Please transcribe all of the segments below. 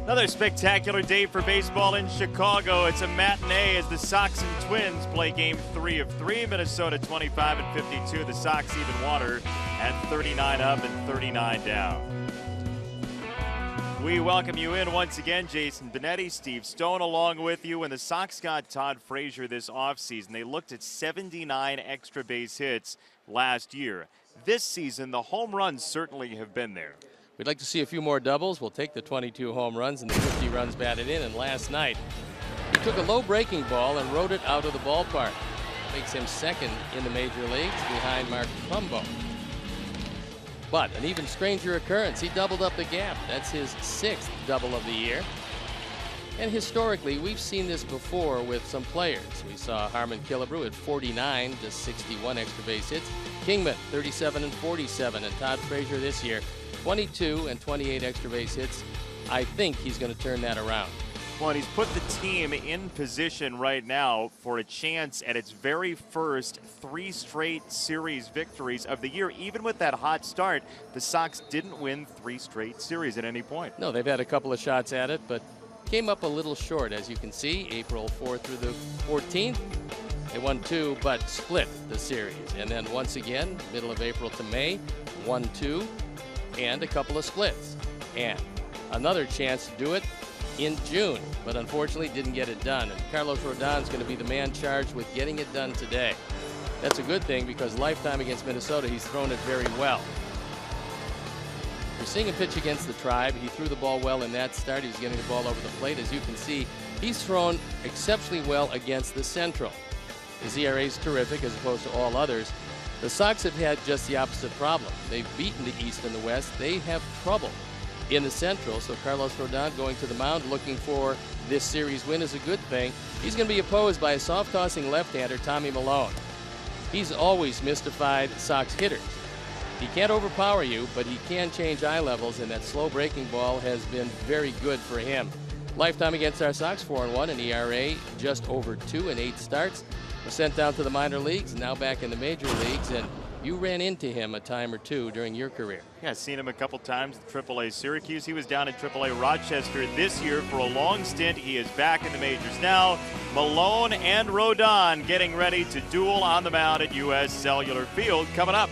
Another spectacular day for baseball in Chicago. It's a matinee as the Sox and Twins play game 3 of 3. Minnesota 25 and 52. The Sox even water at 39 up and 39 down. We welcome you in once again. Jason Benetti, Steve Stone along with you. When the Sox got Todd Frazier this offseason, they looked at 79 extra base hits last year. This season, the home runs certainly have been there. We'd like to see a few more doubles. We'll take the 22 home runs and the 50 runs batted in. And last night, he took a low breaking ball and rode it out of the ballpark. Makes him second in the major leagues behind Mark Trumbo. But an even stranger occurrence. He doubled up the gap. That's his 6th double of the year. And historically, we've seen this before with some players. We saw Harmon Killebrew at 49, just 61 extra base hits. Kingman, 37 and 47. And Todd Frazier this year, 22 and 28 extra base hits. I think he's going to turn that around. Well, and he's put the team in position right now for a chance at its very first 3 straight series victories of the year. Even with that hot start, the Sox didn't win 3 straight series at any point. No, they've had a couple of shots at it, but came up a little short, as you can see. April 4th through the 14th, they won 2, but split the series. And then once again, middle of April to May, 1-2. And a couple of splits, and another chance to do it in June, but unfortunately didn't get it done. And Carlos Rodon's going to be the man charged with getting it done today. That's a good thing because lifetime against Minnesota, he's thrown it very well. You're seeing him pitch against the Tribe. He threw the ball well in that start. He's getting the ball over the plate. As you can see, he's thrown exceptionally well against the Central. His ERA is terrific as opposed to all others. The Sox have had just the opposite problem. They've beaten the East and the West. They have trouble in the Central. So Carlos Rodon going to the mound looking for this series win is a good thing. He's going to be opposed by a soft-tossing left-hander, Tommy Milone. He's always mystified Sox hitters. He can't overpower you, but he can change eye levels, and that slow breaking ball has been very good for him. Lifetime against our Sox, 4-1, an ERA just over 2 in 8 starts. Was sent down to the minor leagues, now back in the major leagues, and you ran into him a time or two during your career. Yeah, I've seen him a couple times at AAA Syracuse. He was down in AAA Rochester this year for a long stint. He is back in the majors now. Milone and Rodon getting ready to duel on the mound at U.S. Cellular Field coming up.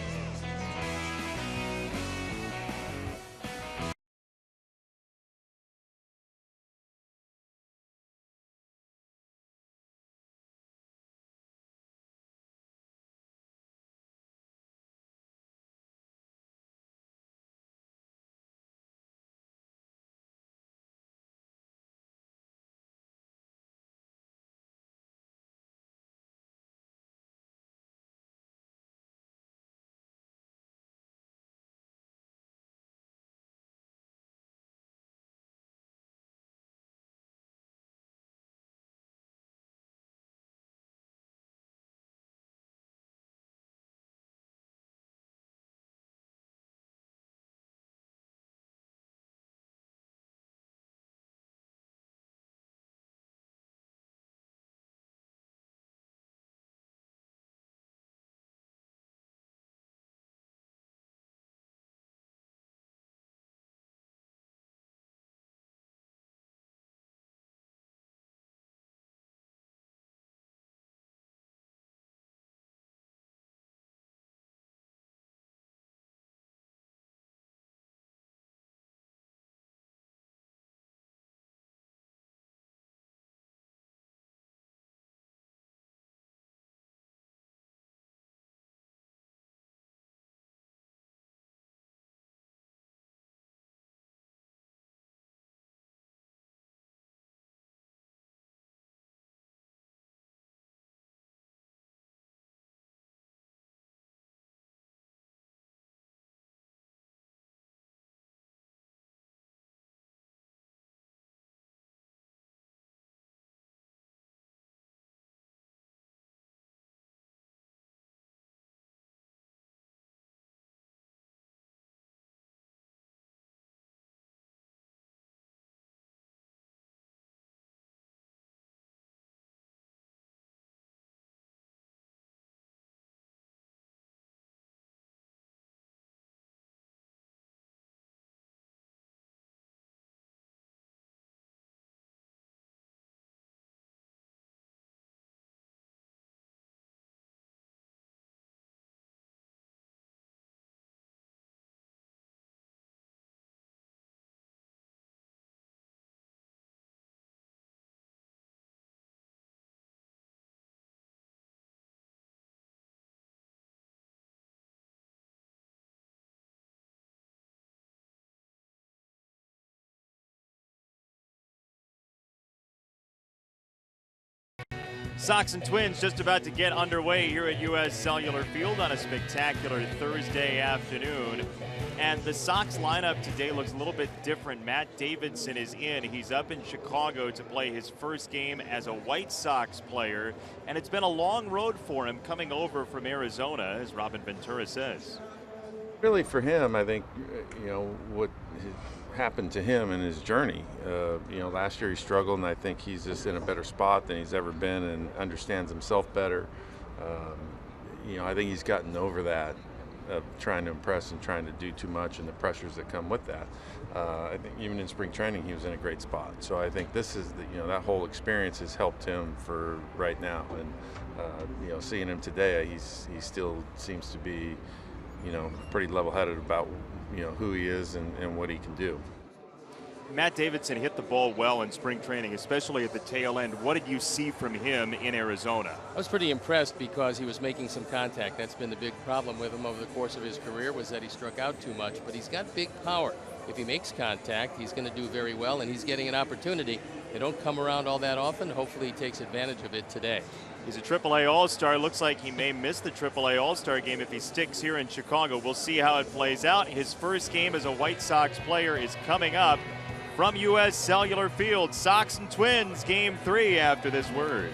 Sox and Twins just about to get underway here at U.S. Cellular Field on a spectacular Thursday afternoon. And the Sox lineup today looks a little bit different. Matt Davidson is in. He's up in Chicago to play his first game as a White Sox player. And it's been a long road for him coming over from Arizona, as Robin Ventura says. Really for him, I think, what happened to him in his journey. Last year he struggled, and I think he's just in a better spot than he's ever been and understands himself better. I think he's gotten over that of trying to impress and trying to do too much and the pressures that come with that. I think even in spring training he was in a great spot. So I think this is that whole experience has helped him for right now. And seeing him today, he still seems to be pretty level-headed about who he is and what he can do. Matt Davidson hit the ball well in spring training, especially at the tail end. What did you see from him in Arizona? I was pretty impressed because he was making some contact. That's been the big problem with him over the course of his career, was that he struck out too much, but he's got big power. If he makes contact, he's going to do very well, and he's getting an opportunity. They don't come around all that often. Hopefully he takes advantage of it today. He's a AAA All-Star. Looks like he may miss the AAA All-Star game if he sticks here in Chicago. We'll see how it plays out. His first game as a White Sox player is coming up from U.S. Cellular Field. Sox and Twins, Game 3 after this word.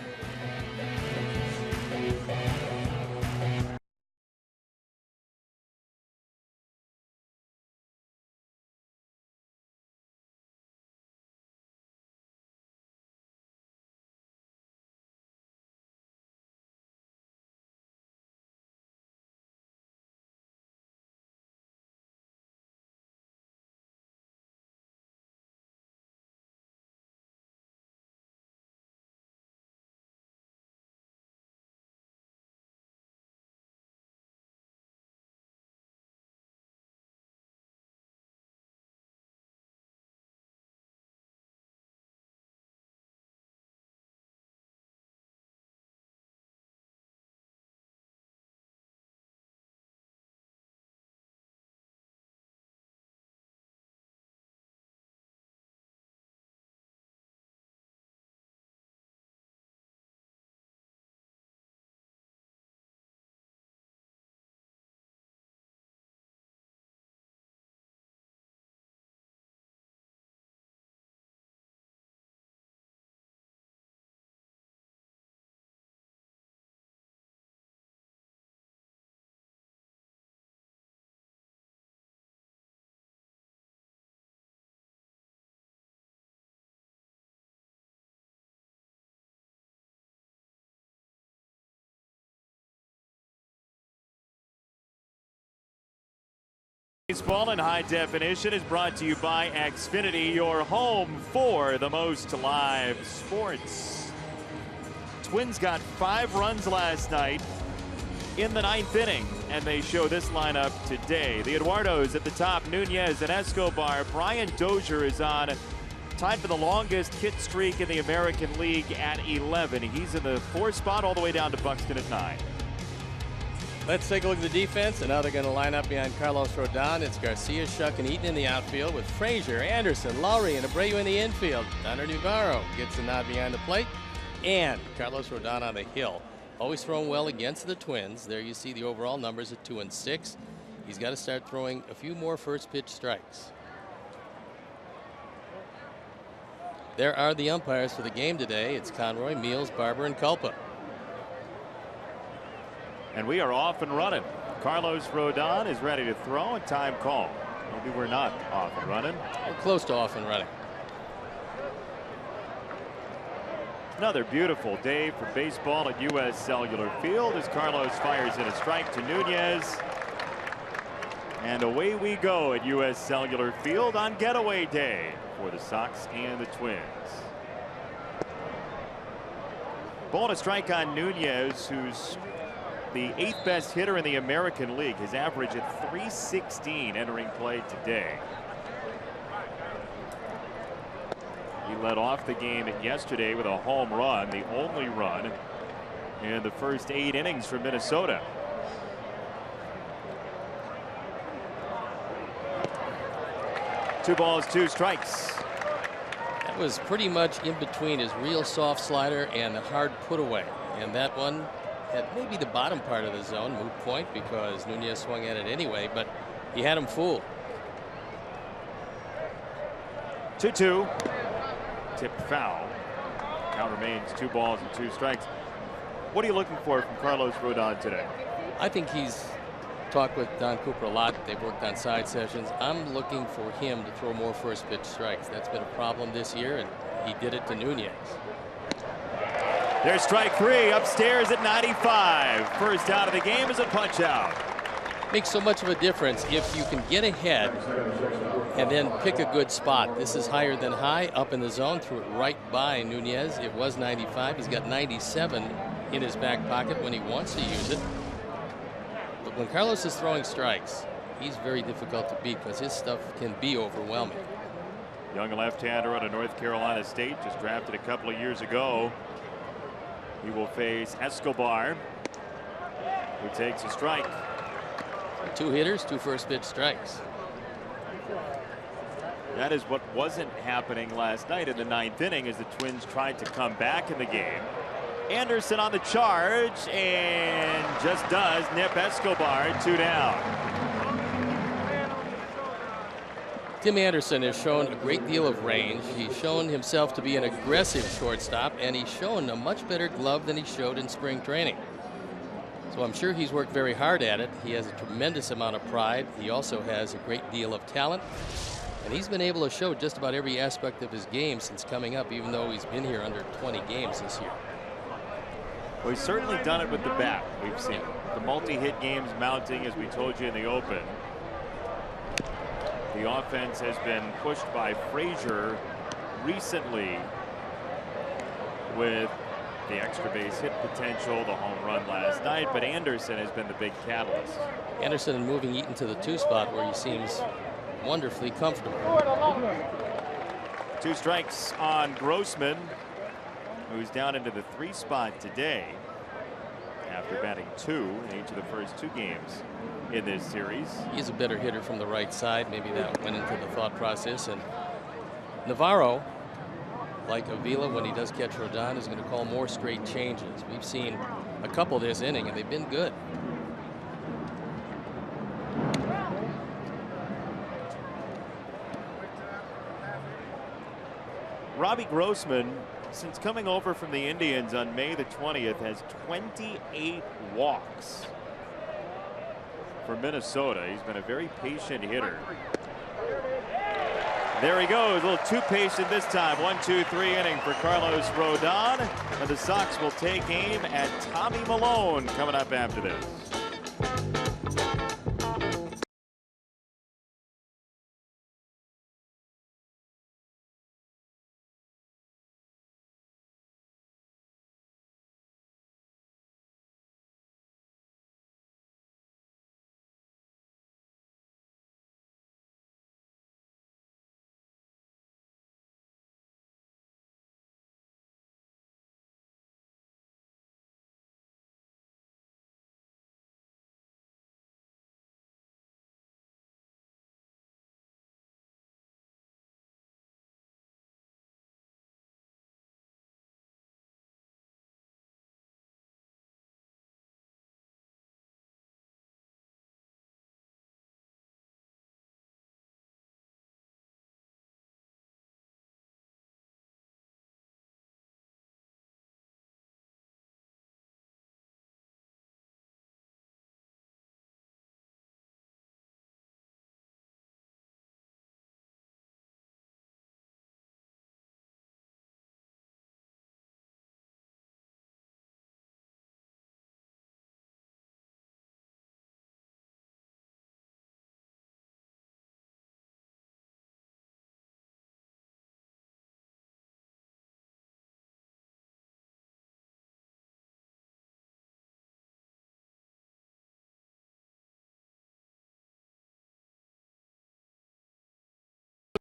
Baseball in high definition is brought to you by Xfinity, your home for the most live sports. Twins got 5 runs last night in the 9th inning, and they show this lineup today. The Eduardos at the top, Nunez and Escobar. Brian Dozier is on, tied for the longest hit streak in the American League at 11. He's in the 4th spot all the way down to Buxton at 9. Let's take a look at the defense, and now they're going to line up behind Carlos Rodon. It's Garcia, Shuck, and Eaton in the outfield with Frazier, Anderson, Lowry, and Abreu in the infield. Donner Navarro gets the nod behind the plate, and Carlos Rodon on the hill. Always thrown well against the Twins. There you see the overall numbers at 2 and 6. He's got to start throwing a few more first pitch strikes. There are the umpires for the game today. It's Conroy, Meals, Barber, and Culpa. And we are off and running. Carlos Rodon is ready to throw, and time call. Maybe we're not off and running. We're close to off and running. Another beautiful day for baseball at U.S. Cellular Field as Carlos fires in a strike to Nunez. And away we go at U.S. Cellular Field on getaway day for the Sox and the Twins. Ball and a strike on Nunez, who's the 8th best hitter in the American League. His average at .316 entering play today. He led off the game yesterday with a home run, the only run in the first 8 innings for Minnesota. Two balls, 2 strikes. That was pretty much in between his real soft slider and the hard put away. And that one had maybe the bottom part of the zone, moot point, because Nunez swung at it anyway, but he had him fooled. 2-2. Tipped foul. Count remains 2 balls and 2 strikes. What are you looking for from Carlos Rodon today? I think he's talked with Don Cooper a lot. They've worked on side sessions. I'm looking for him to throw more first pitch strikes. That's been a problem this year, and he did it to Nunez. There's strike 3 upstairs at 95. First out of the game is a punch out. Makes so much of a difference if you can get ahead and then pick a good spot. This is higher than high, up in the zone, threw it right by Nunez. It was 95. He's got 97 in his back pocket when he wants to use it. But when Carlos is throwing strikes, he's very difficult to beat because his stuff can be overwhelming. Young left-hander out of North Carolina State, just drafted a couple of years ago. He will face Escobar, who takes a strike. 2 hitters, 2 first pitch strikes. That is what wasn't happening last night in the 9th inning as the Twins tried to come back in the game. Anderson on the charge and just does nip Escobar. 2 down. Tim Anderson has shown a great deal of range. He's shown himself to be an aggressive shortstop, and he's shown a much better glove than he showed in spring training. So I'm sure he's worked very hard at it. He has a tremendous amount of pride. He also has a great deal of talent. And he's been able to show just about every aspect of his game since coming up, even though he's been here under 20 games this year. Well, he's certainly done it with the bat. We've seen the multi-hit games mounting, as we told you in the open. The offense has been pushed by Frazier recently with the extra base hit potential, the home run last night, but Anderson has been the big catalyst. Anderson moving Eaton to the 2 spot where he seems wonderfully comfortable. 2 strikes on Grossman, who's down into the 3 spot today after batting 2 in each of the first 2 games in this series. He's a better hitter from the right side. Maybe that went into the thought process. And Navarro, like Avila when he does catch Rodon, is going to call more straight changes. We've seen a couple this inning, and they've been good. Robbie Grossman, since coming over from the Indians on May the 20th, has 28 walks for Minnesota. He's been a very patient hitter. There he goes, a little too patient this time. 1-2-3 inning for Carlos Rodon, and the Sox will take aim at Tommy Malone coming up after this.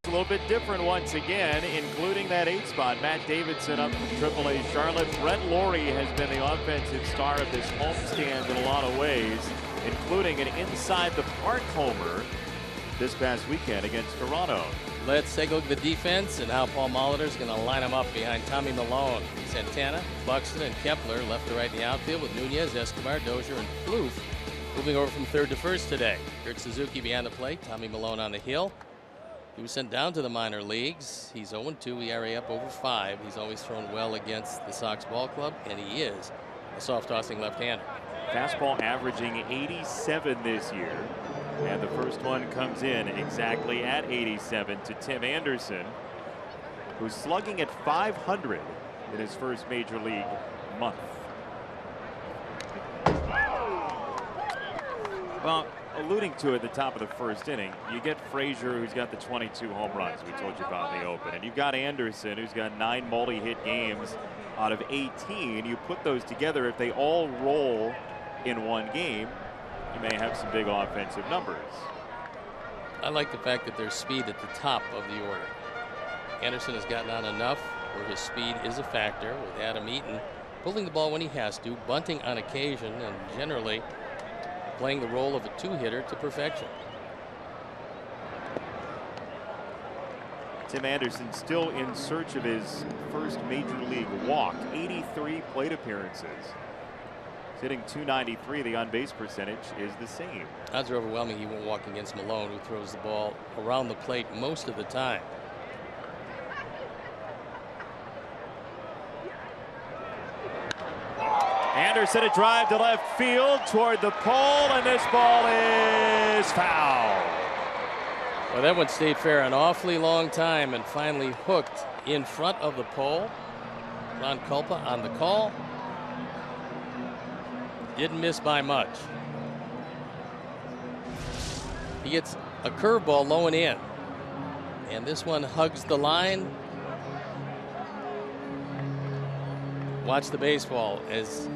A little bit different once again, including that 8 spot. Matt Davidson up from AAA Charlotte. Brett Laurie has been the offensive star of this homestand in a lot of ways, including an inside the park homer this past weekend against Toronto. Let's take a look at the defense and how Paul Molitor is going to line them up behind Tommy Milone. Santana, Buxton, and Kepler left to right in the outfield with Nunez, Escobar, Dozier, and Plouffe moving over from third to first today. Kurt Suzuki behind the plate, Tommy Milone on the hill. He was sent down to the minor leagues. He's 0-2, ERA up over 5. He's always thrown well against the Sox ball club, and he is a soft-tossing left-hander. Fastball averaging 87 this year. And the first one comes in exactly at 87 to Tim Anderson, who's slugging at .500 in his first major league month. Well, alluding to it at the top of the first inning, you get Frazier, who's got the 22 home runs we told you about in the open, and you've got Anderson, who's got 9 multi-hit games out of 18. You put those together, if they all roll in one game, you may have some big offensive numbers. I like the fact that there's speed at the top of the order. Anderson has gotten on enough where his speed is a factor, with Adam Eaton pulling the ball when he has to, bunting on occasion, and generally playing the role of a two-hitter to perfection. Tim Anderson still in search of his first major league walk. 83 plate appearances. Hitting .293, the on-base percentage is the same. Odds are overwhelming he won't walk against Milone, who throws the ball around the plate most of the time. Anderson, a drive to left field toward the pole, and this ball is foul. Well, that one stayed fair an awfully long time and finally hooked in front of the pole. Ron Culpa on the call. Didn't miss by much. He gets a curveball low and in, and this one hugs the line. Watch the baseball as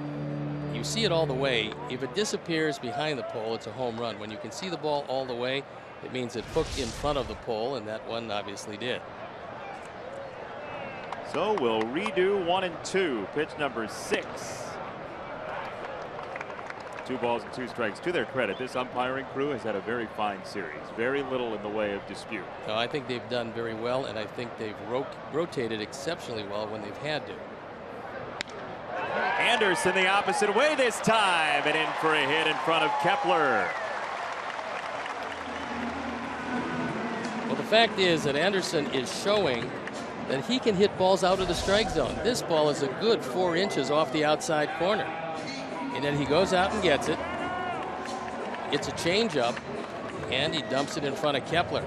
you see it all the way. If it disappears behind the pole, it's a home run. When you can see the ball all the way, it means it hooked in front of the pole, and that one obviously did. So we'll redo 1 and 2. Pitch number 6. 2 balls and 2 strikes. To their credit, this umpiring crew has had a very fine series. Very little in the way of dispute. No, I think they've done very well, and I think they've rotated exceptionally well when they've had to. Anderson the opposite way this time, and in for a hit in front of Kepler. Well, the fact is that Anderson is showing that he can hit balls out of the strike zone. This ball is a good 4 inches off the outside corner. And then he goes out and gets it. It's a changeup, and he dumps it in front of Kepler.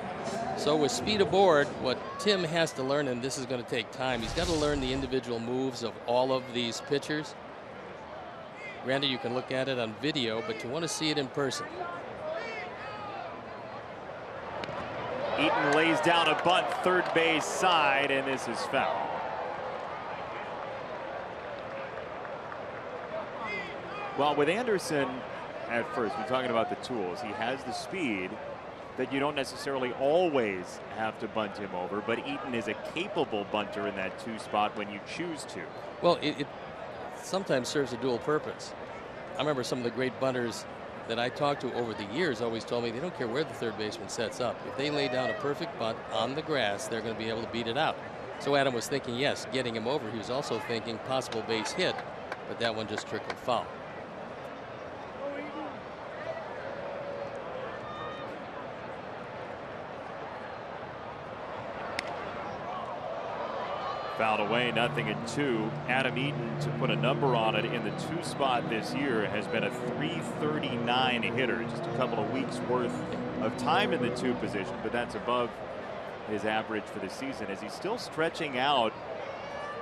So with speed aboard, what Tim has to learn, and this is going to take time, he's got to learn the individual moves of all of these pitchers. Granted, you can look at it on video, but you want to see it in person. Eaton lays down a bunt third base side, and this is foul. Well, with Anderson at first, we're talking about the tools. He has the speed that you don't necessarily always have to bunt him over, but Eaton is a capable bunter in that 2 spot when you choose to. Well, it sometimes serves a dual purpose. I remember some of the great bunters that I talked to over the years always told me they don't care where the third baseman sets up. If they lay down a perfect bunt on the grass, they're going to be able to beat it out. So Adam was thinking, yes, getting him over. He was also thinking possible base hit, but that one just trickled foul. Fouled away, 0-2. Adam Eaton, to put a number on it, in the 2 spot this year has been a .339 hitter. Just a couple of weeks worth of time in the 2 position, but that's above his average for the season, as he's still stretching out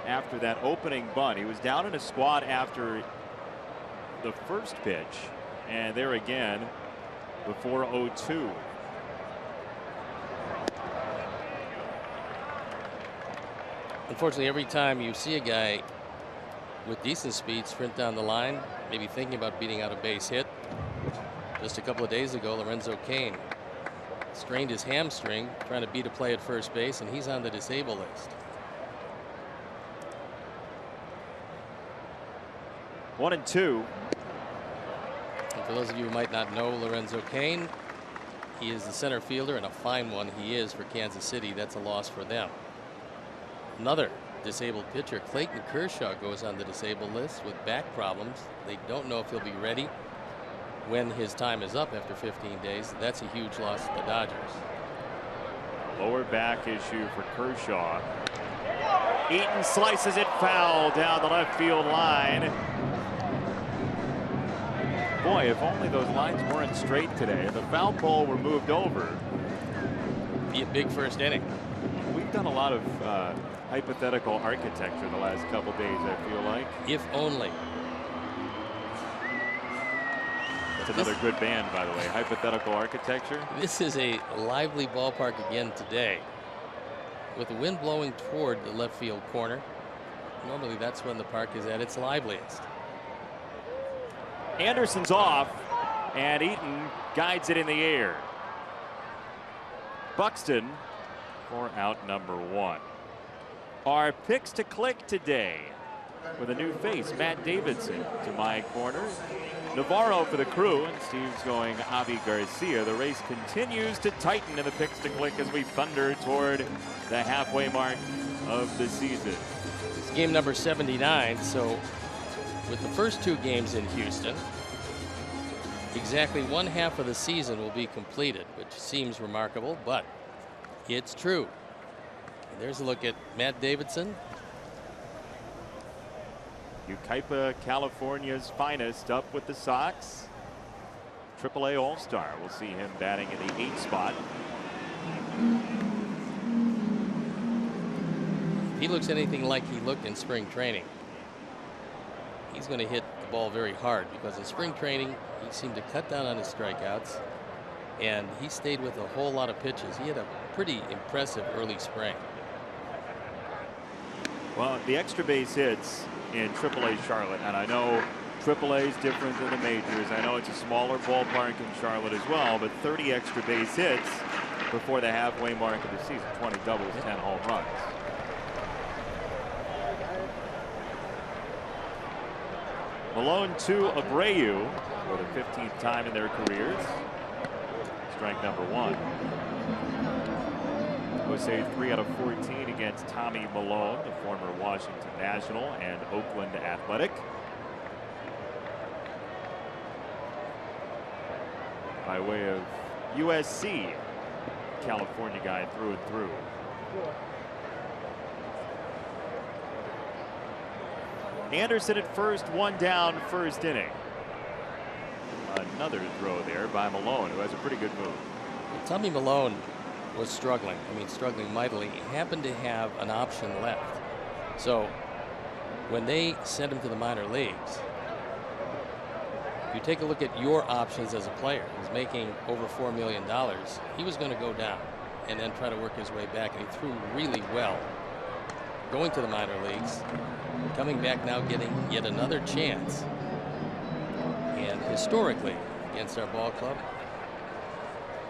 after that opening bunt. He was down in a squat after the first pitch, and there again before 0-2. Unfortunately, every time you see a guy with decent speed sprint down the line, maybe thinking about beating out a base hit. Just a couple of days ago, Lorenzo Cain strained his hamstring trying to beat a play at first base, and he's on the disabled list. 1-2. And for those of you who might not know Lorenzo Cain, He is the center fielder, and a fine one he is for Kansas City. That's a loss for them. Another disabled pitcher, Clayton Kershaw, goes on the disabled list with back problems. They don't know if he'll be ready when his time is up after 15 days. That's a huge loss to the Dodgers. Lower back issue for Kershaw. Eaton slices it foul down the left field line. Boy, if only those lines weren't straight today. If the foul pole were moved over. Be a big first inning. We've done a lot of hypothetical architecture the last couple days, I feel like. If only. That's another good band, by the way. Hypothetical architecture. This is a lively ballpark again today, with the wind blowing toward the left field corner. Normally that's when the park is at its liveliest. Anderson's off, and Eaton guides it in the air. Buxton for out number 1. Our picks to click today with a new face, Matt Davidson to my corner. Navarro for the Crew, and Steve's going Avi Garcia. The race continues to tighten in the picks to click as we thunder toward the halfway mark of the season. It's game number 79, so with the first 2 games in Houston, exactly 1/2 of the season will be completed, which seems remarkable, but it's true. And there's a look at Matt Davidson. Yucaipa, California's finest, up with the Sox. AAA All-Star. We'll see him batting in the 8th spot. He looks anything like he looked in spring training. He's going to hit the ball very hard, because in spring training he seemed to cut down on his strikeouts, and he stayed with a whole lot of pitches. He had a pretty impressive early spring. Well, the extra base hits in AAA Charlotte, and I know AAA is different than the majors. I know it's a smaller ballpark in Charlotte as well, but 30 extra base hits before the halfway mark of the season. 20 doubles, 10 home runs. Malone to Abreu for the 15th time in their careers. Strike number 1. Jose 3 out of 14 against Tommy Malone, the former Washington National and Oakland Athletic. By way of USC, California guy through and through. Anderson at first, 1 down, first inning. Another throw there by Malone, who has a pretty good move. Tommy Malone was struggling. I mean, struggling mightily. He happened to have an option left. So when they sent him to the minor leagues, if you take a look at your options as a player, he's making over $4 million. He was going to go down and then try to work his way back, and he threw really well going to the minor leagues, coming back now, getting yet another chance. And historically, against our ball club,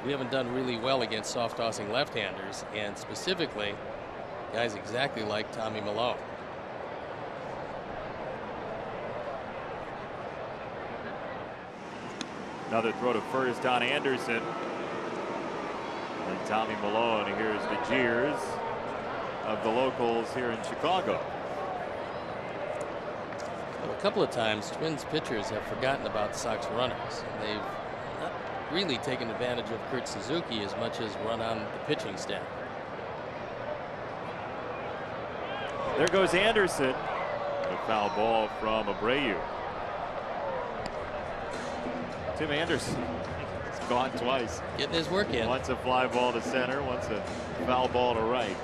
we haven't done really well against soft tossing left-handers, and specifically guys exactly like Tommy Malone. Another throw to first on Anderson. And Tommy Malone hears the jeers of the locals here in Chicago. Well, a couple of times Twins pitchers have forgotten about Sox runners. They've not really taken advantage of Kurt Suzuki as much as run on the pitching staff. There goes Anderson. A foul ball from Abreu. Tim Anderson has gone twice. Getting his work in. Once a fly ball to center, once a foul ball to right.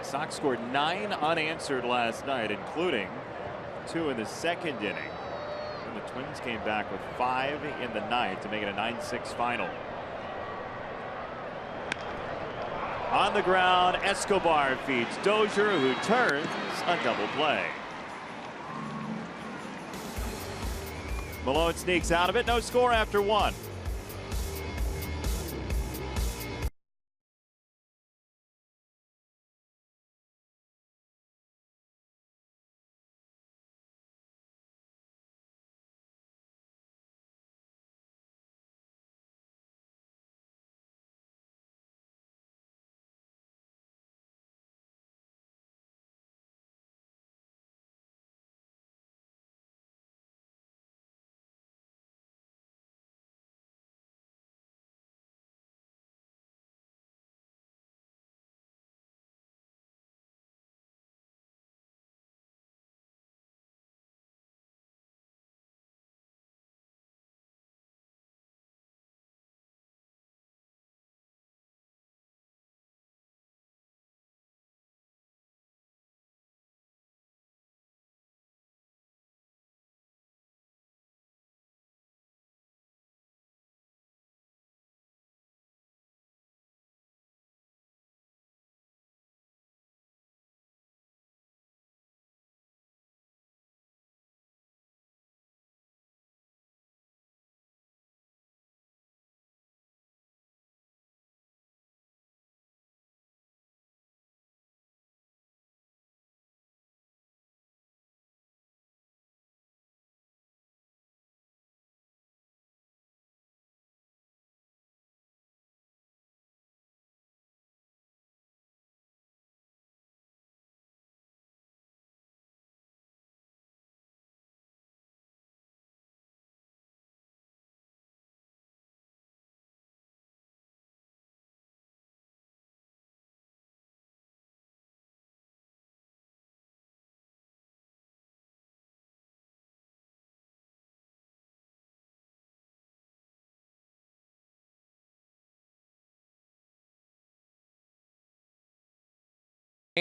Sox scored 9 unanswered last night, including 2 in the second inning. And the Twins came back with 5 in the ninth to make it a 9-6 final. On the ground, Escobar feeds Dozier, who turns a double play. Malone sneaks out of it. No score after 1.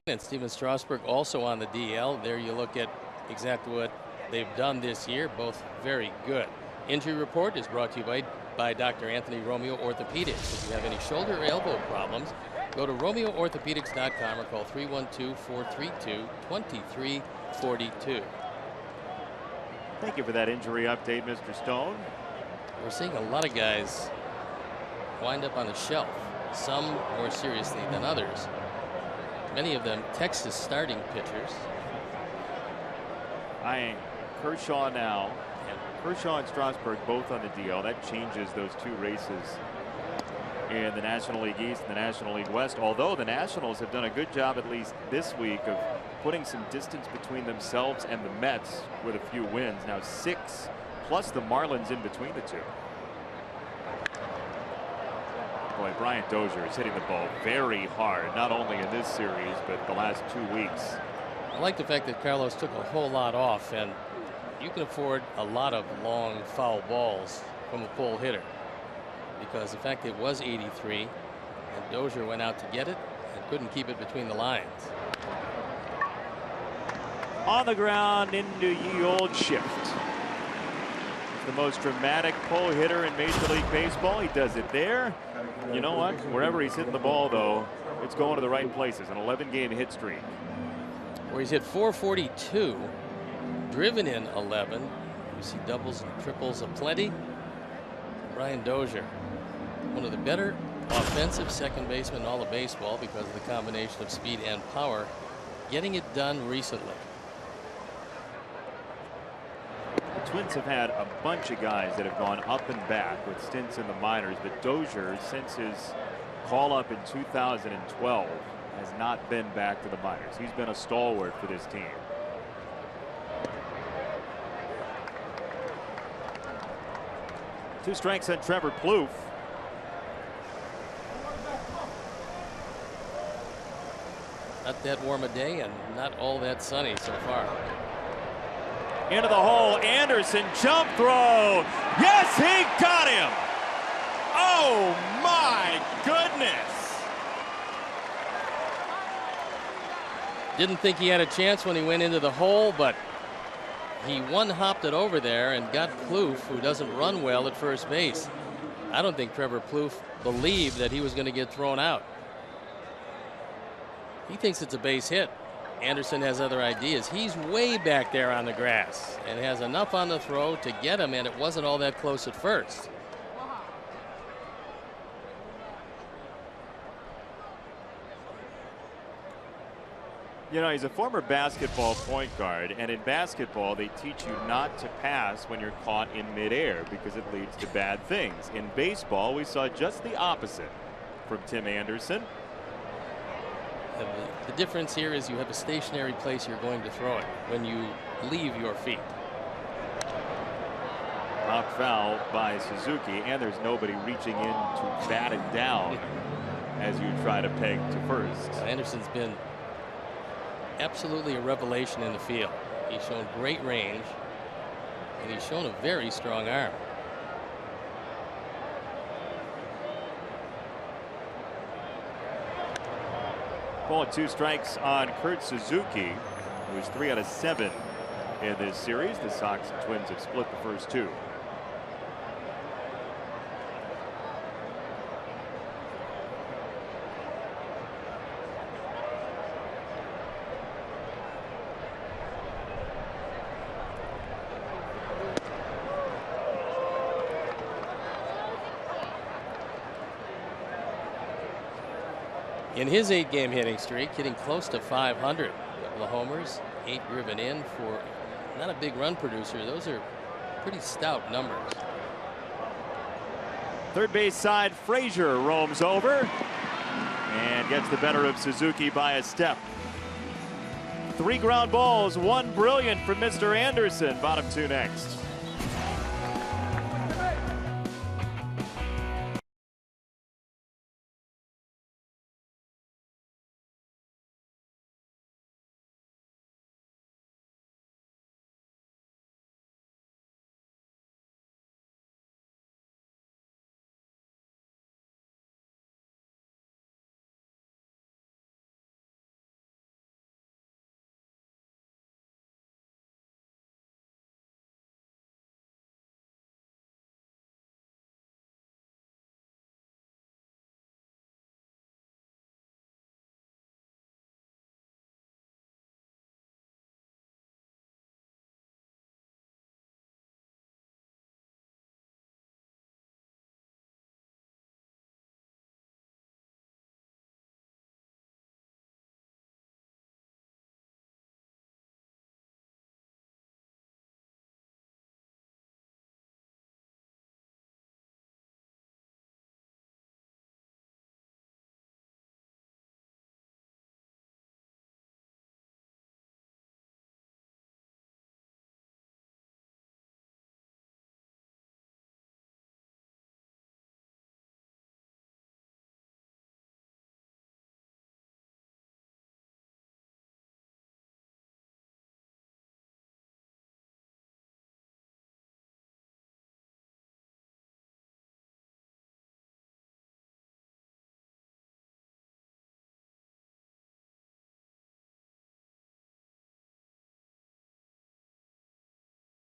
and Steven Strasburg also on the DL. There you look at exactly what they've done this year, both very good. Injury report is brought to you by Dr. Anthony Romeo Orthopedics. If you have any shoulder or elbow problems, go to RomeoOrthopedics.com or call 312-432-2342. Thank you for that injury update, Mr. Stone. We're seeing a lot of guys wind up on the shelf, some more seriously than others. Many of them Texas starting pitchers. Kershaw now. Kershaw and Strasburg both on the DL. That changes those two races in the National League East and the National League West. Although the Nationals have done a good job, at least this week, of putting some distance between themselves and the Mets with a few wins. Now 6 plus the Marlins in between the two. Boy, Brian Dozier is hitting the ball very hard, not only in this series, but the last 2 weeks. I like the fact that Carlos took a whole lot off, and you can afford a lot of long foul balls from a pull hitter, because the fact it was 83 and Dozier went out to get it and couldn't keep it between the lines. On the ground into ye old shift. The most dramatic pull hitter in Major League Baseball. He does it there. You know what? Wherever he's hitting the ball, though, it's going to the right places. An 11-game hit streak. Where he's hit 442, driven in 11. You see doubles and triples aplenty. Brian Dozier, one of the better offensive second basemen in all of baseball because of the combination of speed and power, getting it done recently. The Twins have had a bunch of guys that have gone up and back with stints in the minors, but Dozier, since his call-up in 2012, has not been back to the minors. He's been a stalwart for this team. Two strikes on Trevor Plouffe. Not that warm a day and not all that sunny so far. Into the hole, Anderson, jump throw. Yes, he got him. Oh my goodness. Didn't think he had a chance when he went into the hole, but he one-hopped it over there and got Plouffe, who doesn't run well at first base. I don't think Trevor Plouffe believed that he was going to get thrown out. He thinks it's a base hit. Anderson has other ideas. He's way back there on the grass and has enough on the throw to get him, and it wasn't all that close at first. You know, he's a former basketball point guard, and in basketball they teach you not to pass when you're caught in midair because it leads to bad things. In baseball, we saw just the opposite from Tim Anderson. The difference here is you have a stationary place you're going to throw it when you leave your feet. Pop foul by Suzuki, and there's nobody reaching in to bat it down as you try to peg to first. Anderson's been absolutely a revelation in the field. He's shown great range, and he's shown a very strong arm. Ball 2 strikes on Kurt Suzuki, who is 3 out of 7 in this series. The Sox and Twins have split the first 2. In his 8-game hitting streak, hitting close to 500. A couple of homers, 8 driven in for not a big run producer. Those are pretty stout numbers. Third base side, Frazier roams over and gets the better of Suzuki by a step. 3 ground balls, 1 brilliant from Mr. Anderson. Bottom 2 next.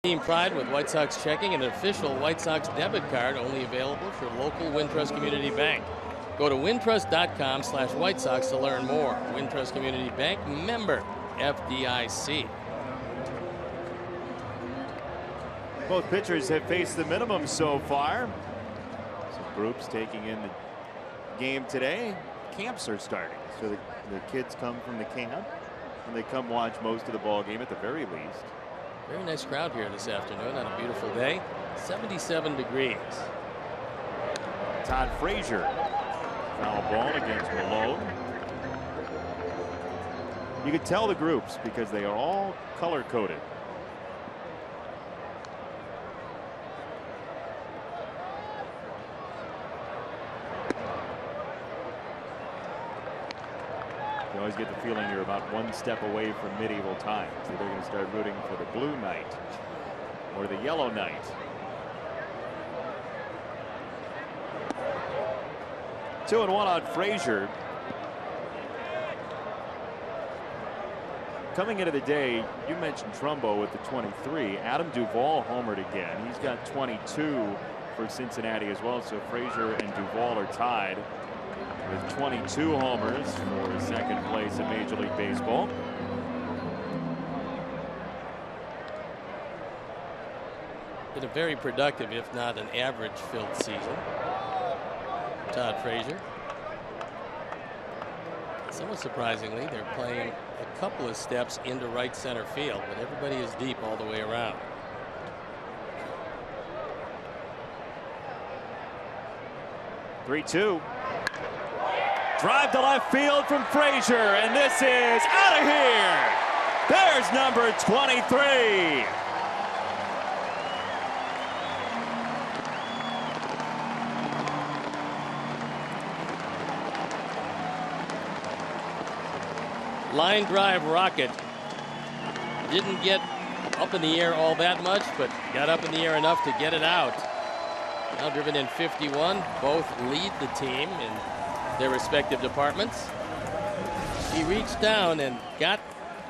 Team pride with White Sox checking, an official White Sox debit card only available for local Wintrust Community Bank. Go to wintrust.com/White Sox to learn more. Wintrust Community Bank, member FDIC. Both pitchers have faced the minimum so far. Some groups taking in the game today. Camps are starting, so the kids come from the camp and they come watch most of the ball game at the very least. Very nice crowd here this afternoon on a beautiful day. 77 degrees. Todd Frazier, foul ball against Malone. You could tell the groups because they are all color coded. You always get the feeling you're about one step away from medieval times. They're going to start rooting for the blue knight or the yellow knight. 2-1 on Frazier. Coming into the day, you mentioned Trumbo with the 23. Adam Duvall homered again. He's got 22 for Cincinnati as well. So Frazier and Duvall are tied with 22 homers for second place in Major League Baseball. Been a very productive, if not an average filled season. Todd Frazier. Somewhat surprisingly, they're playing a couple of steps into right center field, but everybody is deep all the way around. Three-two. Drive to left field from Frazier, and this is out of here. There's number 23. Line drive rocket. Didn't get up in the air all that much, but got up in the air enough to get it out. Now driven in 51. Both lead the team in their respective departments. He reached down and got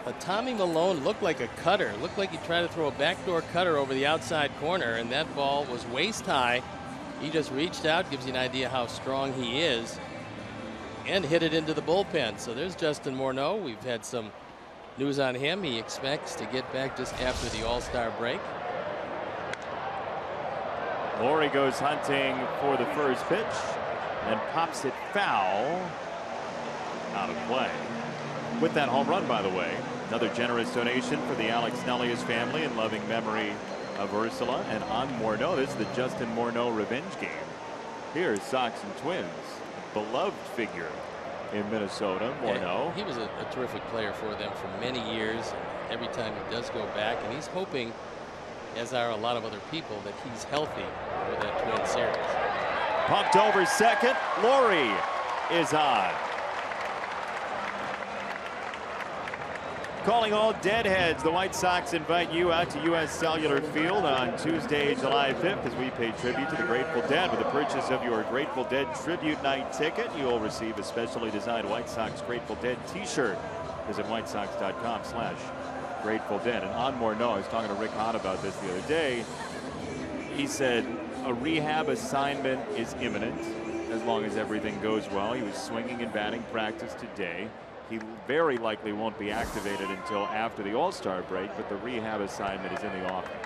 a Tommy Malone, looked like a cutter. Looked like he tried to throw a backdoor cutter over the outside corner, and that ball was waist high. He just reached out, gives you an idea how strong he is, and hit it into the bullpen. So there's Justin Morneau. We've had some news on him. He expects to get back just after the All-Star break. Laurie goes hunting for the first pitch and pops it foul. Out of play. With that home run, by the way, another generous donation for the Alex Nellius family in loving memory of Ursula and on Morneau. This is the Justin Morneau revenge game. Here's Sox and Twins. Beloved figure in Minnesota, Morneau. Yeah, he was a terrific player for them for many years. Every time he does go back, and he's hoping, as are a lot of other people, that he's healthy for that Twin series. Pumped over second. Laurie is on. Calling all deadheads, the White Sox invite you out to U.S. Cellular Field on Tuesday, July 5th, as we pay tribute to the Grateful Dead. With the purchase of your Grateful Dead Tribute Night ticket, you'll receive a specially designed White Sox Grateful Dead t-shirt. Visit whitesox.com/Grateful Dead. And on Morneau, I was talking to Rick Hahn about this the other day. He said a rehab assignment is imminent as long as everything goes well. He was swinging in batting practice today. He very likely won't be activated until after the All-Star break, but the rehab assignment is in the offing.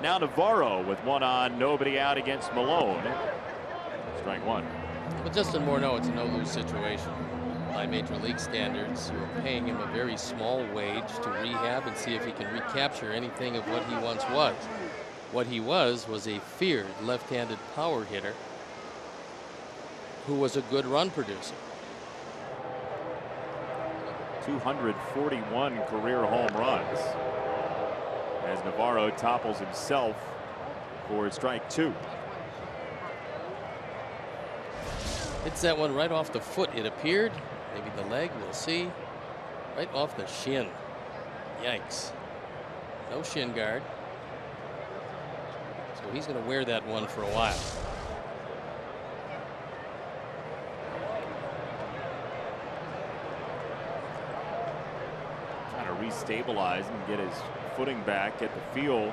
Now Navarro with one on, nobody out against Malone. Strike one. But Justin Morneau, it's a no-lose situation. By Major League standards, you're paying him a very small wage to rehab and see if he can recapture anything of what he once was. What he was a feared left-handed power hitter who was a good run producer. 241 career home runs as Navarro topples himself for strike two. Hits that one right off the foot, it appeared. Maybe the leg, we'll see. Right off the shin. Yikes. No shin guard. So he's going to wear that one for a while. restabilize and get his footing back, get the feel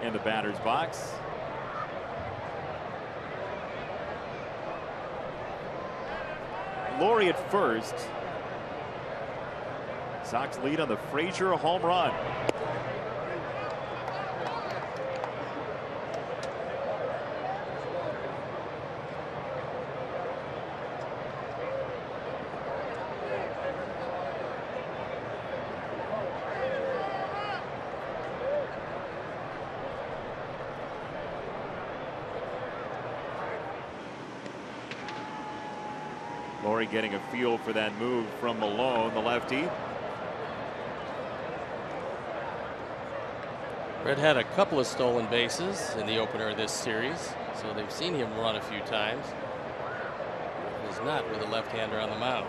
in the batter's box. Laurie at first. Sox lead on the Frazier home run. Laurie getting a feel for that move from Malone, the lefty. Red had a couple of stolen bases in the opener of this series, so they've seen him run a few times. It was not with a left-hander on the mound.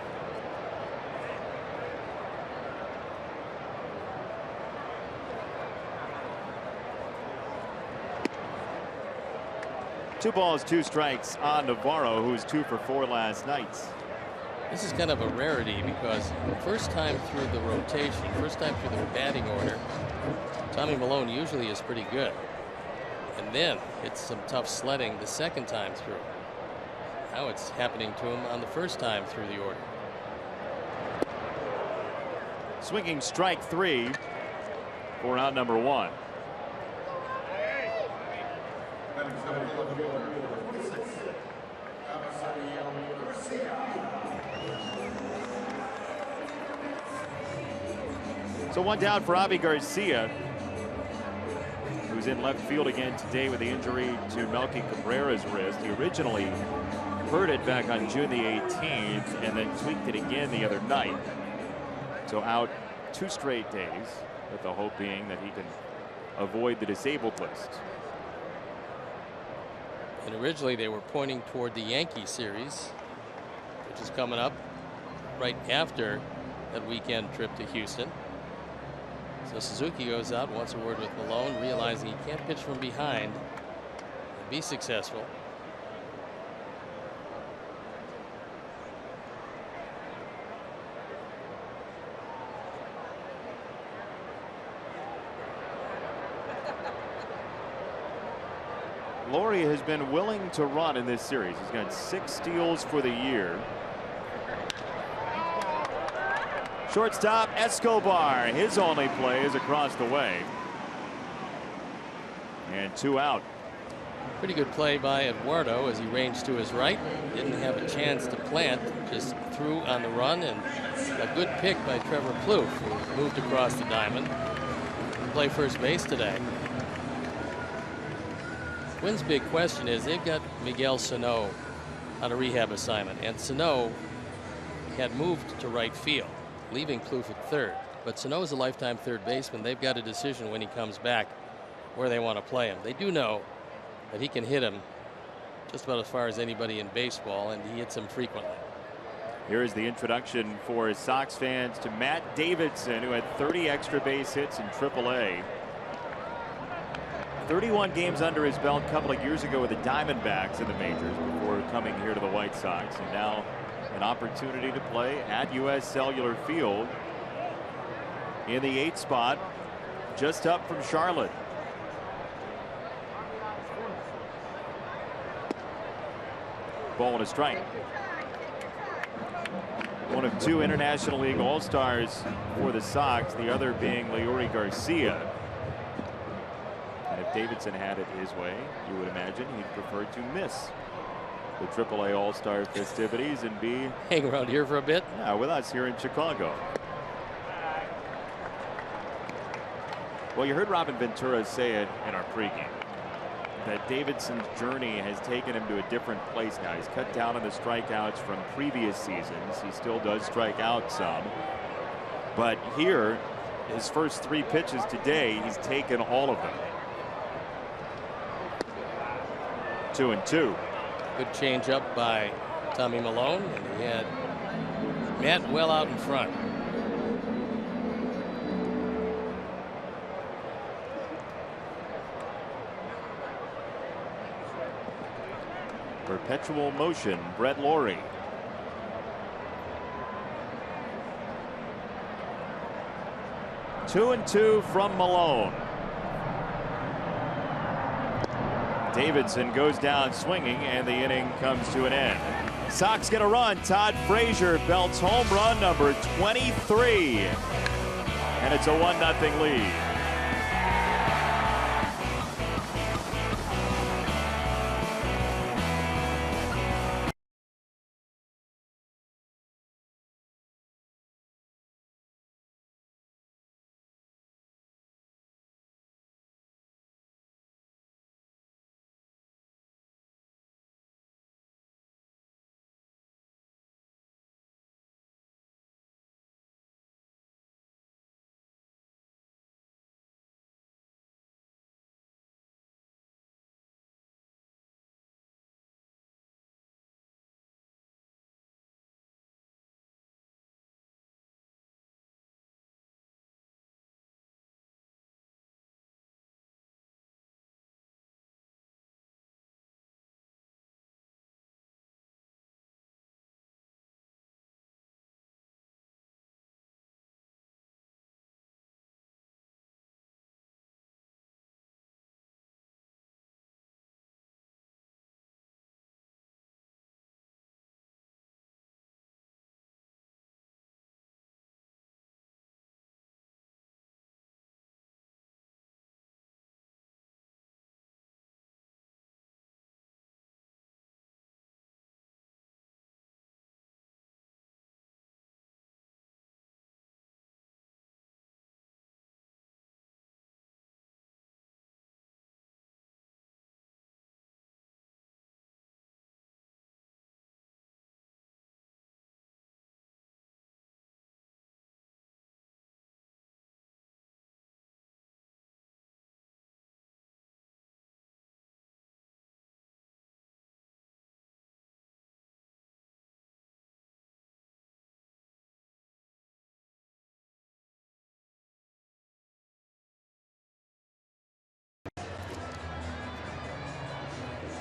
Two balls, two strikes on Navarro, who was 2 for 4 last night. This is kind of a rarity because first time through the rotation, first time through the batting order, Tommy Malone usually is pretty good. And then it's some tough sledding the second time through. Now it's happening to him on the first time through the order. Swinging strike 3 for out number 1. So one down for Avi Garcia, who's in left field again today with the injury to Melky Cabrera's wrist. He originally hurt it back on June the 18th and then tweaked it again the other night. So out 2 straight days, with the hope being that he can avoid the disabled list. And originally they were pointing toward the Yankee series, which is coming up right after that weekend trip to Houston. So Suzuki goes out, wants a word with Malone, realizing he can't pitch from behind and be successful. Laurie has been willing to run in this series. He's got 6 steals for the year. Shortstop Escobar, his only play is across the way. And 2 out. Pretty good play by Eduardo as he ranged to his right. Didn't have a chance to plant, just threw on the run, and a good pick by Trevor Plouffe, who moved across the diamond to play first base today. Twins' big question is they've got Miguel Sano on a rehab assignment, and Sano had moved to right field, leaving Plouffe at third. But Sano is a lifetime third baseman. They've got a decision when he comes back where they want to play him. They do know that he can hit him just about as far as anybody in baseball, and he hits him frequently. Here is the introduction for Sox fans to Matt Davidson, who had 30 extra base hits in AAA. 31 games under his belt a couple of years ago with the Diamondbacks in the majors before coming here to the White Sox, and now an opportunity to play at U.S. Cellular Field in the 8th spot, just up from Charlotte. Ball and a strike. One of 2 International League All-Stars for the Sox, the other being Leury Garcia. And if Davidson had it his way, you would imagine he'd prefer to miss the AAA All-Star festivities and be hang around here for a bit. Yeah, with us here in Chicago. Well, you heard Robin Ventura say it in our pregame that Davidson's journey has taken him to a different place now. He's cut down on the strikeouts from previous seasons. He still does strike out some, but here, his first 3 pitches today, he's taken all of them. 2-2. Good change up by Tommy Malone, and he had Matt well out in front. Perpetual motion, Brett Laurie. 2-2 from Malone. Davidson goes down swinging, and the inning comes to an end. Sox get a run. Todd Frazier belts home run number 23. And it's a 1-0 lead.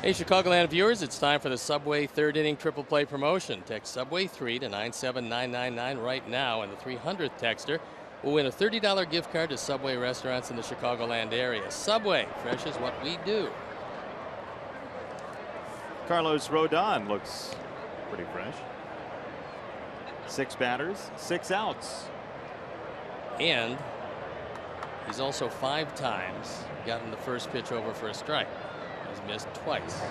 Hey, Chicagoland viewers, it's time for the Subway third inning triple play promotion. Text Subway 3 to 97999 right now, and the 300th texter will win a $30 gift card to Subway restaurants in the Chicagoland area. Subway, fresh is what we do. Carlos Rodon looks pretty fresh. 6 batters, 6 outs. And he's also 5 times gotten the first pitch over for a strike. He's missed twice.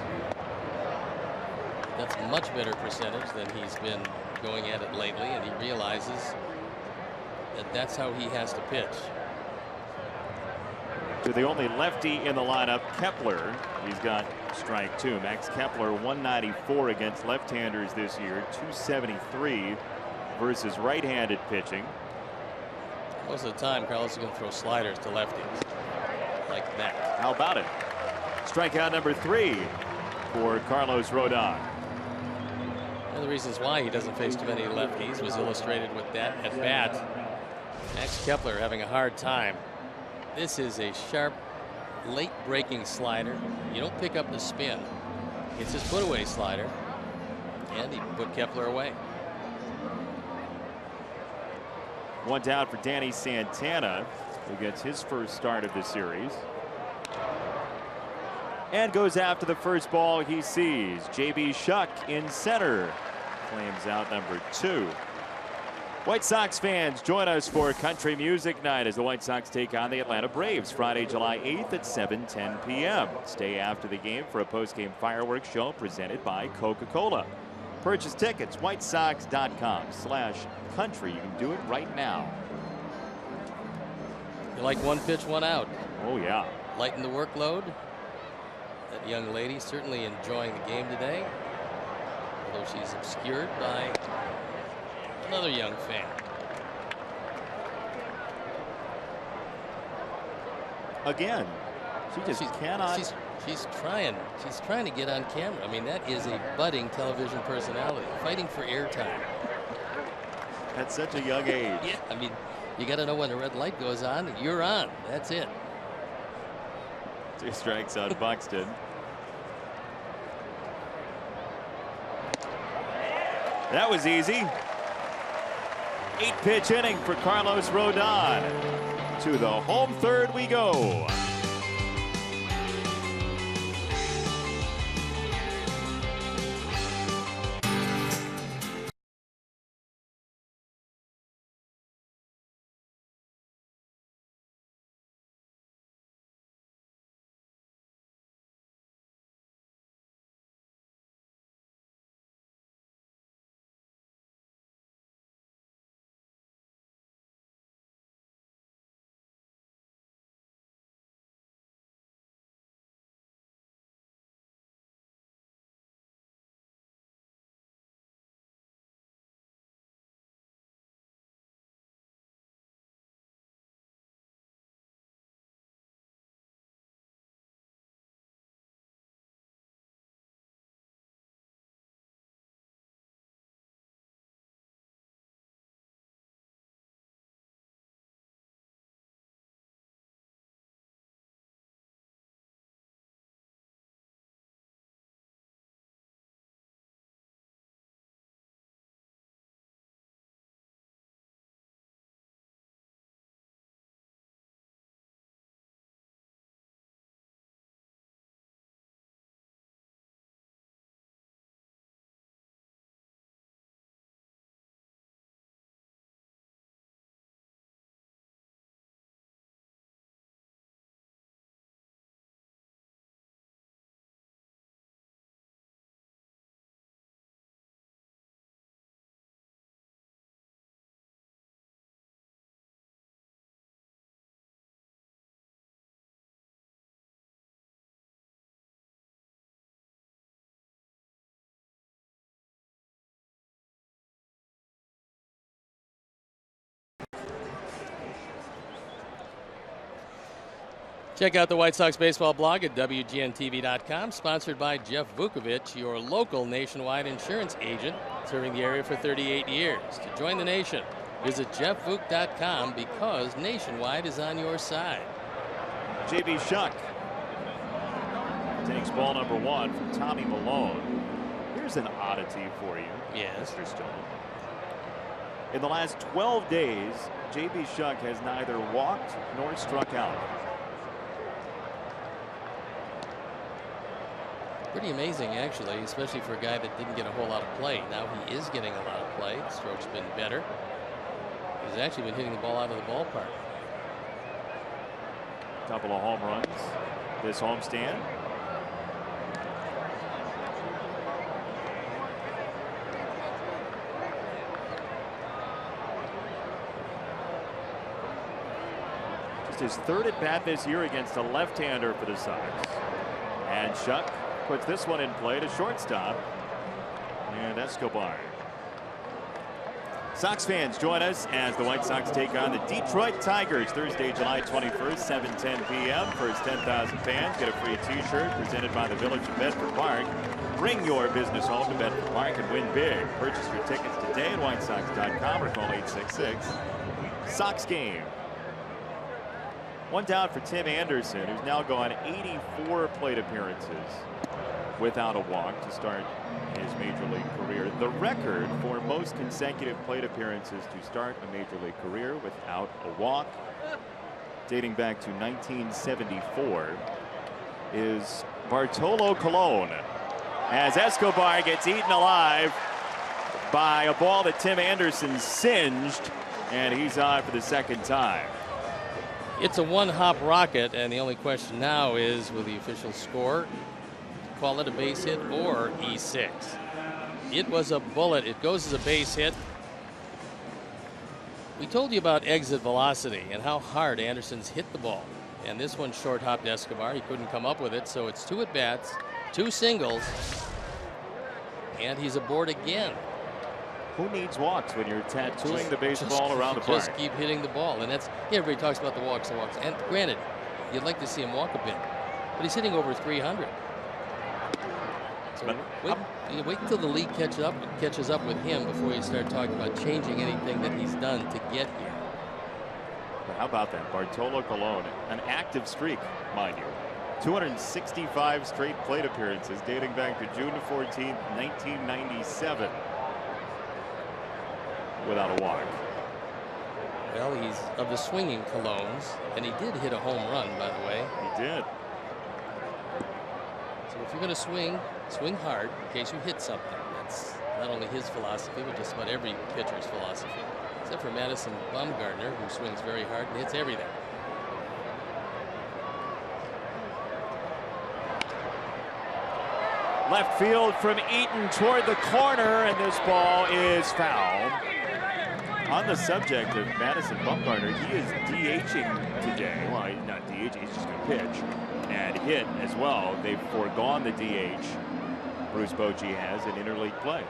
That's much better percentage than he's been going at it lately, and he realizes that that's how he has to pitch. To the only lefty in the lineup, Kepler. He's got strike 2. Max Kepler 194 against left-handers this year, 273 versus right-handed pitching. Most of the time, Carlos is going to throw sliders to lefties like that. How about it? Strikeout number 3 for Carlos Rodon. One of the reasons why he doesn't face too many lefties was illustrated with that at bat. Max Kepler having a hard time. This is a sharp, late breaking slider. You don't pick up the spin. It's his put away slider, and he put Kepler away. 1 down for Danny Santana, who gets his first start of the series. And goes after the first ball he sees. J.B. Shuck in center. Claims out number 2. White Sox fans, join us for Country Music Night as the White Sox take on the Atlanta Braves Friday, July 8th at 7:10 p.m. Stay after the game for a post-game fireworks show presented by Coca-Cola. Purchase tickets, whitesox.com/country. You can do it right now. You like 1 pitch, 1 out. Oh, yeah. Lighten the workload. That young lady certainly enjoying the game today, although she's obscured by another young fan. Again, she just cannot. She's trying to get on camera. I mean, that is a budding television personality fighting for airtime at such a young age. Yeah, I mean, you got to know when the red light goes on. You're on. That's it. 2 strikes on Buxton. That was easy. 8-pitch inning for Carlos Rodon. To the home third we go. Check out the White Sox baseball blog at WGNTV.com, sponsored by Jeff Vukovich, your local nationwide insurance agent, serving the area for 38 years. To join the nation, visit JeffVuk.com because Nationwide is on your side. J.B. Shuck takes ball number 1 from Tommy Malone. Here's an oddity for you, yes, Mr. Stone. In the last 12 days, J.B. Shuck has neither walked nor struck out. Pretty amazing, actually, especially for a guy that didn't get a whole lot of play. Now he is getting a lot of play. The stroke's been better. He's actually been hitting the ball out of the ballpark. Couple of home runs this homestand. Just his third at bat this year against a left-hander for the Sox. And Shuck puts this one in play to shortstop. And Escobar. Sox fans, join us as the White Sox take on the Detroit Tigers Thursday, July 21st, 7:10 p.m. First 10,000 fans get a free t-shirt presented by the Village of Bedford Park. Bring your business home to Bedford Park and win big. Purchase your tickets today at WhiteSox.com or call 866 Sox Game. One down for Tim Anderson, who's now gone 84 plate appearances without a walk to start his major league career. The record for most consecutive plate appearances to start a major league career without a walk, dating back to 1974, is Bartolo Colon, as Escobar gets eaten alive by a ball that Tim Anderson singed, and he's on for the second time. It's a one-hop rocket, and the only question now is, will the official score call it a base hit or E6? It was a bullet. It goes as a base hit. We told you about exit velocity and how hard Anderson's hit the ball, and this one short hopped Escobar. He couldn't come up with it, so it's 2 at-bats, 2 singles, and he's aboard again. Who needs walks when you're tattooing the baseball around the park? Just keep hitting the ball, and that's, yeah, everybody talks about the walks. And granted, you'd like to see him walk a bit, but he's hitting over 300. So wait until the league catches up with him before you start talking about changing anything that he's done to get here. But how about that? Bartolo Colon, an active streak, mind you. 265 straight plate appearances dating back to June 14th, 1997. Without a walk. Well, he's of the swinging colognes, and he did hit a home run, by the way. He did. So if you're going to swing, swing hard in case you hit something. That's not only his philosophy, but just about every pitcher's philosophy. Except for Madison Bumgarner, who swings very hard and hits everything. Left field from Eaton toward the corner, and this ball is foul. On the subject of Madison Bumgarner, he is DHing today. Well, he's not DHing, he's just going to pitch and hit as well. They've foregone the DH. Bruce Bochy has in interleague play.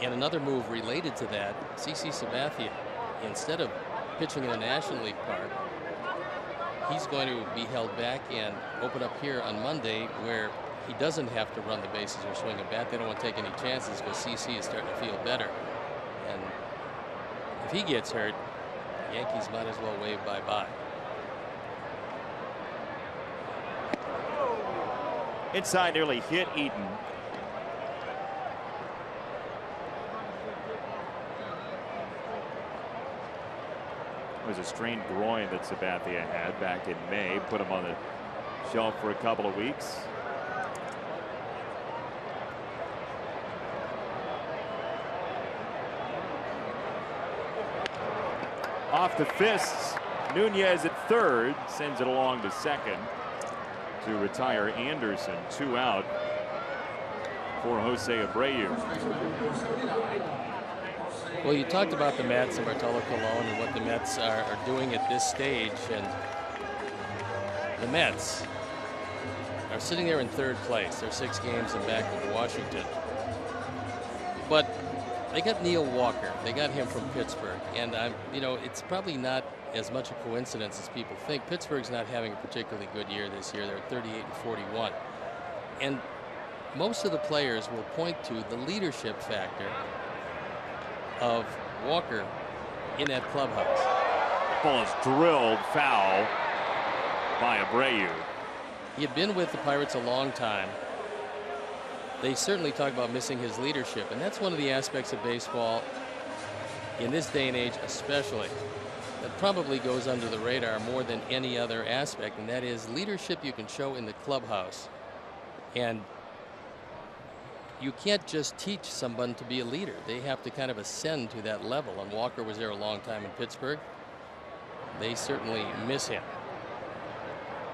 And another move related to that, CC Sabathia, instead of pitching in a National League park, he's going to be held back and open up here on Monday, where he doesn't have to run the bases or swing a bat. They don't want to take any chances because CC is starting to feel better. And if he gets hurt, the Yankees might as well wave bye-bye. Inside nearly hit Eaton. It was a strained groin that Sabathia had back in May. Put him on the shelf for a couple of weeks. Off the fists. Nunez at third, sends it along to second to retire Anderson. 2 out for Jose Abreu. Well, you talked about the Mets and Bartolo Colon and what the Mets are doing at this stage, and the Mets are sitting there in third place. They're 6 games in back of Washington. But they got Neil Walker. They got him from Pittsburgh. And you know, it's probably not as much a coincidence as people think. Pittsburgh's not having a particularly good year this year. They're 38-41. And most of the players will point to the leadership factor of Walker in that clubhouse. Ball is drilled foul by Abreu. He had been with the Pirates a long time. They certainly talk about missing his leadership, and that's one of the aspects of baseball in this day and age especially that probably goes under the radar more than any other aspect, and that is leadership you can show in the clubhouse. And you can't just teach someone to be a leader. They have to kind of ascend to that level, and Walker was there a long time in Pittsburgh. They certainly miss him.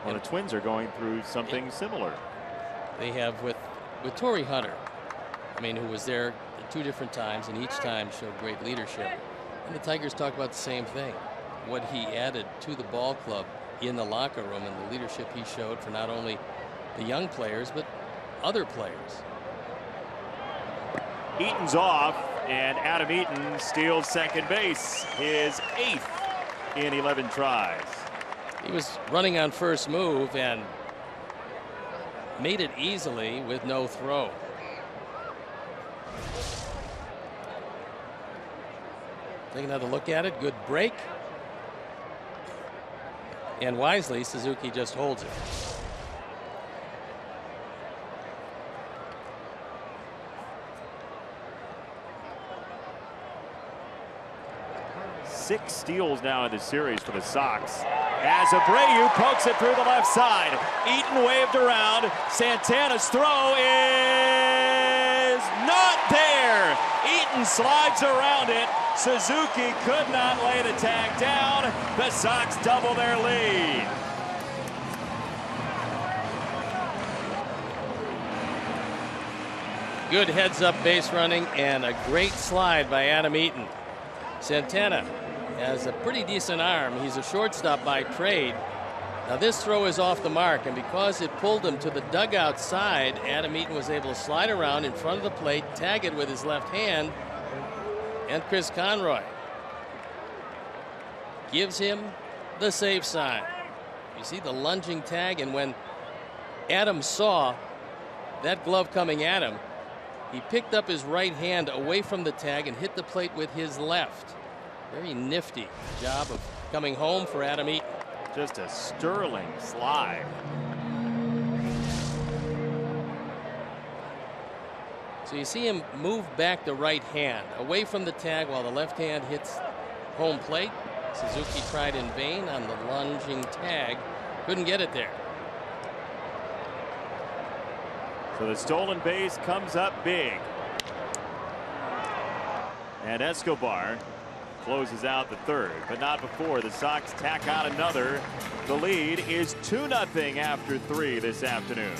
Well, the Twins are going through something similar. They have with Torrey Hunter, I mean, who was there at 2 different times and each time showed great leadership. And the Tigers talk about the same thing, what he added to the ball club in the locker room and the leadership he showed for not only the young players but other players. Eaton's off, and Adam Eaton steals second base, his 8th in 11 tries. He was running on first move and made it easily with no throw. Take another look at it. Good break. And wisely, Suzuki just holds it. Six steals now in the series for the Sox. As Abreu pokes it through the left side. Eaton waved around. Santana's throw is not there. Eaton slides around it. Suzuki could not lay the tag down. The Sox double their lead. Good heads-up base running and a great slide by Adam Eaton. Santana has a pretty decent arm. He's a shortstop by trade. Now this throw is off the mark, and because it pulled him to the dugout side, Adam Eaton was able to slide around in front of the plate, tag it with his left hand, and Chris Conroy gives him the safe sign. You see the lunging tag, and when Adam saw that glove coming at him, he picked up his right hand away from the tag and hit the plate with his left. Very nifty job of coming home for Adam Eaton. Just a sterling slide. So you see him move back the right hand away from the tag while the left hand hits home plate. Suzuki tried in vain on the lunging tag. Couldn't get it there. So the stolen base comes up big. And Escobar closes out the third, but not before the Sox tack on another. The lead is 2-0 after 3 this afternoon.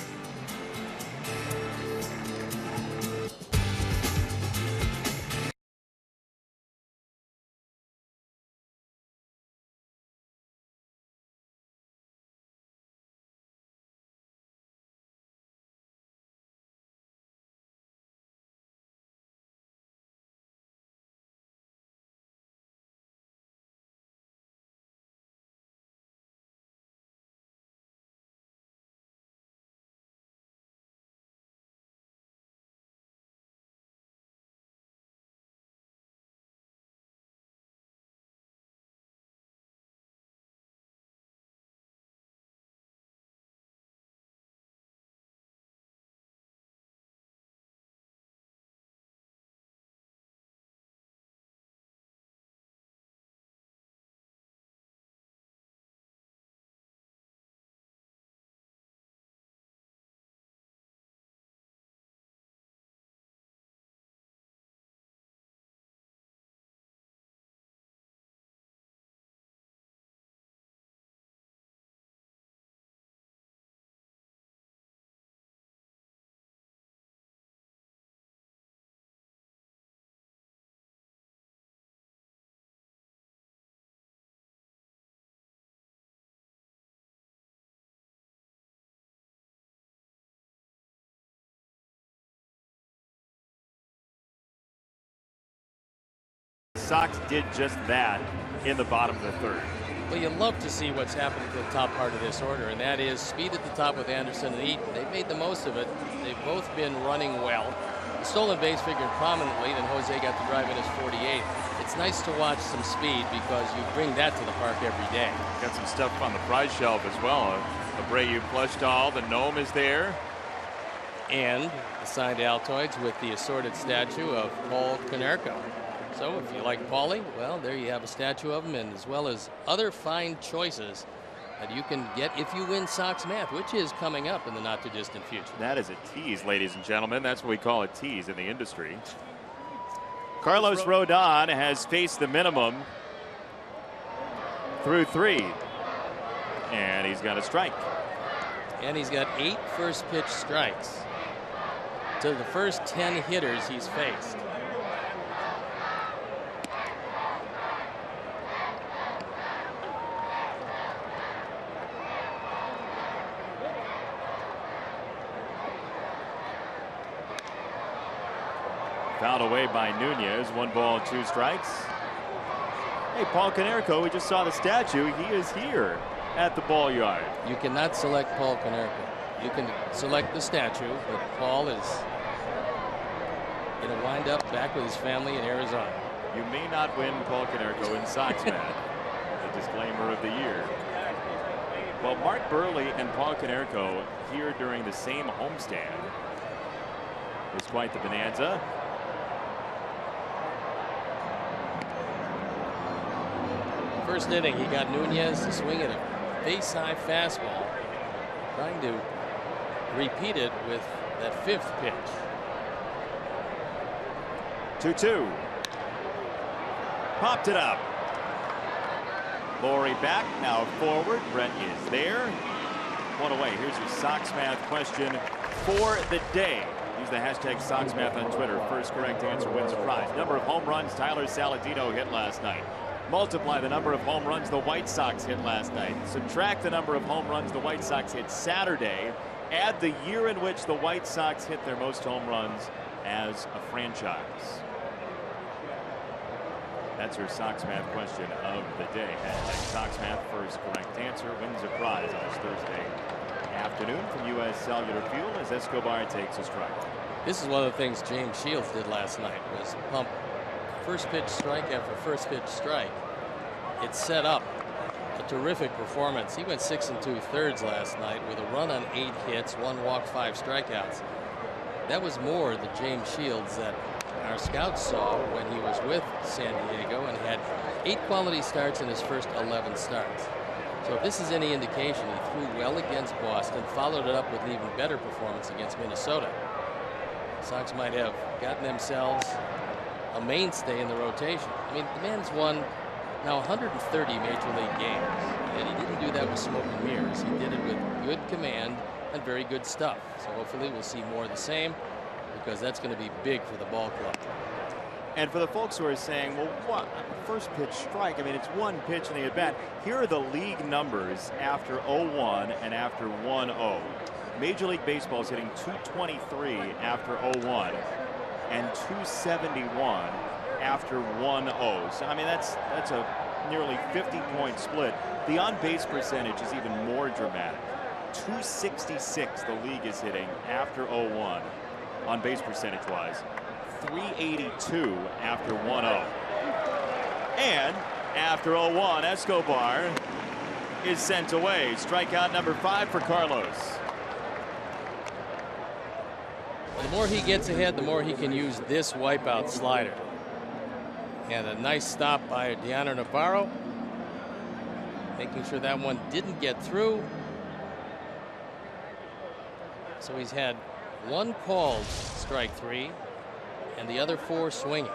Sox did just that in the bottom of the third. Well, you love to see what's happening to the top part of this order, and that is speed at the top with Anderson and Eaton. They've made the most of it. They've both been running well. The stolen base figured prominently, and Jose got to drive in his 48. It's nice to watch some speed because you bring that to the park every day. Got some stuff on the prize shelf as well. Abreu plush doll. The gnome is there. And the signed Altoids with the assorted statue of Paul Konerko. So if you like Paulie, well, there you have a statue of him, and as well as other fine choices that you can get if you win Sox Math, which is coming up in the not too distant future. That is a tease, ladies and gentlemen. That's what we call a tease in the industry. Carlos Rodon has faced the minimum through 3, and he's got a strike. And he's got 8 first pitch strikes to the first 10 hitters he's faced. Fouled away by Nunez. 1 ball, 2 strikes. Hey, Paul Konerko, we just saw the statue. He is here at the ball yard. You cannot select Paul Konerko. You can select the statue, but Paul is going to wind up back with his family in Arizona. You may not win Paul Konerko in Sox Math. The disclaimer of the year. Well, Mark Burley and Paul Konerko here during the same homestand was quite the bonanza. First inning, he got Nunez to swing at a base-high fastball, trying to repeat it with that 5th pitch. 2-2. Popped it up. Lowry back, now forward. Brett is there. 1 away. Here's your Sox Math question for the day. Use the hashtag Sox Math on Twitter. First correct answer wins a prize. Number of home runs Tyler Saladino hit last night. Multiply the number of home runs the White Sox hit last night. Subtract the number of home runs the White Sox hit Saturday. Add the year in which the White Sox hit their most home runs as a franchise. That's your Sox Math question of the day. Hashtag Sox Math. First correct answer wins a prize on this Thursday afternoon from U.S. Cellular Fuel as Escobar takes a strike. This is one of the things James Shields did last night, was pump first pitch strike after first pitch strike. It set up a terrific performance. He went 6 2/3 last night with a run on 8 hits, 1 walk, 5 strikeouts. That was more the James Shields that our scouts saw when he was with San Diego and had 8 quality starts in his first 11 starts. So if this is any indication, he threw well against Boston, followed it up with an even better performance against Minnesota. The Sox might have gotten themselves a mainstay in the rotation. I mean, the man's won now 130 Major League games, and he didn't do that with smoke and mirrors. He did it with good command and very good stuff. So hopefully we'll see more of the same, because that's going to be big for the ball club. And for the folks who are saying, well, what? First pitch strike, I mean, it's one pitch in the at-bat. Here are the league numbers after 0-1 and after 1-0. Major League Baseball is hitting 223 after 0-1 and 271 after 1-0. So, I mean, that's a nearly 50-point split. The on-base percentage is even more dramatic. 266 the league is hitting after 0-1 on-base percentage-wise. 382 after 1-0. And after 0-1, Escobar is sent away. Strikeout number 5 for Carlos. The more he gets ahead, the more he can use this wipeout slider. And a nice stop by Deanna Navarro, making sure that one didn't get through. So he's had 1 called strike 3 and the other 4 swinging.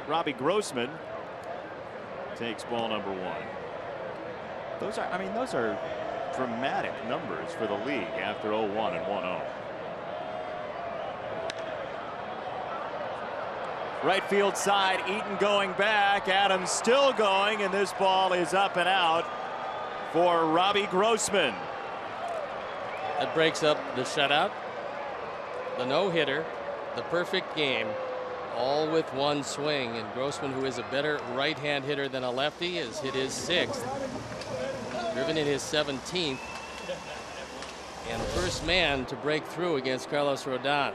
Robbie Grossman takes ball number 1. Those are dramatic numbers for the league after 0-1 and 1-0. Right field side, Eaton going back, Adams still going, and this ball is up and out for Robbie Grossman. That breaks up the shutout, the no-hitter, the perfect game, all with 1 swing. And Grossman, who is a better right-hand hitter than a lefty, has hit his 6th, driven in his 17th, and first man to break through against Carlos Rodon.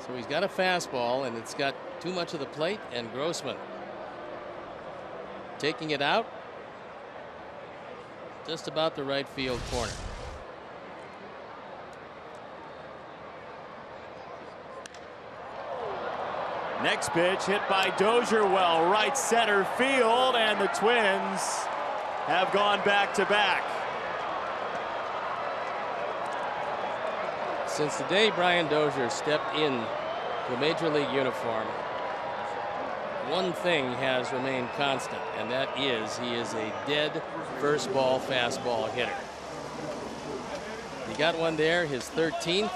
So he's got a fastball, and it's got too much of the plate, and Grossman taking it out just about the right field corner. Next pitch hit by Dozier, well, right center field, and the Twins have gone back to back. Since the day Brian Dozier stepped in the Major League uniform, one thing has remained constant, and that is he is a dead first ball fastball hitter. He got one there, his 13th.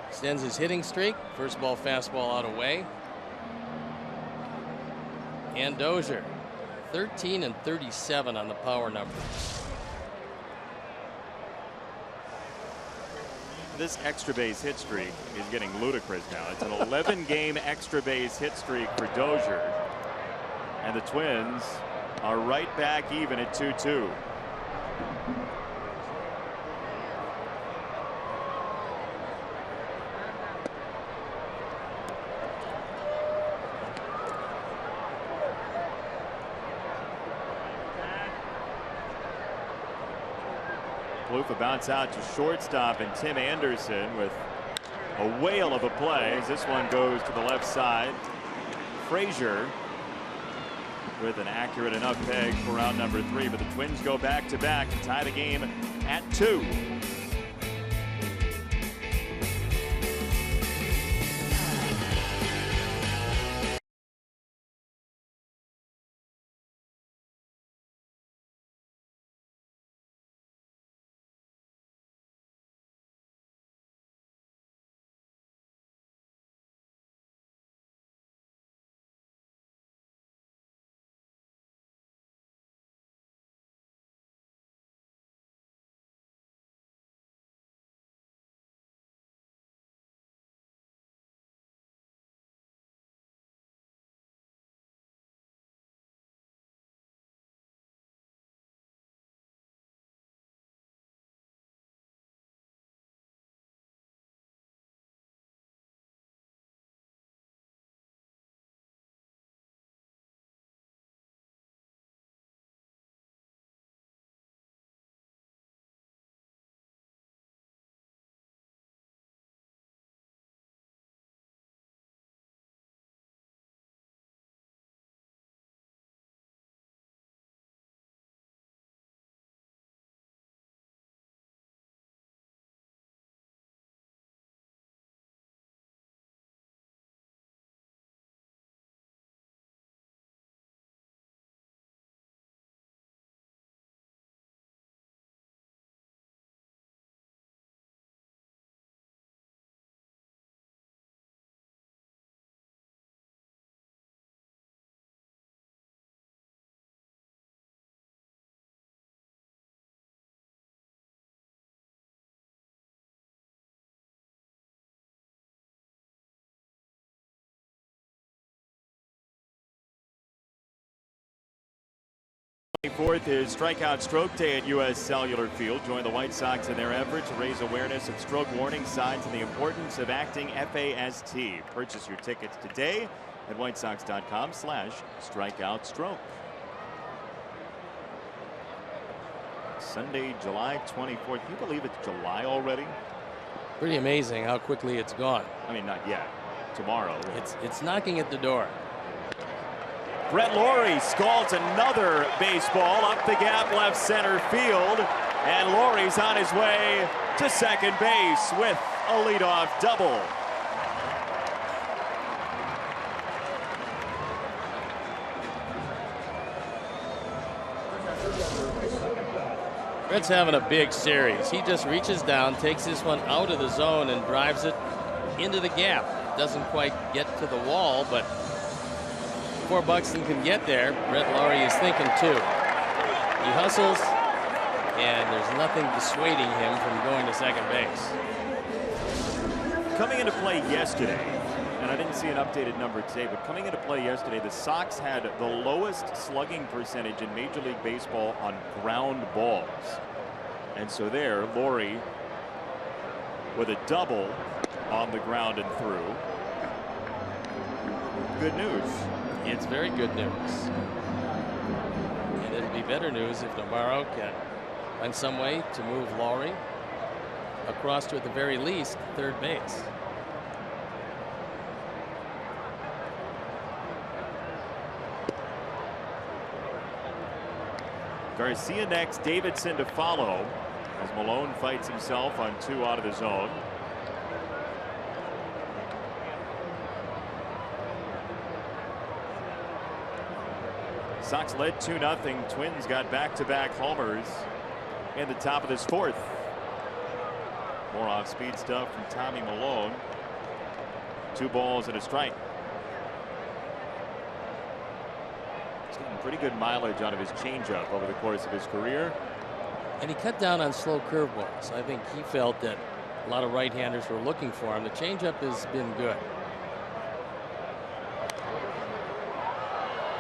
Extends his hitting streak. First ball fastball out away. And Dozier, 13 and 37 on the power number. This extra base hit streak is getting ludicrous now. It's an 11-game extra base hit streak for Dozier, and the Twins are right back even at 2-2. Plouffe a bounce out to shortstop, and Tim Anderson with a whale of a play as this one goes to the left side. Frazier with an accurate enough peg for out number 3, but the Twins go back to back and tie the game at 2. 24th is Strikeout Stroke Day at U.S. Cellular Field. Join the White Sox in their effort to raise awareness of stroke warning signs and the importance of acting FAST. Purchase your tickets today at whitesox.com/strikeoutstroke. Sunday, July 24th. Can you believe it's July already? Pretty amazing how quickly it's gone. I mean, not yet. Tomorrow. It's knocking at the door. Brett Lawrie scalds another baseball up the gap left center field, and Laurie's on his way to second base with a leadoff double. Brett's having a big series. He just reaches down, takes this one out of the zone, and drives it into the gap. Doesn't quite get to the wall, but before Buxton can get there, Brett Lawrie is thinking too. He hustles, and there's nothing dissuading him from going to second base. Coming into play yesterday, and I didn't see an updated number today, but coming into play yesterday, the Sox had the lowest slugging percentage in Major League Baseball on ground balls. And so there, Lawrie with a double on the ground and through. Good news. It's very good news. And it'll be better news if Navarro can find some way to move Lawrie across to, at the very least, third base. Garcia next, Davidson to follow as Malone fights himself on 2 out of the zone. Sox led 2-0. Twins got back-to-back homers in the top of this 4th. More off-speed stuff from Tommy Malone. 2 balls and a strike. He's getting pretty good mileage out of his changeup over the course of his career. And he cut down on slow curveballs. I think he felt that a lot of right-handers were looking for him. The changeup has been good.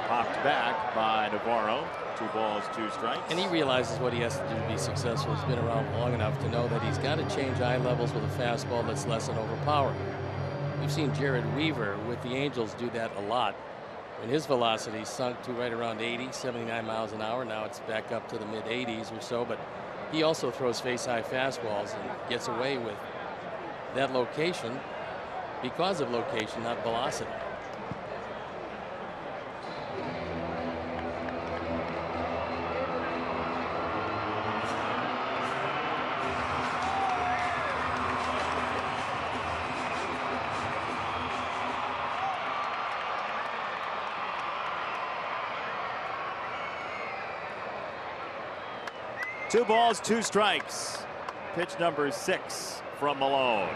Popped back by Navarro. 2 balls, 2 strikes. And he realizes what he has to do to be successful. He's been around long enough to know that he's got to change eye levels with a fastball that's less than overpowering. We've seen Jared Weaver with the Angels do that a lot. When his velocity sunk to right around 80, 79 miles an hour. Now it's back up to the mid 80s or so, but he also throws face-high fastballs and gets away with that location because of location, not velocity. Two balls, 2 strikes. Pitch number 6 from Malone.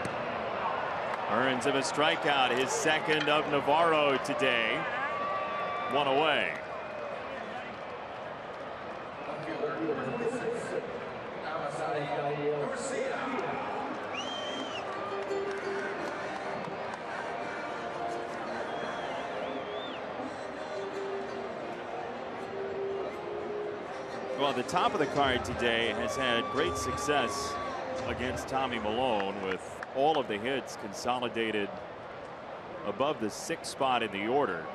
Earns him a strikeout, his second of Navarro today. 1 away. Well, the top of the card today has had great success against Tommy Malone, with all of the hits consolidated above the 6th spot in the order.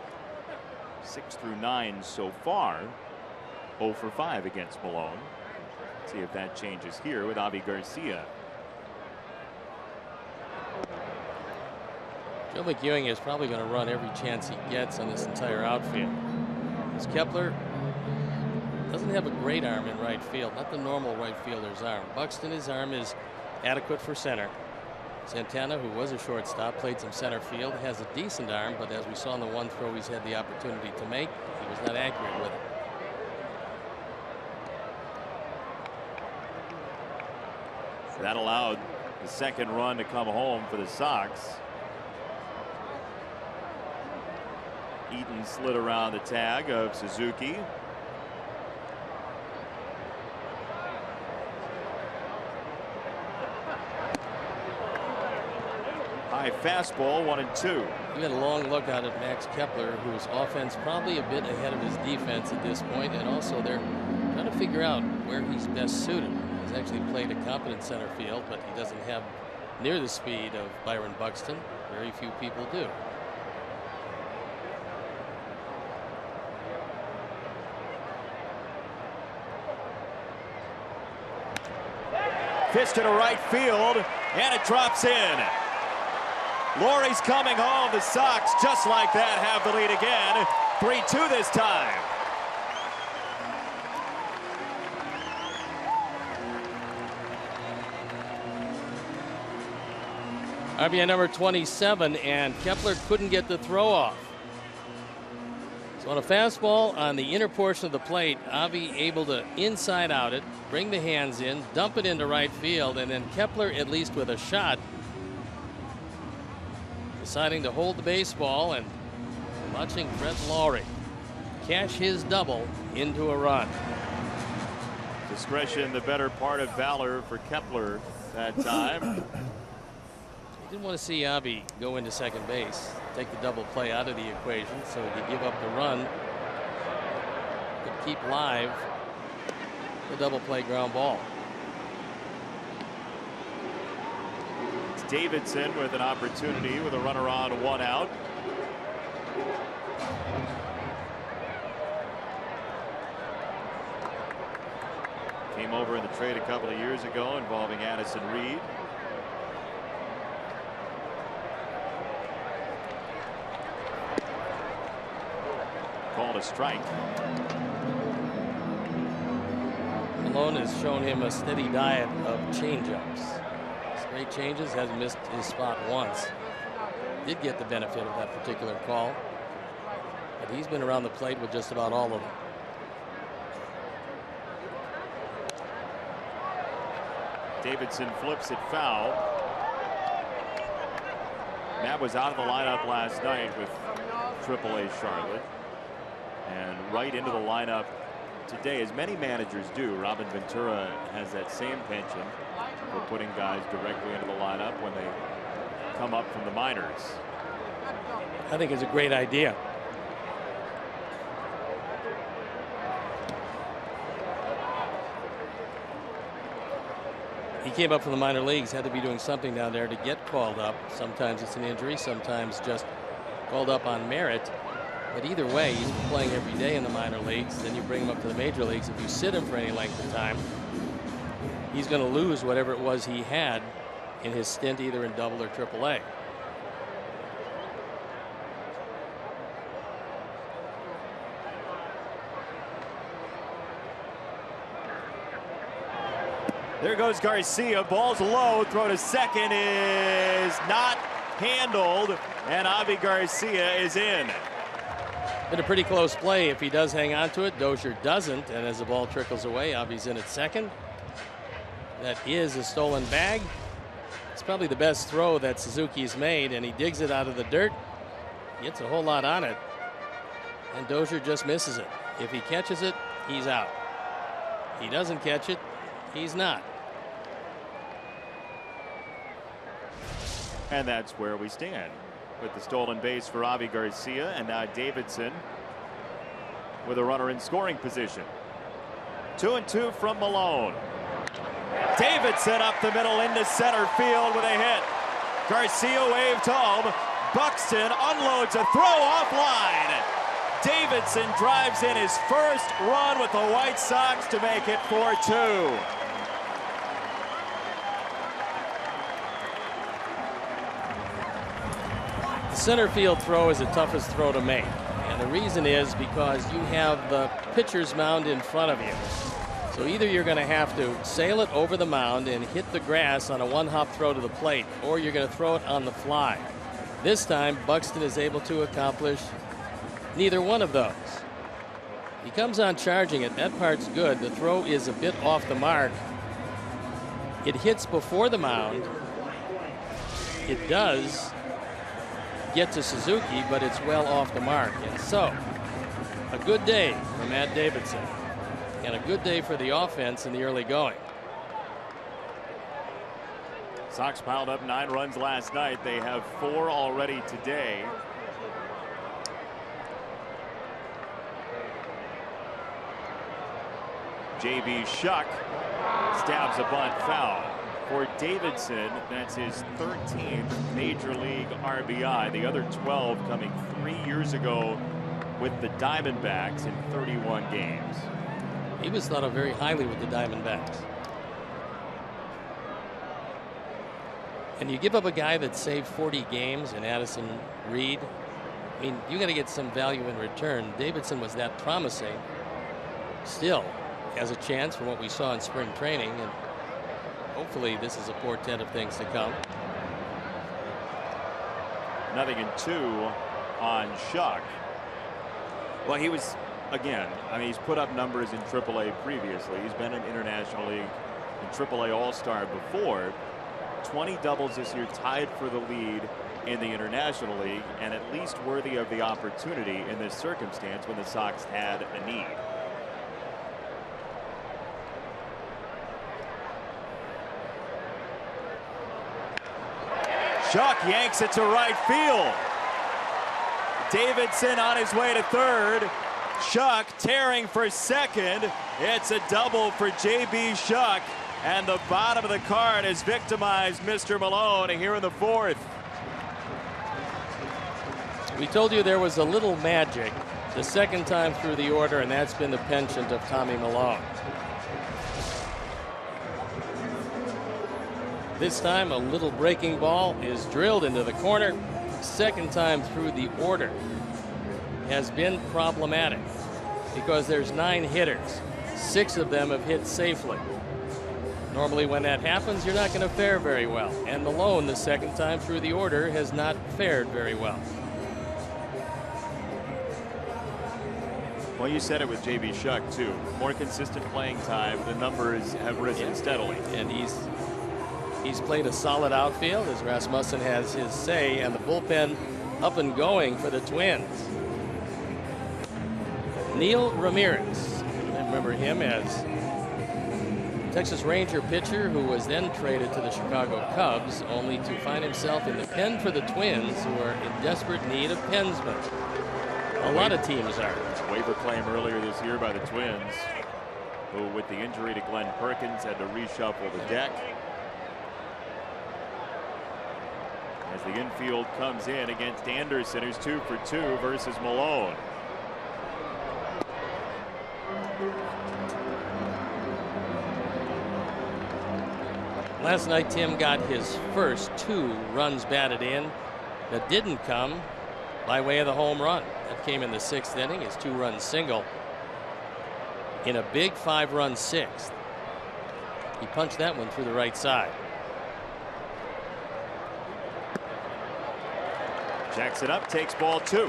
6 through 9 so far. 0 for 5 against Malone. See if that changes here with Avi Garcia. Joe McEwing is probably going to run every chance he gets on this entire outfield. As Kepler doesn't have a great arm in right field, not the normal right fielder's arm. Buxton, his arm is adequate for center. Santana, who was a shortstop, played some center field, has a decent arm, but as we saw in the 1 throw he's had the opportunity to make, he was not accurate with it. That allowed the 2nd run to come home for the Sox. Eaton slid around the tag of Suzuki. High fastball, 1 and 2. You had a long look out at Max Kepler, whose offense probably a bit ahead of his defense at this point, and also they're figure out where he's best suited. He's actually played a competent center field, but he doesn't have near the speed of Byron Buxton. Very few people do. Pitch to the right field, and it drops in. Laurie's coming home. The Sox, just like that, have the lead again. 3-2 this time. RBI number 27, and Kepler couldn't get the throw off. So on a fastball on the inner portion of the plate, Avi able to inside out it, bring the hands in, dump it into right field, and then Kepler, at least with a shot, deciding to hold the baseball and watching Brett Lawrie cash his double into a run. Discretion, the better part of valor for Kepler that time. He didn't want to see Avi go into second base, take the double play out of the equation so he could give up the run, could keep live the double play ground ball. It's Davidson with an opportunity with a runner on, one out. Came over in the trade a couple of years ago involving Addison Reed. Called a strike. Malone has shown him a steady diet of changeups. Straight changes, hasn't missed his spot once. Did get the benefit of that particular call, but he's been around the plate with just about all of them. Davidson flips it foul. Matt was out of the lineup last night with AAA Charlotte, and right into the lineup today, as many managers do. Robin Ventura has that same penchant for putting guys directly into the lineup when they come up from the minors. I think it's a great idea. He came up from the minor leagues, had to be doing something down there to get called up. Sometimes it's an injury, sometimes just called up on merit. But either way, he's been playing every day in the minor leagues. Then you bring him up to the major leagues. If you sit him for any length of time, he's going to lose whatever it was he had in his stint either in Double or AAA. There goes Garcia. Ball's low. Throw to second is not handled, and Avi Garcia is in. Been a pretty close play. If he does hang on to it, Dozier doesn't, and as the ball trickles away, Avi's in at second. That is a stolen bag. It's probably the best throw that Suzuki's made, and he digs it out of the dirt. Gets a whole lot on it, and Dozier just misses it. If he catches it, he's out. He doesn't catch it, he's not. And that's where we stand, with the stolen base for Avi Garcia, and now Davidson with a runner in scoring position. 2-2 from Malone. Davidson up the middle into center field with a hit. Garcia waved home. Buxton unloads a throw offline. Davidson drives in his first run with the White Sox to make it 4-2. The center field throw is the toughest throw to make. And the reason is because you have the pitcher's mound in front of you. So either you're going to have to sail it over the mound and hit the grass on a one-hop throw to the plate, or you're going to throw it on the fly. This time, Buxton is able to accomplish neither one of those. He comes on charging it. That part's good. The throw is a bit off the mark. It hits before the mound. It does get to Suzuki, but it's well off the mark. And so, a good day for Matt Davidson, and a good day for the offense in the early going. Sox piled up 9 runs last night. They have 4 already today. J.B. Shuck stabs a bunt foul. For Davidson, that's his 13th Major League RBI. The other 12 coming 3 years ago with the Diamondbacks in 31 games. He was thought of very highly with the Diamondbacks. And you give up a guy that saved 40 games in Addison Reed. I mean, you got to get some value in return. Davidson was that promising. Still has a chance from what we saw in spring training, and hopefully this is a portent of things to come. 0-2 on Shuck. Well, he was, again, I mean, he's put up numbers in AAA previously. He's been an International League and AAA All-Star before. 20 doubles this year, tied for the lead in the International League, and at least worthy of the opportunity in this circumstance when the Sox had a need. Shuck yanks it to right field. Davidson on his way to third. Shuck tearing for second. It's a double for J.B. Shuck. And the bottom of the card has victimized Mr. Malone here in the fourth. We told you there was a little magic the second time through the order, and that's been the penchant of Tommy Malone. This time a little breaking ball is drilled into the corner. Second time through the order has been problematic because there's 9 hitters. 6 of them have hit safely. Normally when that happens, you're not going to fare very well. And Malone, the second time through the order, has not fared very well. Well, you said it with J.B. Shuck, too. More consistent playing time. The numbers have risen steadily. And he's played a solid outfield, as Rasmussen has his say, and the bullpen up and going for the Twins. Neil Ramirez. I remember him as Texas Ranger pitcher who was then traded to the Chicago Cubs, only to find himself in the pen for the Twins, who are in desperate need of pensmen. A lot of teams are. Waiver claim earlier this year by the Twins, who with the injury to Glenn Perkins had to reshuffle the deck. As the infield comes in against Anderson, who's 2 for 2 versus Malone. Last night, Tim got his first 2 runs batted in that didn't come by way of the home run. That came in the 6th inning, his 2-run single in a big 5-run 6th. He punched that one through the right side. Jacks it up, takes ball 2.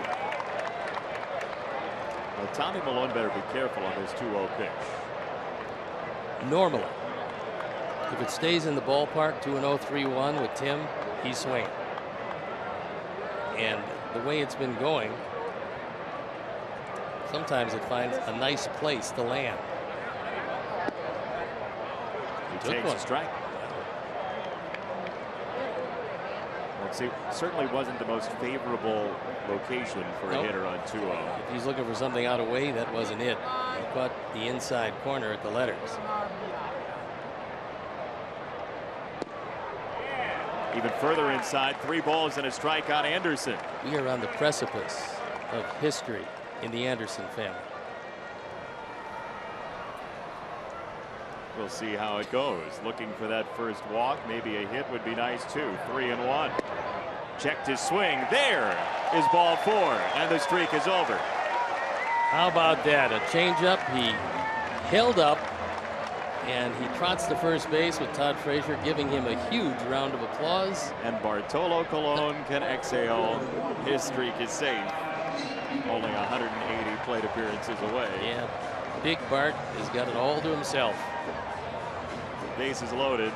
Well, Tommy Malone better be careful on this 2-0 pitch. Normally, if it stays in the ballpark, 2-0, 3-1 with Tim, he's swinging. And the way it's been going, sometimes it finds a nice place to land. He takes a strike. Let's see, certainly wasn't the most favorable location for a hitter on 2-0. If he's looking for something out of way, that wasn't it. He caught the inside corner at the letters. Even further inside, 3 balls and a strike on Anderson. We are on the precipice of history in the Anderson family. We'll see how it goes. Looking for that first walk. Maybe a hit would be nice too. 3-1. Checked his swing. There is ball 4, and the streak is over. How about that? A changeup. He held up, and he trots to first base with Todd Frazier giving him a huge round of applause. And Bartolo Colon can exhale. His streak is safe. Only 180 plate appearances away. Yeah, Big Bart has got it all to himself. Base is loaded.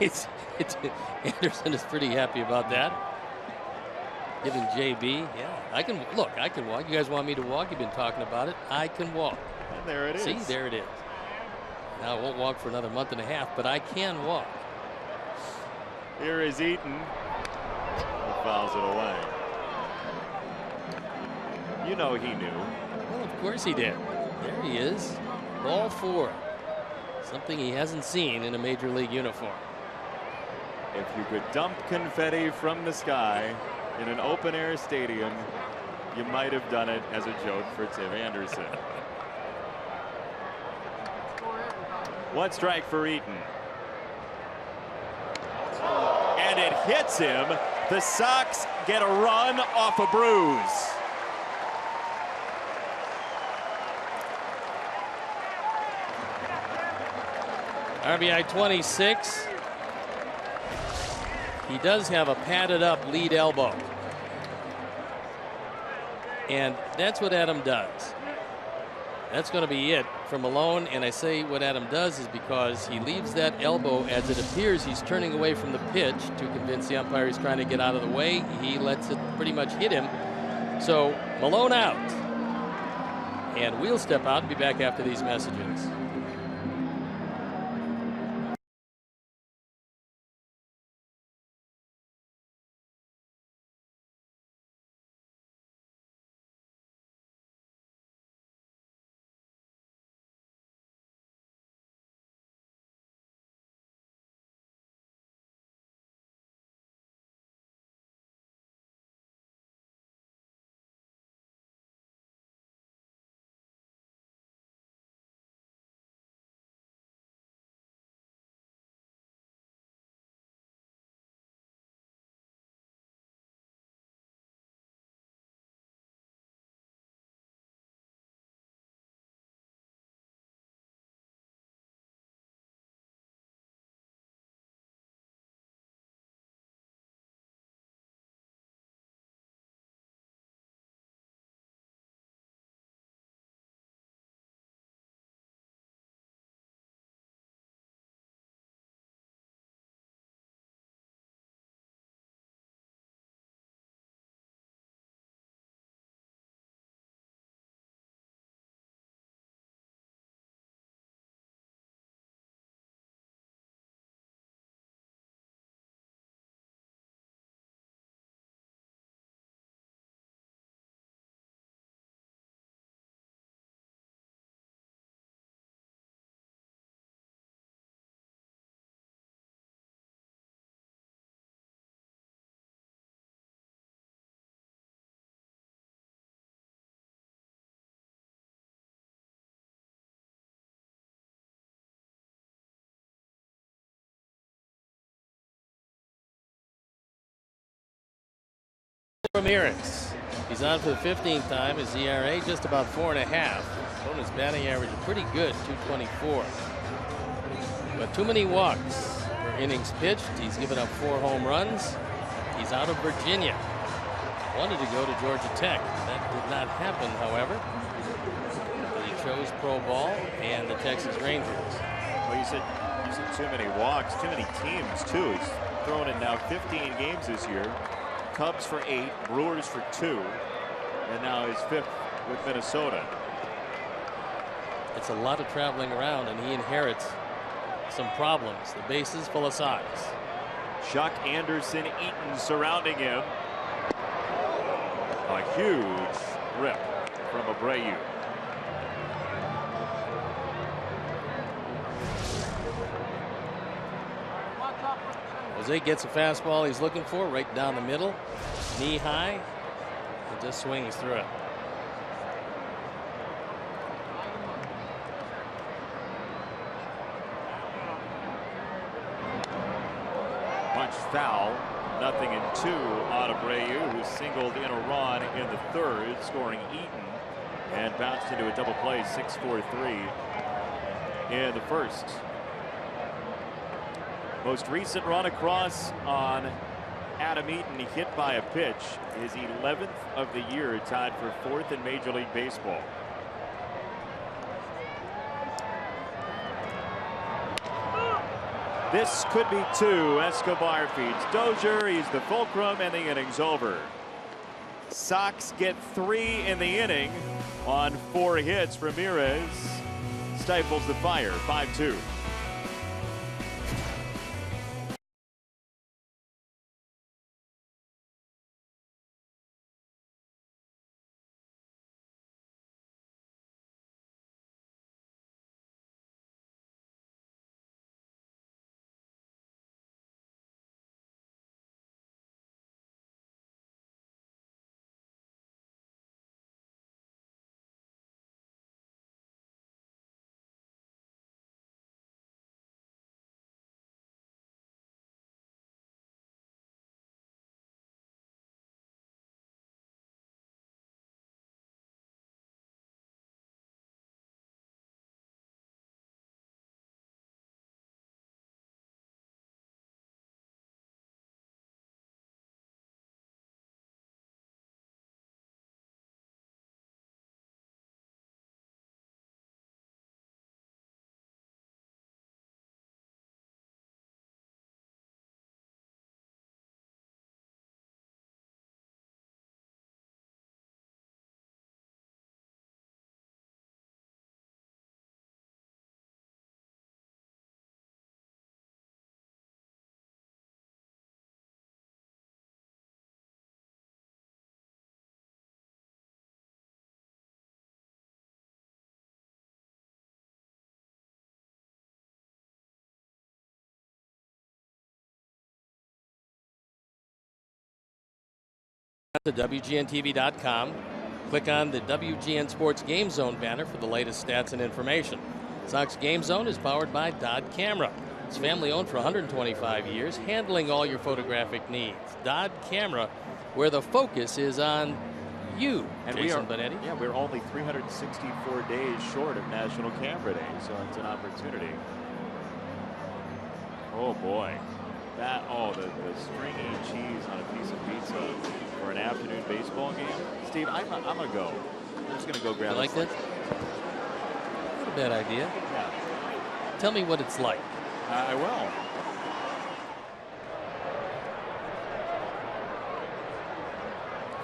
Anderson is pretty happy about that. Giving JB, yeah, I can walk. You guys want me to walk? You've been talking about it. I can walk. And there it is. See, there it is. Now I won't walk for another month and a half, but I can walk. Here is Eaton. He fouls it away. You know he knew. Well, of course he did. There he is. Ball 4. something he hasn't seen in a major league uniform. If you could dump confetti from the sky in an open air stadium, you might have done it as a joke for Tim Anderson. One strike for Eaton. And it hits him. The Sox get a run off a bruise. RBI 26. He does have a padded up lead elbow. And that's what Adam does. That's going to be it for Malone. And I say what Adam does is because he leaves that elbow as it appears he's turning away from the pitch to convince the umpire he's trying to get out of the way. He lets it pretty much hit him. So Malone out. And we'll step out and be back after these messages. Ramirez. He's on for the 15th time. His ERA just about 4.5. Showing his batting average pretty good, 224. But too many walks per innings pitched. He's given up 4 home runs. He's out of Virginia. Wanted to go to Georgia Tech. That did not happen, however. But he chose pro ball and the Texas Rangers. Well, you said too many walks, too many teams too. He's thrown in now 15 games this year. Cubs for 8, Brewers for 2, and now his 5th with Minnesota. It's a lot of traveling around, and he inherits some problems. The bases full of Sox. Chuck Anderson, Eaton surrounding him. A huge rip from Abreu. Jose gets a fastball he's looking for right down the middle, knee high, and just swings through it. Punch foul, 0-2 on Abreu, who singled in a run in the 3rd, scoring Eaton, and bounced into a double play, 6-4-3 in the 1st. Most recent run across on Adam Eaton, hit by a pitch, his 11th of the year, tied for 4th in Major League Baseball. This could be 2. Escobar feeds Dozier. He's the fulcrum, and the inning's over. Sox get 3 in the inning on 4 hits. Ramirez stifles the fire, 5-2. to WGNTV.com. Click on the WGN Sports Game Zone banner for the latest stats and information. Sox Game Zone is powered by Dodd Camera. It's family owned for 125 years, handling all your photographic needs. Dodd Camera, where the focus is on you, and Jason Benetti. Yeah, we're only 364 days short of National Camera Day, so it's an opportunity. Oh boy, the stringy cheese on a piece of pizza for an afternoon baseball game. Steve, I'm gonna go. I'm just gonna go grab. You like that? Not a bad idea. Yeah. Tell me what it's like. I will.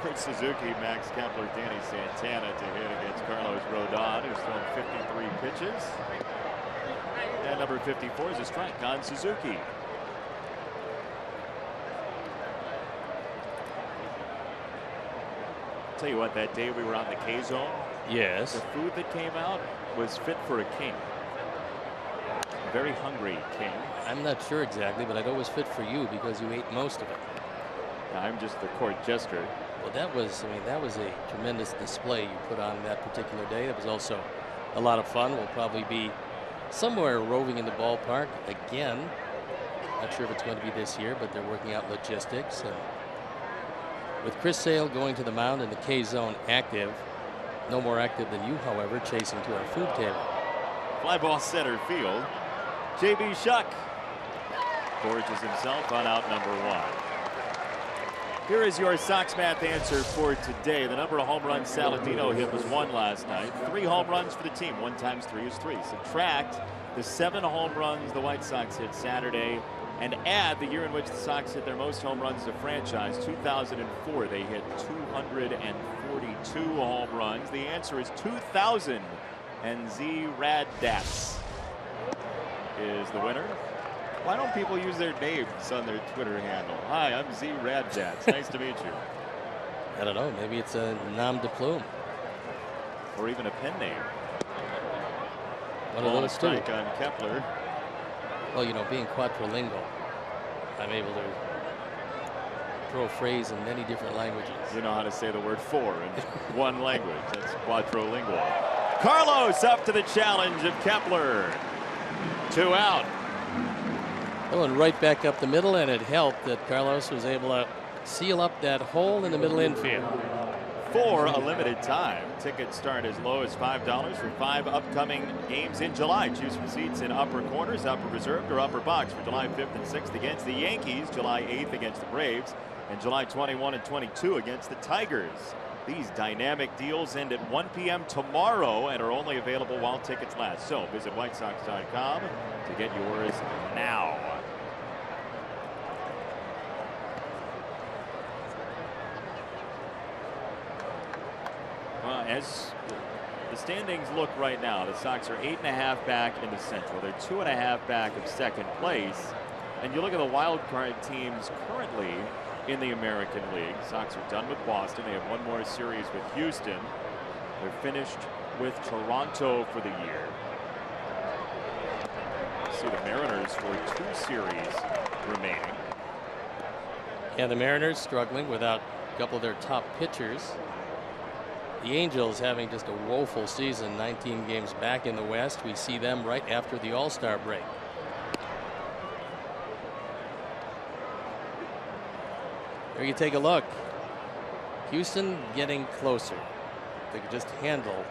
Kurt Suzuki, Max Kepler, Danny Santana to hit against Carlos Rodon, who's thrown 53 pitches. And number 54 is a strike on Suzuki. Tell you what, that day we were on the K Zone. Yes. The food that came out was fit for a king. A very hungry king. I'm not sure exactly, but it always fit for you because you ate most of it. I'm just the court jester. Well, that was a tremendous display you put on that particular day. It was also a lot of fun. We'll probably be somewhere roving in the ballpark again. Not sure if it's going to be this year, but they're working out logistics. And with Chris Sale going to the mound and the K Zone active, no more active than you, however, chasing to our food table. Fly ball center field. J.B. Shuck gorges himself on out number 1. Here is your Sox math answer for today. The number of home runs Saladino hit was 1 last night. 3 home runs for the team. 1 times 3 is 3. Subtract the 7 home runs the White Sox hit Saturday and add the year in which the Sox hit their most home runs as a franchise, 2004. They hit 242 home runs. The answer is 2,000. And Z Raddats is the winner. Why don't people use their names on their Twitter handle? Hi, I'm Z Raddats. Nice to meet you. I don't know. Maybe it's a nom de plume. Or even a pen name. One of those two. Strike on Kepler. Well, you know, being quadrilingual, I'm able to throw a phrase in many different languages. You know how to say the word "for" in one language. That's quadrilingual. Carlos up to the challenge of Kepler. 2 out. Going right back up the middle, and it helped that Carlos was able to seal up that hole in the middle infield. For a limited time. Tickets start as low as $5 for 5 upcoming games in July. Choose from seats in upper corners, upper reserved, or upper box for July 5th and 6th against the Yankees, July 8th against the Braves, and July 21 and 22 against the Tigers. These dynamic deals end at 1 p.m. tomorrow and are only available while tickets last. So visit WhiteSox.com to get yours now. As the standings look right now, the Sox are 8.5 back in the Central. They're 2.5 back of second place. And you look at the wild card teams currently in the American League. Sox are done with Boston. They have 1 more series with Houston. They're finished with Toronto for the year. See the Mariners for 2 series remaining. Yeah, the Mariners struggling without a couple of their top pitchers. The Angels having just a woeful season, 19 games back in the West. We see them right after the All-Star break. There you take a look. Houston getting closer. If they could just handle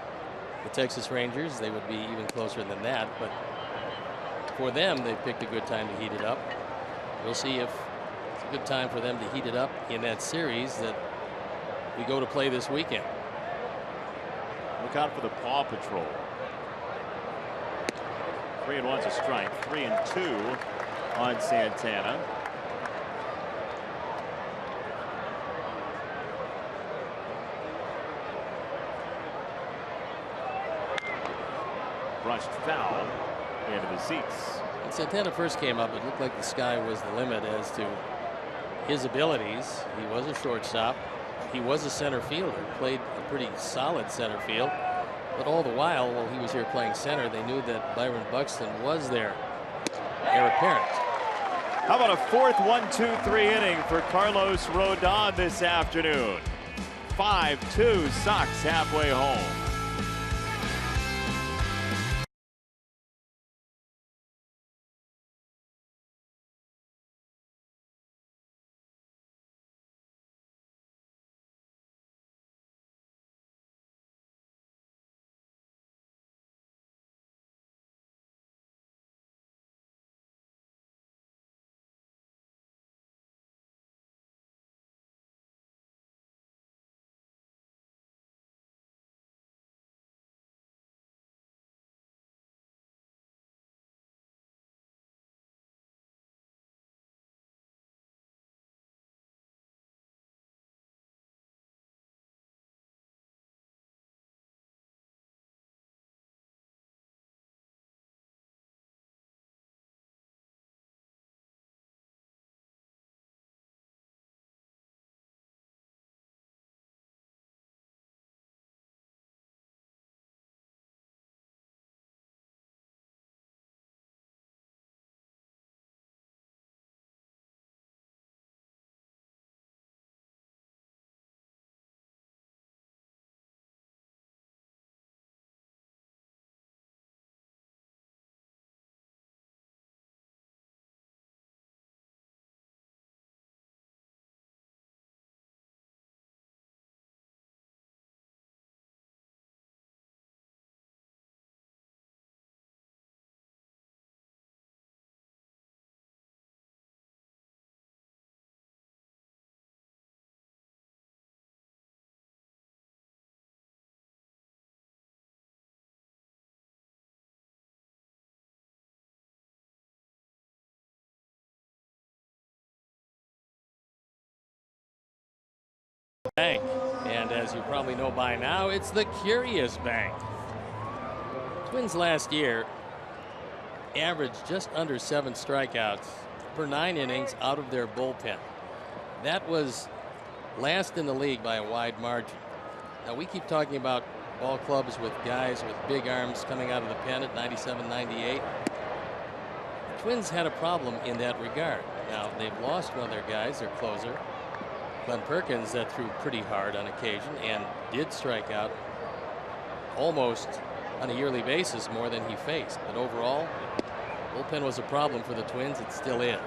the Texas Rangers, they would be even closer than that. But for them, they picked a good time to heat it up. We'll see if it's a good time for them to heat it up in that series that we go to play this weekend. Look out for the Paw Patrol. 3-1's a strike. 3-2 on Santana. Brushed foul into the seats. When Santana first came up, it looked like the sky was the limit as to his abilities. He was a shortstop. He was a center fielder, played a pretty solid center field. But all the while he was here playing center, they knew that Byron Buxton was their heir apparent. How about a 4th 1-2-3 inning for Carlos Rodon this afternoon? 5-2. Sox halfway home. Bank. And as you probably know by now, it's the Curious Bank. Twins last year averaged just under 7 strikeouts per 9 innings out of their bullpen. That was last in the league by a wide margin. Now we keep talking about ball clubs with guys with big arms coming out of the pen at 97, 98. The Twins had a problem in that regard. Now they've lost one of their guys, their closer, Glenn Perkins, that threw pretty hard on occasion and did strike out almost on a yearly basis more than he faced. But overall, bullpen was a problem for the Twins. It still is.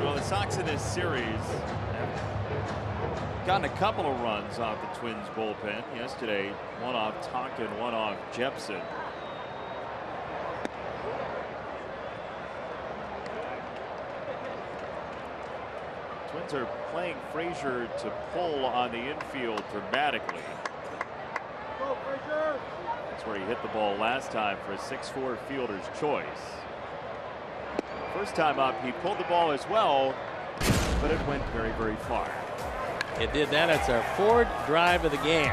Well, the Sox in this series have gotten a couple of runs off the Twins bullpen. Yesterday, one off Tonkin, one off Jepson. Twins are playing Frazier to pull on the infield dramatically. That's where he hit the ball last time for a 6-4 fielder's choice. First time up, he pulled the ball as well, but it went very, very far. It did that. It's our 4th drive of the game.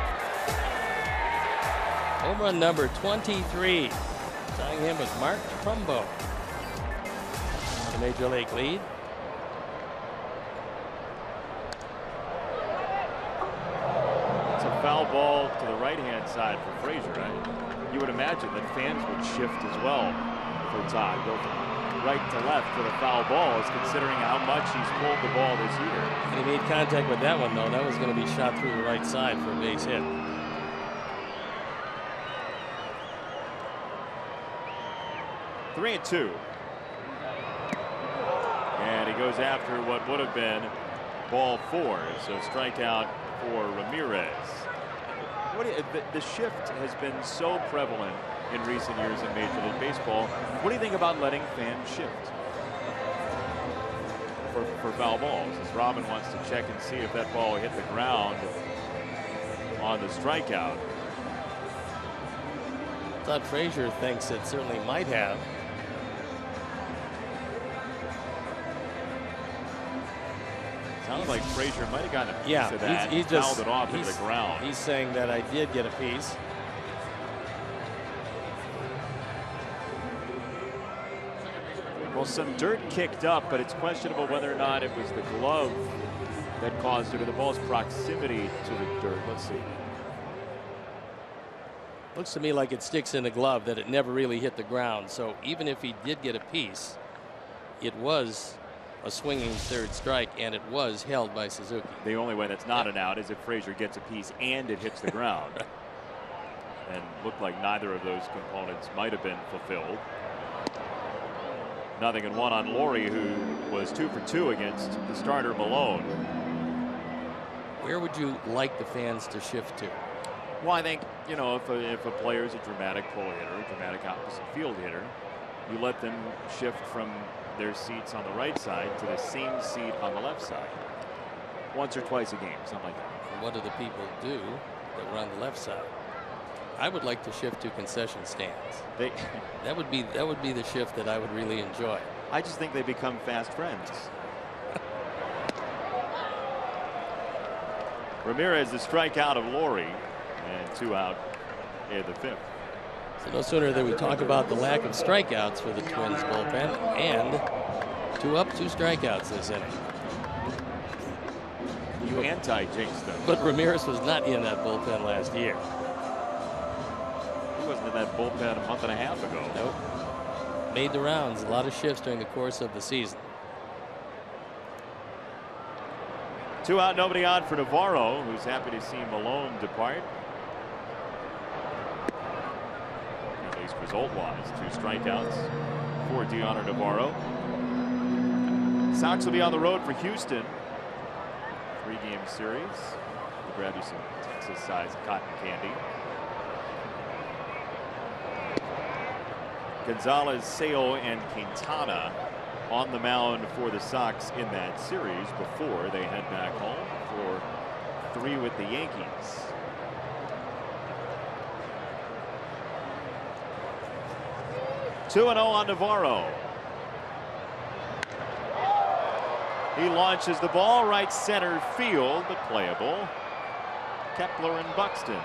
Home run number 23. Tying him with Mark Trumbo. The Major League lead. Foul ball to the right-hand side for Frazier. You would imagine that fans would shift as well for Todd. Go from right to left for the foul balls, considering how much he's pulled the ball this year. And he made contact with that one, though. That was going to be shot through the right side for a base hit. Three and two. And he goes after what would have been ball 4. So strikeout for Ramirez. The shift has been so prevalent in recent years in Major League Baseball. What do you think about letting fans shift for foul balls? As Robin wants to check and see if that ball hit the ground on the strikeout. Todd Frazier thinks it certainly might have. Sounds like Frazier might have gotten a piece of that. He just fouled it off into the ground. He's saying that I did get a piece. Well, some dirt kicked up, but it's questionable whether or not it was the glove that caused it or the ball's proximity to the dirt. Let's see. Looks to me like it sticks in the glove, that it never really hit the ground. So even if he did get a piece, it was a swinging third strike, and it was held by Suzuki. The only way that's not an out is if Frazier gets a piece and it hits the ground. And looked like neither of those components might have been fulfilled. 0-1 on Laurie, who was 2 for 2 against the starter Malone. Where would you like the fans to shift to? Well, I think, you know, if a player is a dramatic pull hitter, a dramatic opposite field hitter, you let them shift from their seats on the right side to the same seat on the left side. Once or twice a game, something like that. And what do the people do that were on the left side? I would like to shift to concession stands. That would be the shift that I would really enjoy. I just think they become fast friends. Ramirez, the strikeout of Laurie, and 2 out in the 5th. So no sooner than we talk about the lack of strikeouts for the Twins bullpen, and 2 up, 2 strikeouts this inning. You anti-jinx them. But Ramirez was not in that bullpen last year. He wasn't in that bullpen a month and a half ago. Nope. Made the rounds, a lot of shifts during the course of the season. 2 out, nobody on for Navarro, who's happy to see Malone depart. At least result-wise, 2 strikeouts for Deoner Navarro. Sox will be on the road for Houston. 3-game series. We'll grab you some Texas-sized cotton candy. Gonzalez, Sale, and Quintana on the mound for the Sox in that series before they head back home for 3 with the Yankees. Two and 0 on Navarro. He launches the ball right center field, but playable. Kepler and Buxton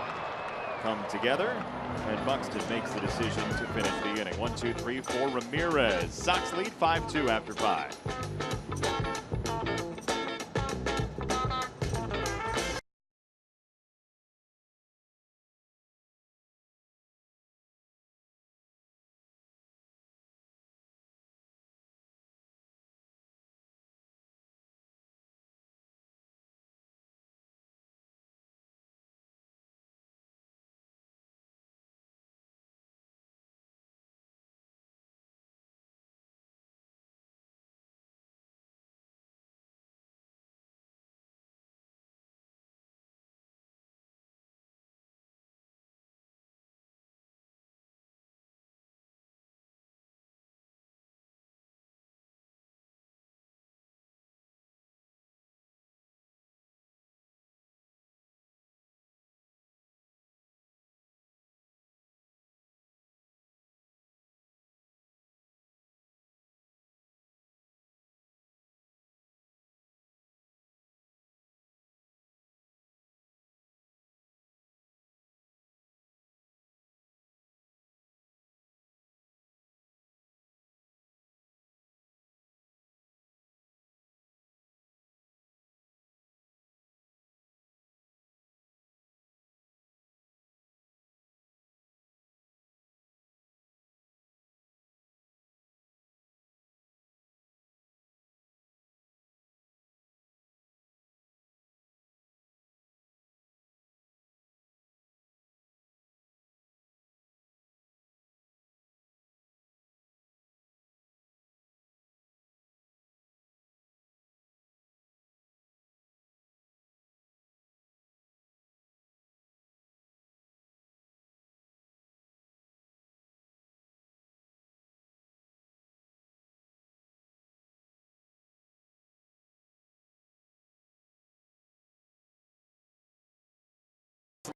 come together, and Buxton makes the decision to finish the inning. 1-2-3 for Ramirez. Sox lead 5-2 after 5.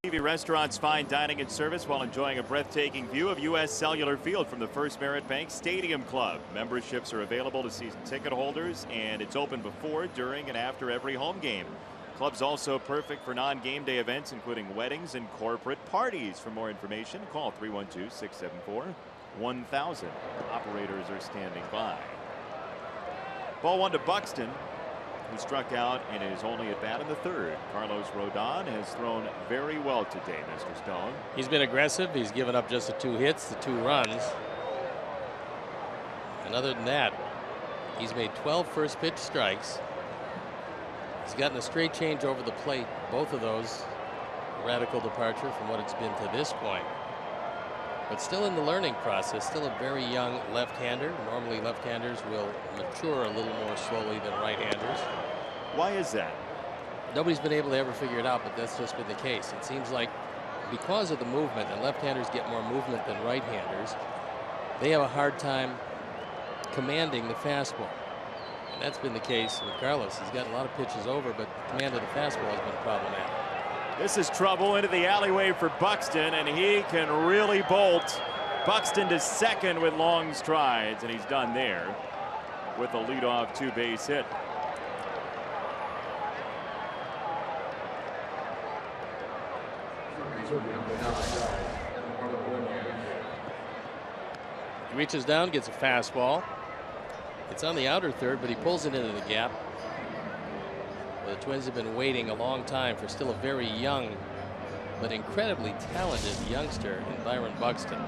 Levy Restaurant's fine dining and service while enjoying a breathtaking view of U.S. Cellular Field from the First Merit Bank Stadium Club. Memberships are available to season ticket holders, and it's open before, during, and after every home game. Club's also perfect for non-game day events, including weddings and corporate parties. For more information, call 312-674-1000. Operators are standing by. Ball 1 to Buxton, who struck out in his only at bat in the 3rd. Carlos Rodon has thrown very well today, Mr. Stone. He's been aggressive. He's given up just the 2 hits, the 2 runs. And other than that, He's made 12 first pitch strikes. He's gotten a straight change over the plate. Both of those a radical departure from what it's been to this point. But still in the learning process, still a very young left-hander. Normally left-handers will mature a little more slowly than right-handers. Why is that? Nobody's been able to ever figure it out, but that's just been the case. It seems like because of the movement, and left-handers get more movement than right-handers, they have a hard time commanding the fastball. And that's been the case with Carlos. He's gotten a lot of pitches over, but the command of the fastball has been problematic. This is trouble into the alleyway for Buxton, and he can really bolt. Buxton to second with long strides, and he's done there with a leadoff two-base hit. He reaches down, gets a fastball. It's on the outer third, but he pulls it into the gap. The Twins have been waiting a long time for still a very young but incredibly talented youngster in Byron Buxton.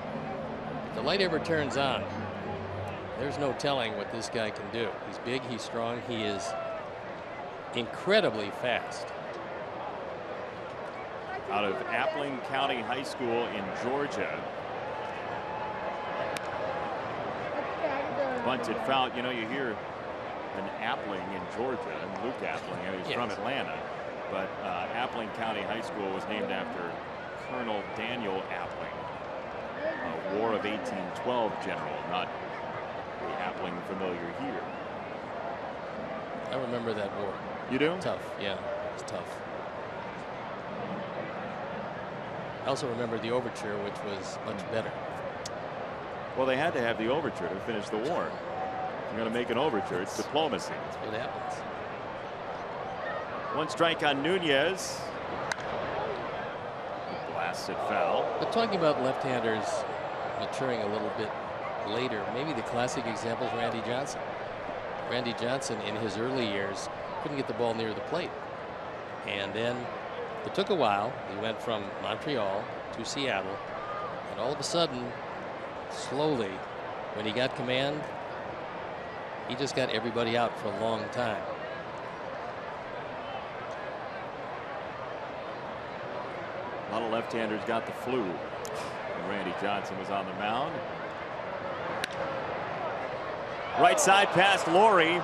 If the light ever turns on, there's no telling what this guy can do. He's big, he's strong, he is incredibly fast. Out of Appling County High School in Georgia. Bunted foul. You know, you hear an Appling in Georgia, and Luke Appling, he's from Atlanta. But Appling County High School was named after Colonel Daniel Appling, a War of 1812 general, not the Appling familiar here. I remember that war. You do? Tough, yeah, it's tough. I also remember the overture, which was much better. Well, they had to have the overture to finish the war. You're going to make an overture. It's diplomacy. That's what happens. One strike on Nunez. Blasts it foul. But talking about left-handers maturing a little bit later, maybe the classic example is Randy Johnson. Randy Johnson in his early years couldn't get the ball near the plate. And then it took a while. He went from Montreal to Seattle. And all of a sudden, slowly, when he got command, he just got everybody out for a long time. A lot of left-handers got the flu when Randy Johnson was on the mound. Right side past Laurie.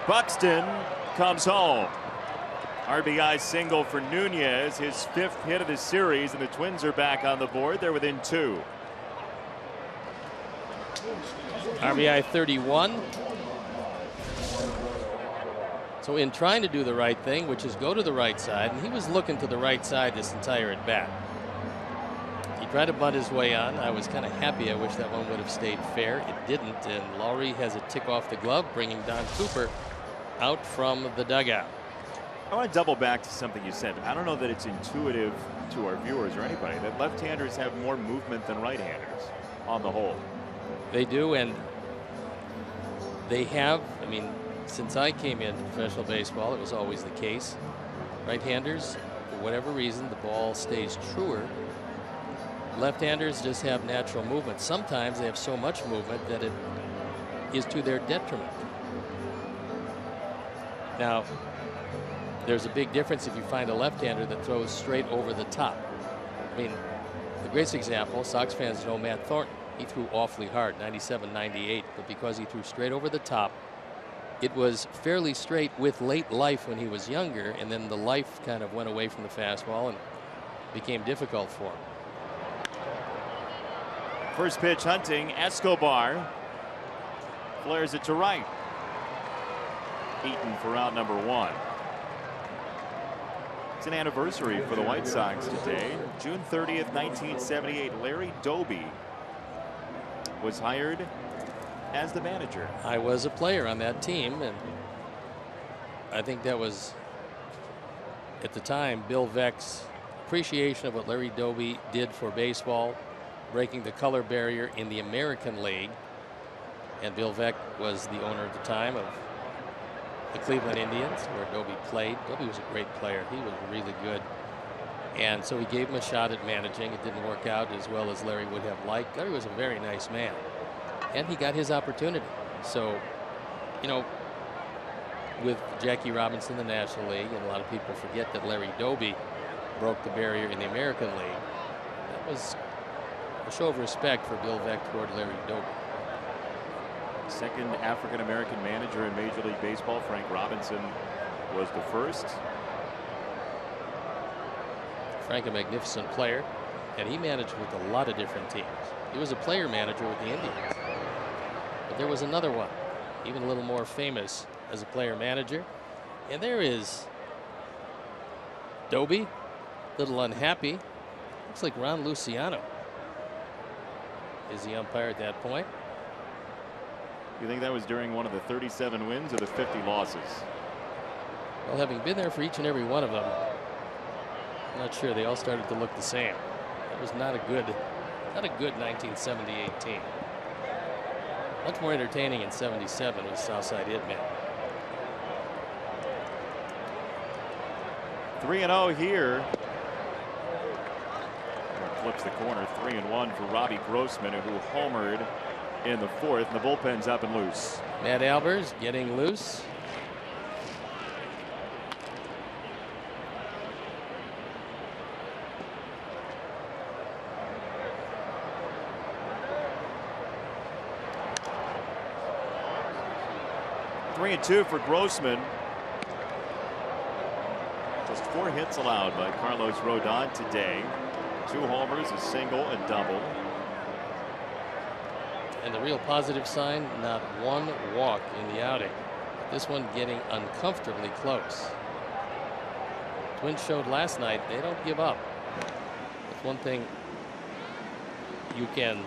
Buxton comes home. RBI single for Nunez, his 5th hit of the series, and the Twins are back on the board. They're within 2. RBI 31. So in trying to do the right thing, which is go to the right side, and he was looking to the right side this entire at bat. He tried to bunt his way on. I was kind of happy. I wish that one would have stayed fair. It didn't, and Lowry has a tick off the glove, bringing Don Cooper out from the dugout. I want to double back to something you said. I don't know that it's intuitive to our viewers or anybody that left-handers have more movement than right-handers on the whole. They do, and they have, I mean, since I came into professional baseball, it was always the case. Right-handers, for whatever reason, the ball stays truer. Left-handers just have natural movement. Sometimes they have so much movement that it is to their detriment. Now, there's a big difference if you find a left-hander that throws straight over the top. I mean, the greatest example, Sox fans know Matt Thornton. He threw awfully hard, 97, 98, but because he threw straight over the top, it was fairly straight with late life when he was younger, and then the life kind of went away from the fastball and became difficult for him. First pitch hunting, Escobar flares it to right. Eaton for out number 1. It's an anniversary for the White Sox today. June 30th, 1978. Larry Doby was hired as the manager. I was a player on that team, and I think that was, at the time, Bill Veck's appreciation of what Larry Doby did for baseball, breaking the color barrier in the American League. And Bill Veck was the owner at the time of the Cleveland Indians, where Doby played. Doby was a great player. He was really good. And so he gave him a shot at managing. It didn't work out as well as Larry would have liked. Larry was a very nice man, and he got his opportunity. So You know, with Jackie Robinson, the National League, and a lot of people forget that Larry Doby broke the barrier in the American League. That was a show of respect for Bill Veeck toward Larry Doby. Second African-American manager in Major League Baseball. Frank Robinson was the first. Frank, a magnificent player, and he managed with a lot of different teams. He was a player manager with the Indians. But there was another one, even a little more famous as a player manager. And there is Doby, a little unhappy. Looks like Ron Luciano is the umpire at that point. You think that was during one of the 37 wins or the 50 losses? Well, having been there for each and every one of them, I'm not sure. They all started to look the same. It was not a good 1978 team. Much more entertaining in '77 with Southside Hitmen. 3-0 here. Flips the corner. 3-1 for Robbie Grossman, who homered in the fourth. And the bullpen's up and loose. Matt Albers getting loose. Three and two for Grossman. Just 4 hits allowed by Carlos Rodon today. 2 homers, a single, a double. And the real positive sign, not one walk in the outing. This one getting uncomfortably close. Twins showed last night they don't give up. That's one thing you can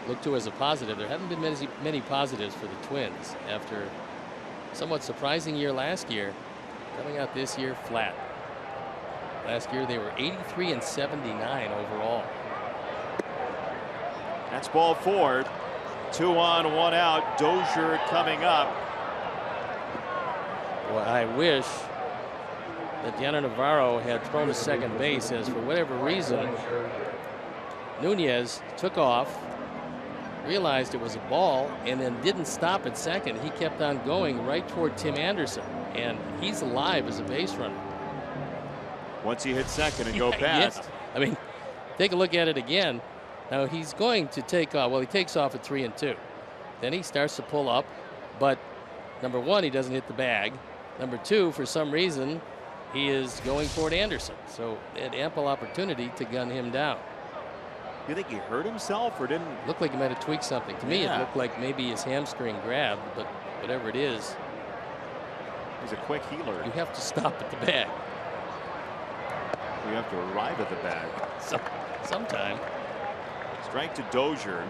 look to as a positive. There haven't been many positives for the Twins after a somewhat surprising year last year. Coming out this year flat. Last year they were 83 and 79 overall. That's ball 4. 2 on, 1 out. Dozier coming up. Well, I wish that Diana Navarro had thrown to second base, as for whatever reason Nunez took off, realized it was a ball, and then didn't stop at second. He kept on going right toward Tim Anderson, and he's alive as a base runner. Once he hits second and go past. Yeah. I mean, take a look at it again. Now he's going to take off. Well, he takes off at 3 and 2. Then he starts to pull up, but number 1, he doesn't hit the bag. Number 2, for some reason, he is going toward Anderson. So they had ample opportunity to gun him down. You think he hurt himself or didn't? Looked like he might have tweaked something. To me, it looked like maybe his hamstring grabbed, but whatever it is, he's a quick healer. You have to stop at the bag. You have to arrive at the bag. Sometime. Strike to Dozier.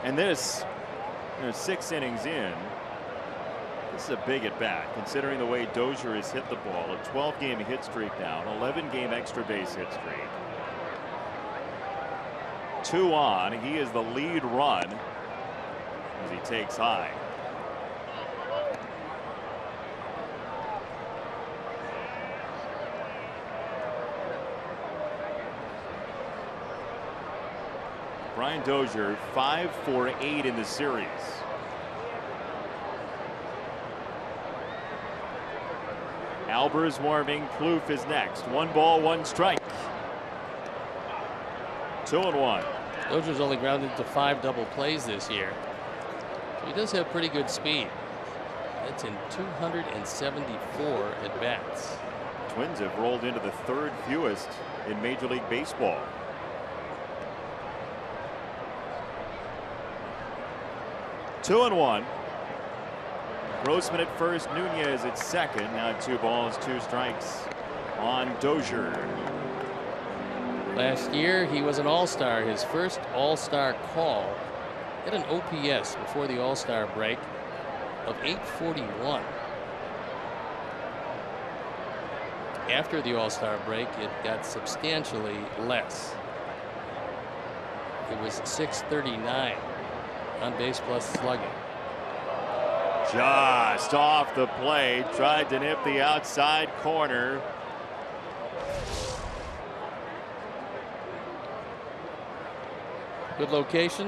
And this, 6 innings in, this is a big at bat, considering the way Dozier has hit the ball. A 12-game hit streak now, an 11-game extra base hit streak. 2 on. He is the lead run as he takes high. Brian Dozier 5 for 8 in the series. Albers warming. Plouffe is next. 1 ball, 1 strike. 2-1. Dozier's only grounded to 5 double plays this year. So he does have pretty good speed. That's in 274 at bats. Twins have rolled into the 3rd fewest in Major League Baseball. Two and 1. Grossman at first, Nunez at second. Now 2 balls, 2 strikes on Dozier. Last year he was an all-star, his first all-star call. Hit an OPS before the all-star break of 841. After the all-star break, it got substantially less. It was 639 on base plus slugging. Just off the plate, tried to nip the outside corner. Good location.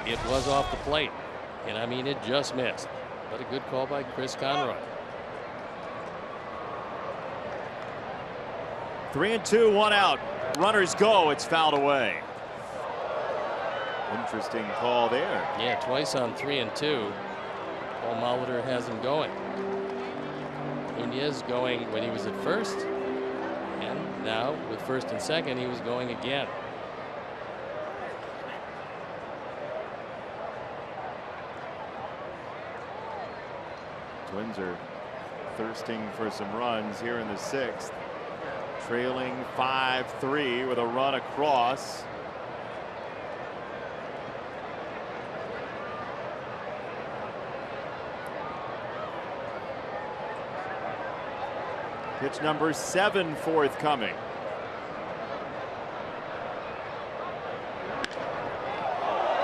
It was off the plate, and I mean, it just missed. But a good call by Chris Conroy. 3-2, 1 out. Runners go. It's fouled away. Interesting call there. Yeah, twice on 3-2. Paul Molitor has him going. Nunez going when he was at first, and now with first and second he was going again. Twins are thirsting for some runs here in the 6th. Trailing 5-3 with a run across. Pitch number 7 forthcoming.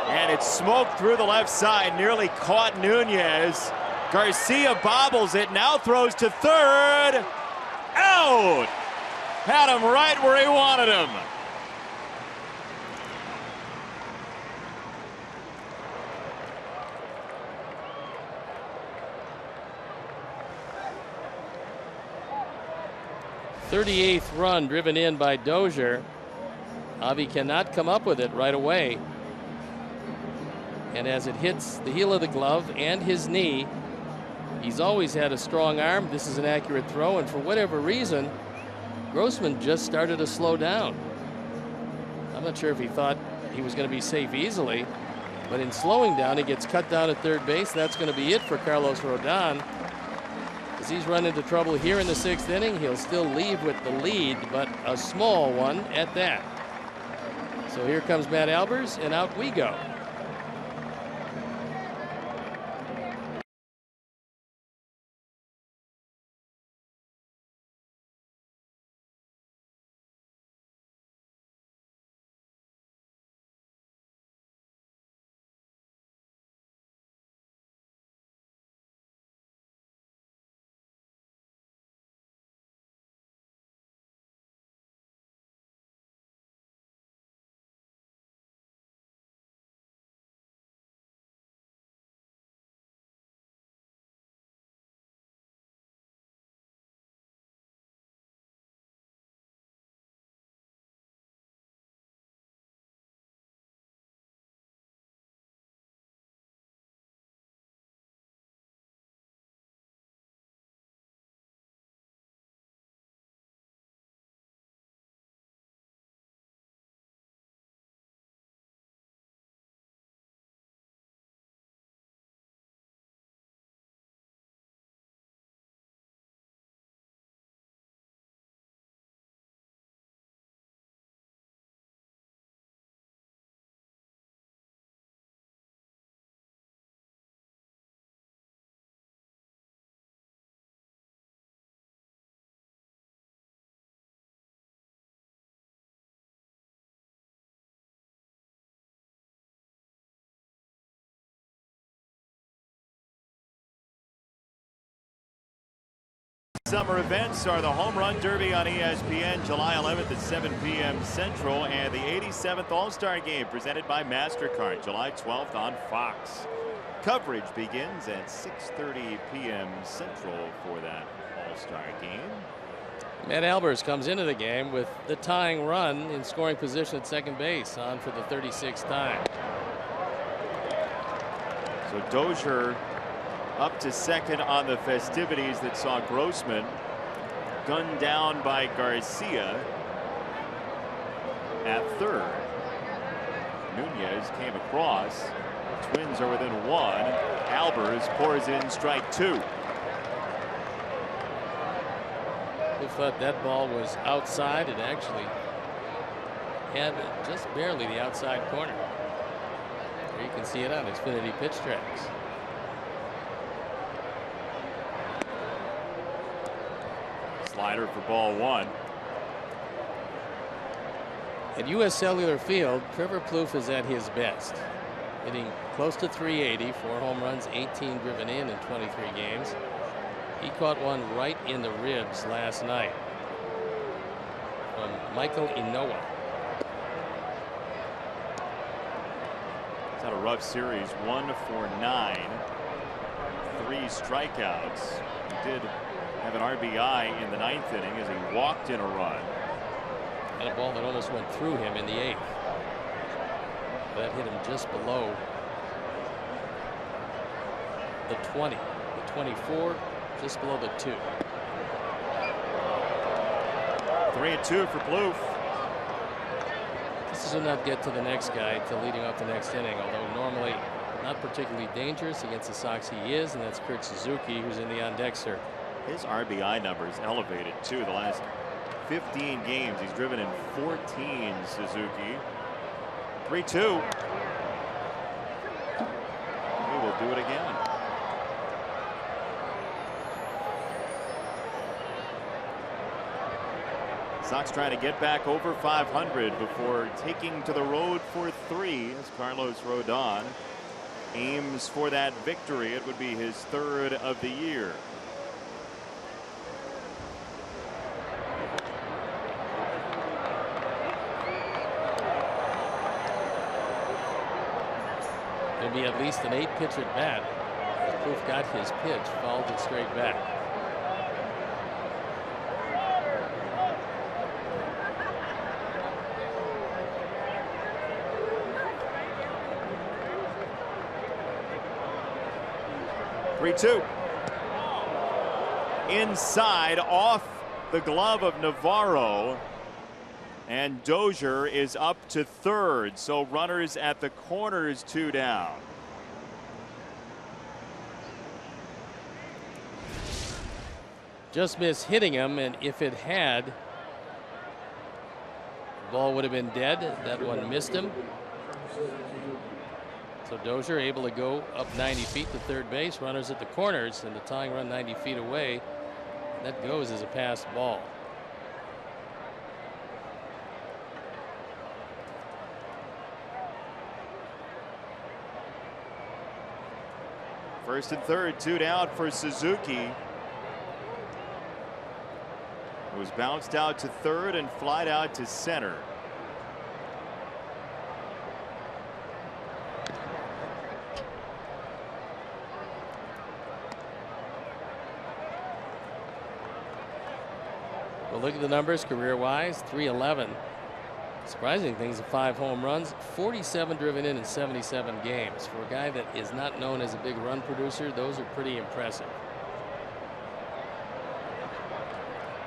And it's smoked through the left side, nearly caught Nunez. Garcia bobbles it, now throws to third. Out! Had him right where he wanted him. '38th run driven in by Dozier. Avi cannot come up with it right away. And as it hits the heel of the glove and his knee, he's always had a strong arm. This is an accurate throw, and for whatever reason, Grossman just started to slow down. I'm not sure if he thought he was going to be safe easily, but in slowing down, he gets cut down at third base. That's going to be it for Carlos Rodon. As he's run into trouble here in the 6th inning, he'll still leave with the lead, but a small one at that. So here comes Matt Albers, and out we go. Summer events are the Home Run Derby on ESPN July 11th at 7 p.m. Central, and the 87th All-Star Game presented by MasterCard July 12th on Fox. Coverage begins at 6:30 p.m. Central for that All-Star Game. Matt Albers comes into the game with the tying run in scoring position at second base, on for the 36th time. So Dozier up to second on the festivities that saw Grossman gunned down by Garcia at third. Nunez came across. Twins are within 1. Albers pours in strike 2. Who thought that ball was outside? It actually had just barely the outside corner. There you can see it on Xfinity Pitch Tracks. Slider for ball 1. At U.S. Cellular Field, Trevor Plouffe is at his best, hitting close to 380, 4 home runs, 18 driven in 23 games. He caught one right in the ribs last night from Michael Inoue. He's had a rough series, 1 for 9. 3 strikeouts. He did have an RBI in the 9th inning as he walked in a run. And a ball that almost went through him in the 8th. That hit him just below the 20. The 24, just below the 2. 3-2 for Plouffe. This does not get to the next guy till leading off the next inning, although normally not particularly dangerous against the Sox. He is, and that's Kurt Suzuki, who's in the on-deck circle. His RBI number is elevated too. The last 15 games he's driven in 14. Suzuki. 3-2. He will do it again. Sox trying to get back over 500 before taking to the road for 3 as Carlos Rodon aims for that victory. It would be his 3rd of the year. It'll be at least an 8-pitch at bat. Plouffe got his pitch, fouled it straight back. Inside off the glove of Navarro, and Dozier is up to 3rd, so runners at the corners, 2 down. Just missed hitting him, and if it had, the ball would have been dead. That one missed him. So Dozier able to go up 90 feet to 3rd base. Runners at the corners, and the tying run 90 feet away. That goes as a passed ball. First and 3rd, 2 down for Suzuki. It was bounced out to 3rd and flied out to center. Well, look at the numbers career-wise. 311. Surprising things, 5 home runs, 47 driven in 77 games. For a guy that is not known as a big run producer, those are pretty impressive.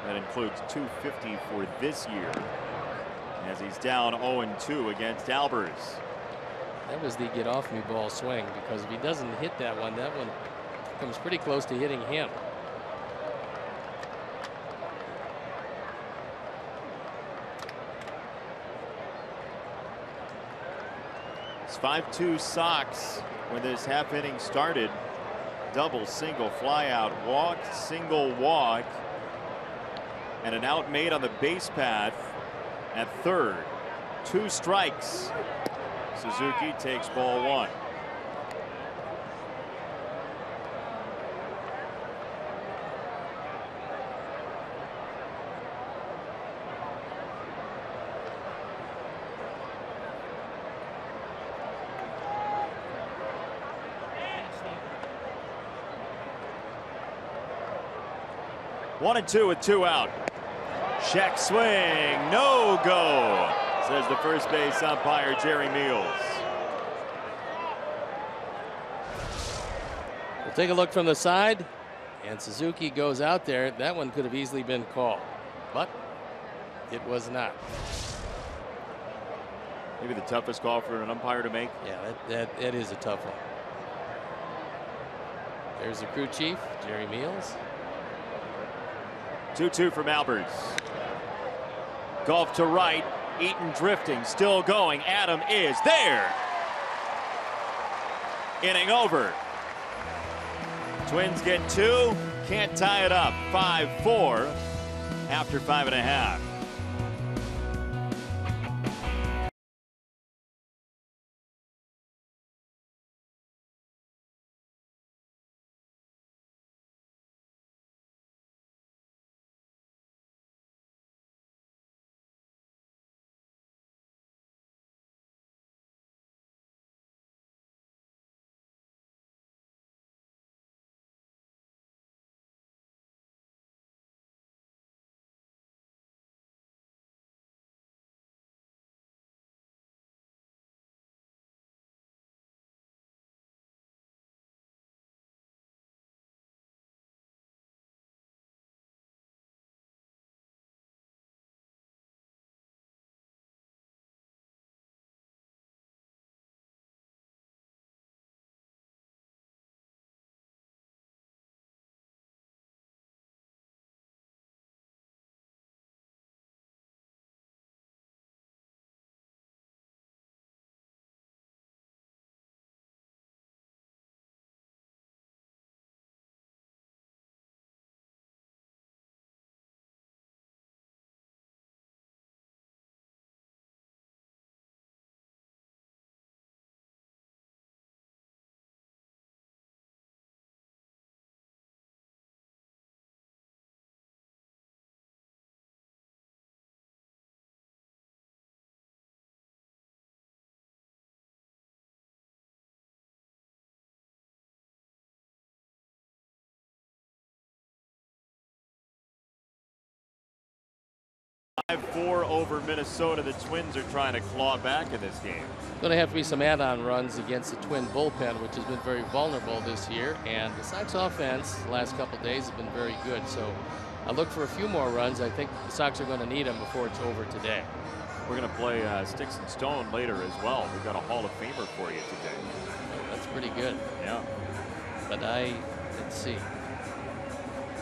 That includes 250 for this year as he's down 0-2 against Albers. That was the get off me ball swing, because if he doesn't hit that one comes pretty close to hitting him. It's 5-2 Sox when this half inning started. Double, single, fly out, walk, single, walk, and an out made on the base path at 3rd. 2 strikes. Suzuki takes ball 1. One and 2 with 2 out. Check swing, no go, says the first base umpire Jerry Meals. We'll take a look from the side, and Suzuki goes out there. That one could have easily been called, but it was not. Maybe the toughest call for an umpire to make. Yeah, that is a tough one. There's the crew chief, Jerry Meals. 2-2 from Albers. Golf to right. Eaton drifting, still going. Adam is there. Inning over. Twins get 2. Can't tie it up. 5-4 after 5.5. 5-4 over Minnesota. The Twins are trying to claw back in this game. Going to have to be some add-on runs against the Twin bullpen, which has been very vulnerable this year. And the Sox offense the last couple of days has been very good. So I look for a few more runs. I think the Sox are going to need them before it's over today. We're going to play Sticks and Stone later as well. We've got a Hall of Famer for you today. That's pretty good. Yeah. But let's see.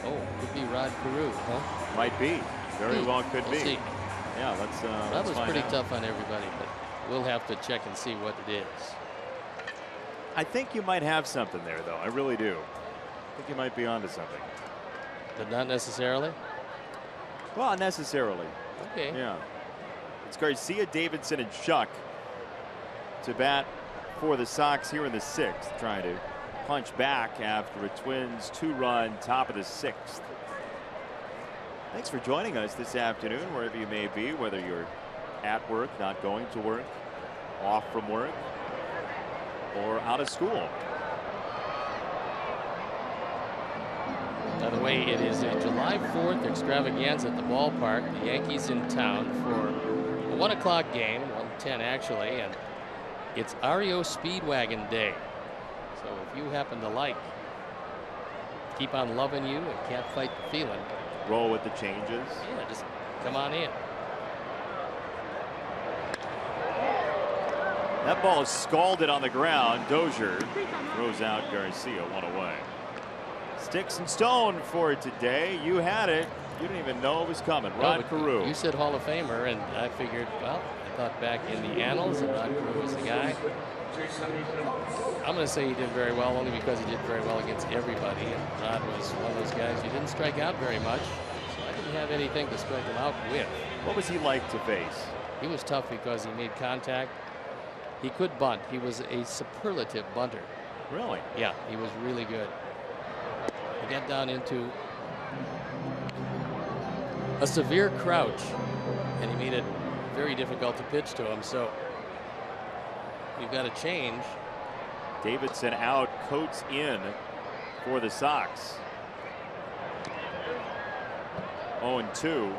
Oh, could be Rod Carew, huh? Might be. Very well could be. See. Yeah, let's that was pretty out. tough on everybody, but we'll have to check and see what it is. I think you might have something there, though. I really do. I think you might be onto something. But not necessarily? Well, not necessarily. Okay. Yeah. It's Garcia, Davidson, and Schuck to bat for the Sox here in the 6th, trying to punch back after a Twins 2-run top of the 6th. Thanks for joining us this afternoon, wherever you may be, whether you're at work, not going to work, off from work, or out of school. By the way, it is a July 4th extravaganza at the ballpark. The Yankees in town for a 1 o'clock game, 1:10 actually, and it's REO Speedwagon Day. So if you happen to Keep on Loving You and Can't Fight the Feeling, roll with the changes. Yeah, just come on in. That ball is scalded on the ground. Dozier throws out Garcia, 1 away. Sticks and Stone for today. You had it. You didn't even know it was coming. Rod Carew. You said Hall of Famer, and I figured, well, I thought back in the annals, and Rod Carew was the guy. I'm going to say he did very well, only because he did very well against everybody. And Rod was one of those guys who didn't strike out very much, so I didn't have anything to strike him out with. What was he like to face? He was tough because he made contact. He could bunt. He was a superlative bunter. Really? Yeah, he was really good. He got down into a severe crouch, and he made it very difficult to pitch to him. So you've got to change. Davidson out, Coates in for the Sox. 0-2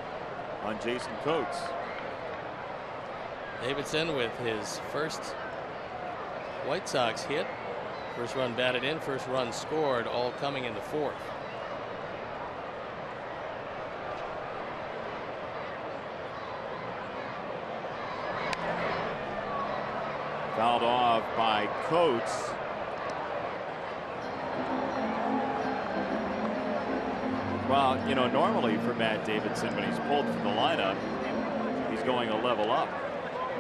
on Jason Coates. Davidson with his first White Sox hit. First run batted in, first run scored, all coming in the 4th. Fouled off by Coates. Well, you know, normally for Matt Davidson, when he's pulled from the lineup, he's going a level up.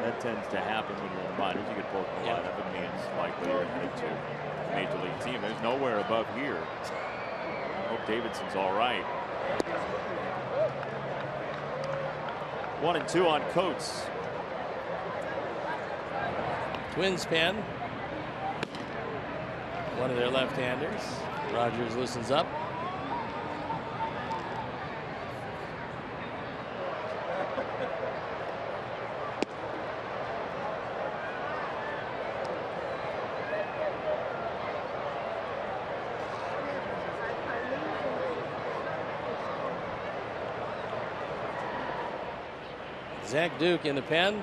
That tends to happen when you're in the minors. You get pulled from the lineup. It means likely you're headed to a major league team. There's nowhere above here. I hope Davidson's all right. 1-2 on Coates. Twins pen. One of their left-handers. Rogers loosens up. Zach Duke in the pen,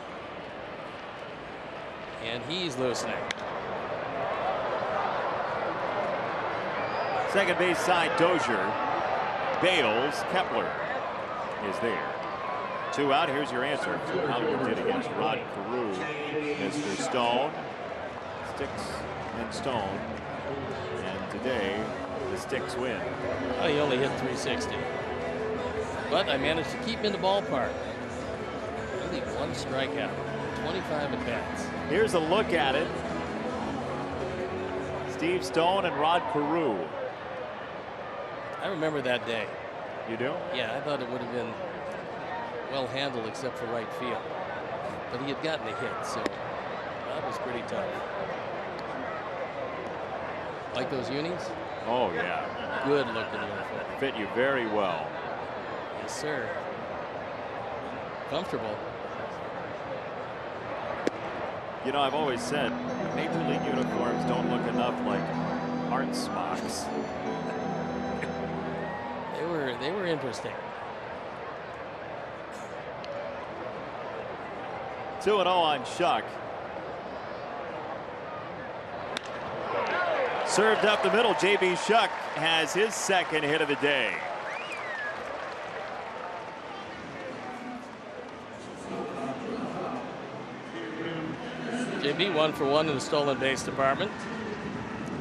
and he's loosening. Second base side, Dozier bails. Kepler is there. 2 out. Here's your answer to how you did against Rod Carew. Mr. Stone, Sticks and Stone, and today the Sticks win. Oh, he only hit 360, but I managed to keep him in the ballpark. Only 1 strikeout, 25 at bats. Here's a look at it. Steve Stone and Rod Carew. I remember that day. You do? Yeah, I thought it would have been well handled except for right field. But he had gotten a hit, so that was pretty tough. Like those unis? Oh, yeah. Good looking uniform. Fit you very well. Yes, sir. Comfortable. You know, I've always said Major League uniforms don't look enough like art smocks. They were interesting. 2-0 on Shuck. Served up the middle. J.B. Shuck has his second hit of the day. JB 1 for 1 in the stolen base department.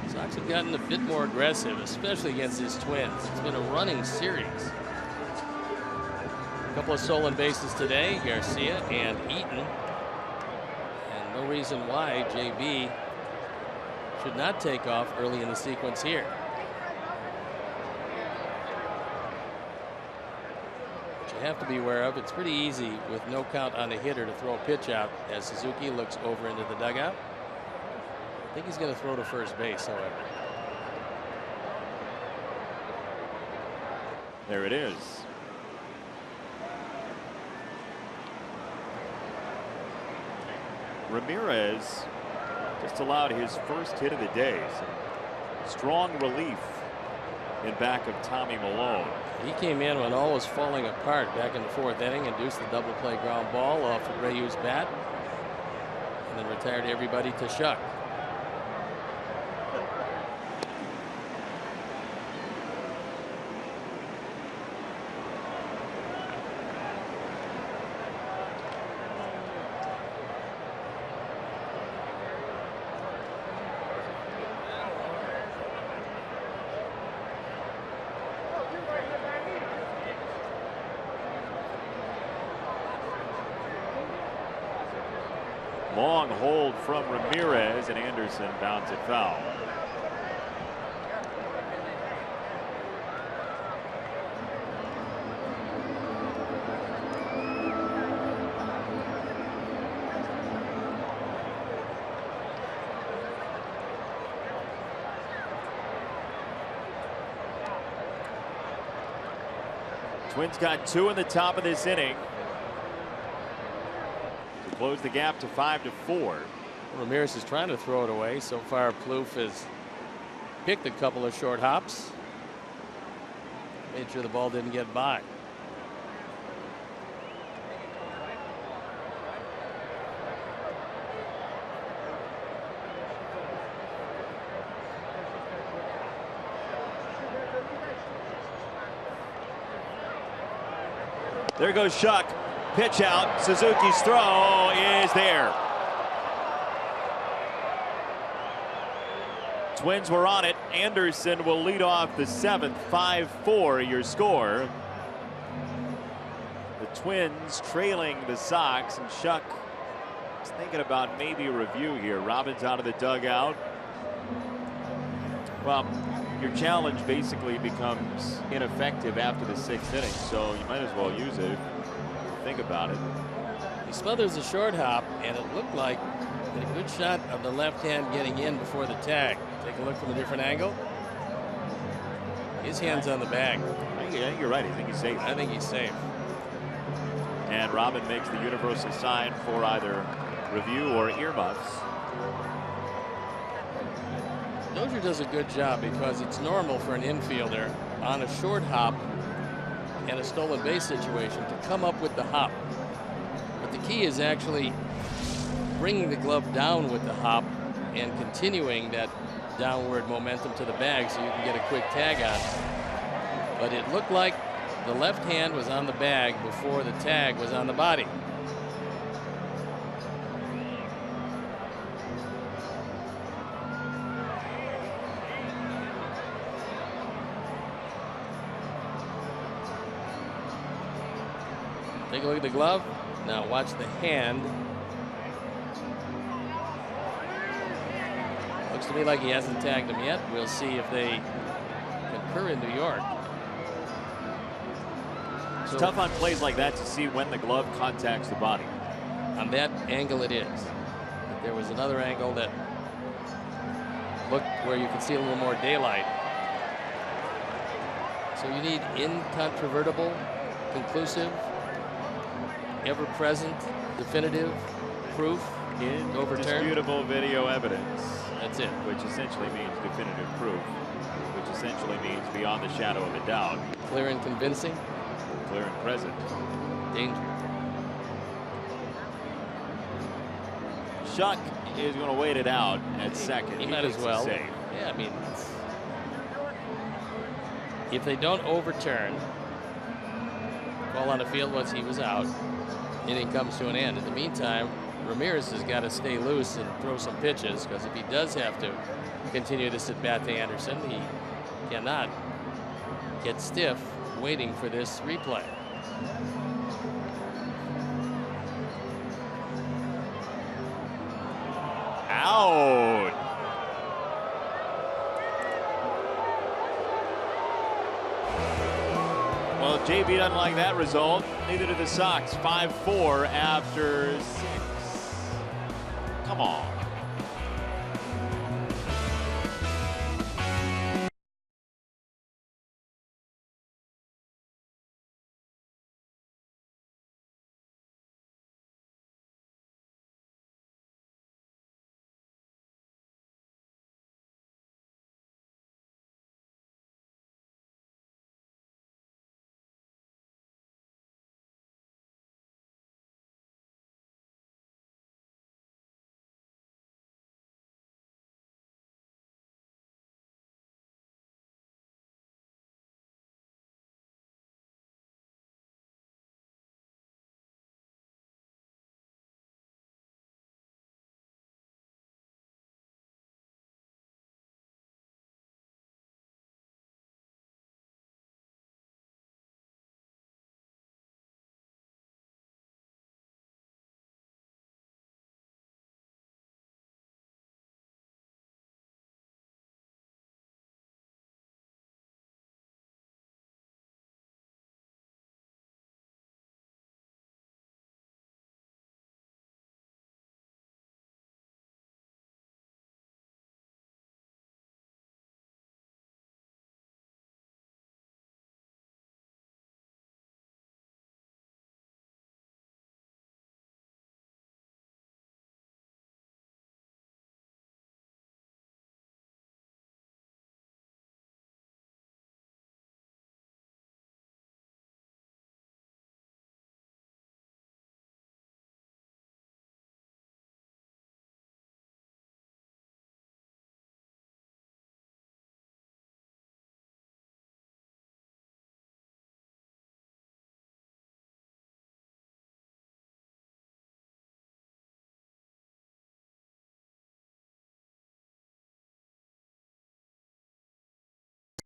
Sox have gotten a bit more aggressive, especially against his Twins. It's been a running series. A couple of stolen bases today, Garcia and Eaton. And no reason why JB should not take off early in the sequence here. But you have to be aware of, it's pretty easy with no count on the hitter to throw a pitch out as Suzuki looks over into the dugout. I think he's going to throw to first base, however. There it is. Ramirez just allowed his first hit of the day. Some strong relief in back of Tommy Malone. He came in when all was falling apart back in the 4th inning, induced the double play ground ball off of Reyu's bat, and then retired everybody to Shuck. Long hold from Ramirez, and Anderson bounds it foul. Twins got 2 in the top of this inning. Close the gap to 5-4. Ramirez is trying to throw it away. So far, Plouffe has picked a couple of short hops. Made sure the ball didn't get by. There goes Shuck. Pitch out. Suzuki's throw is there. Twins were on it. Anderson will lead off the 7th. 5-4 your score. The Twins trailing the Sox, and Shuck is thinking about maybe a review here. Robbins out of the dugout. Well, your challenge basically becomes ineffective after the 6th inning, so you might as well use it. Think about it. He smothers a short hop, and it looked like a good shot of the left hand getting in before the tag. Take a look from a different angle. His hand's on the bag. I think you're right. I think he's safe. I think he's safe. And Robin makes the universal sign for either review or earmuffs. Dozier does a good job because it's normal for an infielder on a short hop and a stolen base situation to come up with the hop. But the key is actually bringing the glove down with the hop and continuing that downward momentum to the bag so you can get a quick tag on. But it looked like the left hand was on the bag before the tag was on the body. Take a look at the glove. Now watch the hand. Looks to me like he hasn't tagged him yet. We'll see if they concur in New York. It's tough on plays like that to see when the glove contacts the body. On that angle it is. But there was another angle that looked where you could see a little more daylight. So you need incontrovertible, conclusive, ever-present, definitive proof to overturn. Indisputable video evidence. That's it. Which essentially means definitive proof, which essentially means beyond the shadow of a doubt. Clear and convincing. Clear and present. Danger. Shuck is going to wait it out at second. He might as well. Safe. Yeah, I mean, if they don't overturn, ball on the field once he was out, inning comes to an end. In the meantime, Ramirez has got to stay loose and throw some pitches, because if he does have to continue this at bat to Anderson, he cannot get stiff waiting for this replay. Out. Well, JB doesn't like that result. Neither do the Sox. 5-4 after 6. Come on.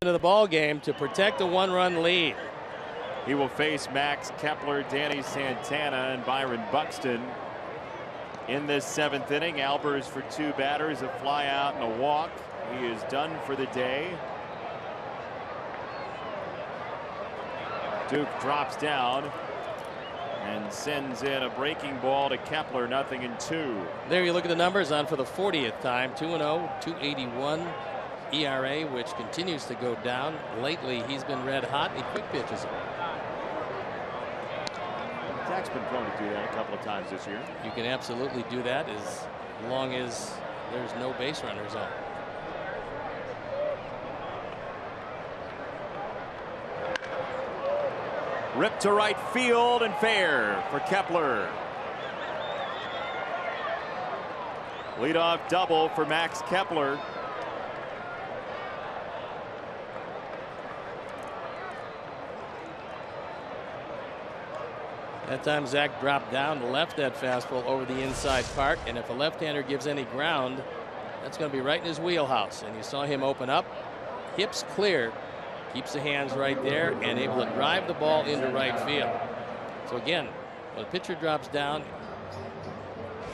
Into the ball game to protect a 1-run lead. He will face Max Kepler, Danny Santana, and Byron Buxton in this 7th inning. Albers for 2 batters, a fly out and a walk. He is done for the day. Duke drops down and sends in a breaking ball to Kepler, 0-2. There you look at the numbers. On for the 40th time. 2-0, 281 ERA, which continues to go down. Lately, he's been red hot in quick pitches. Zach's been prone to do that a couple of times this year. You can absolutely do that as long as there's no base runners on. Ripped to right field and fair for Kepler. Leadoff double for Max Kepler. That time Zach dropped down to left that fastball over the inside part, and if a left-hander gives any ground, that's going to be right in his wheelhouse. And you saw him open up, hips clear, keeps the hands right there, and able to drive the ball into right field. So again, when a pitcher drops down,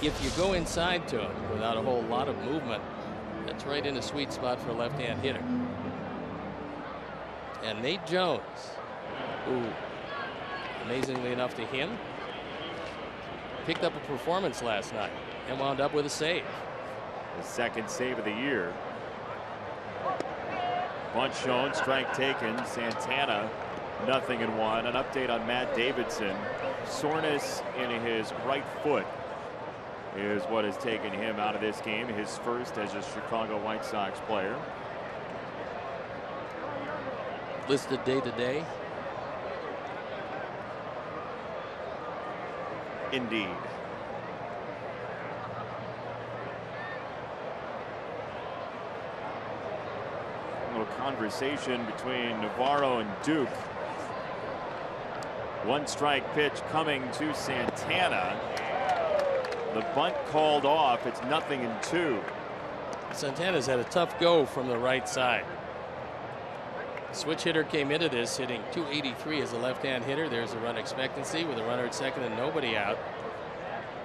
if you go inside to him without a whole lot of movement, that's right in a sweet spot for a left-hand hitter. And Nate Jones, who, amazingly enough to him, picked up a performance last night and wound up with a save. The 2nd save of the year. Bunt shown, strike taken. Santana, 0-1. An update on Matt Davidson. Soreness in his right foot is what has taken him out of this game. His first as a Chicago White Sox player. Listed day to day. Indeed. little conversation between Navarro and Duke. One strike pitch coming to Santana. The bunt called off. It's 0-2. Santana's had a tough go from the right side. Switch hitter came into this hitting .283 as a left-hand hitter. There's a run expectancy with a runner at second and nobody out.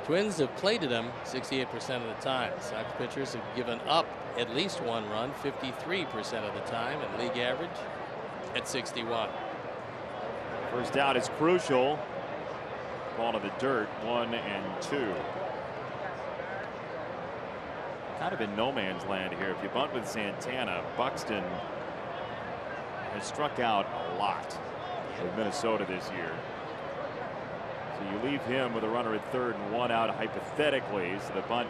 Twins have plated him 68% of the time. Sox pitchers have given up at least one run 53% of the time, and league average at 61. First out is crucial. Ball to the dirt, 1-2. Kind of in no man's land here. If you bunt with Santana, Buxton has struck out a lot with Minnesota this year. So you leave him with a runner at third and one out hypothetically. So the bunt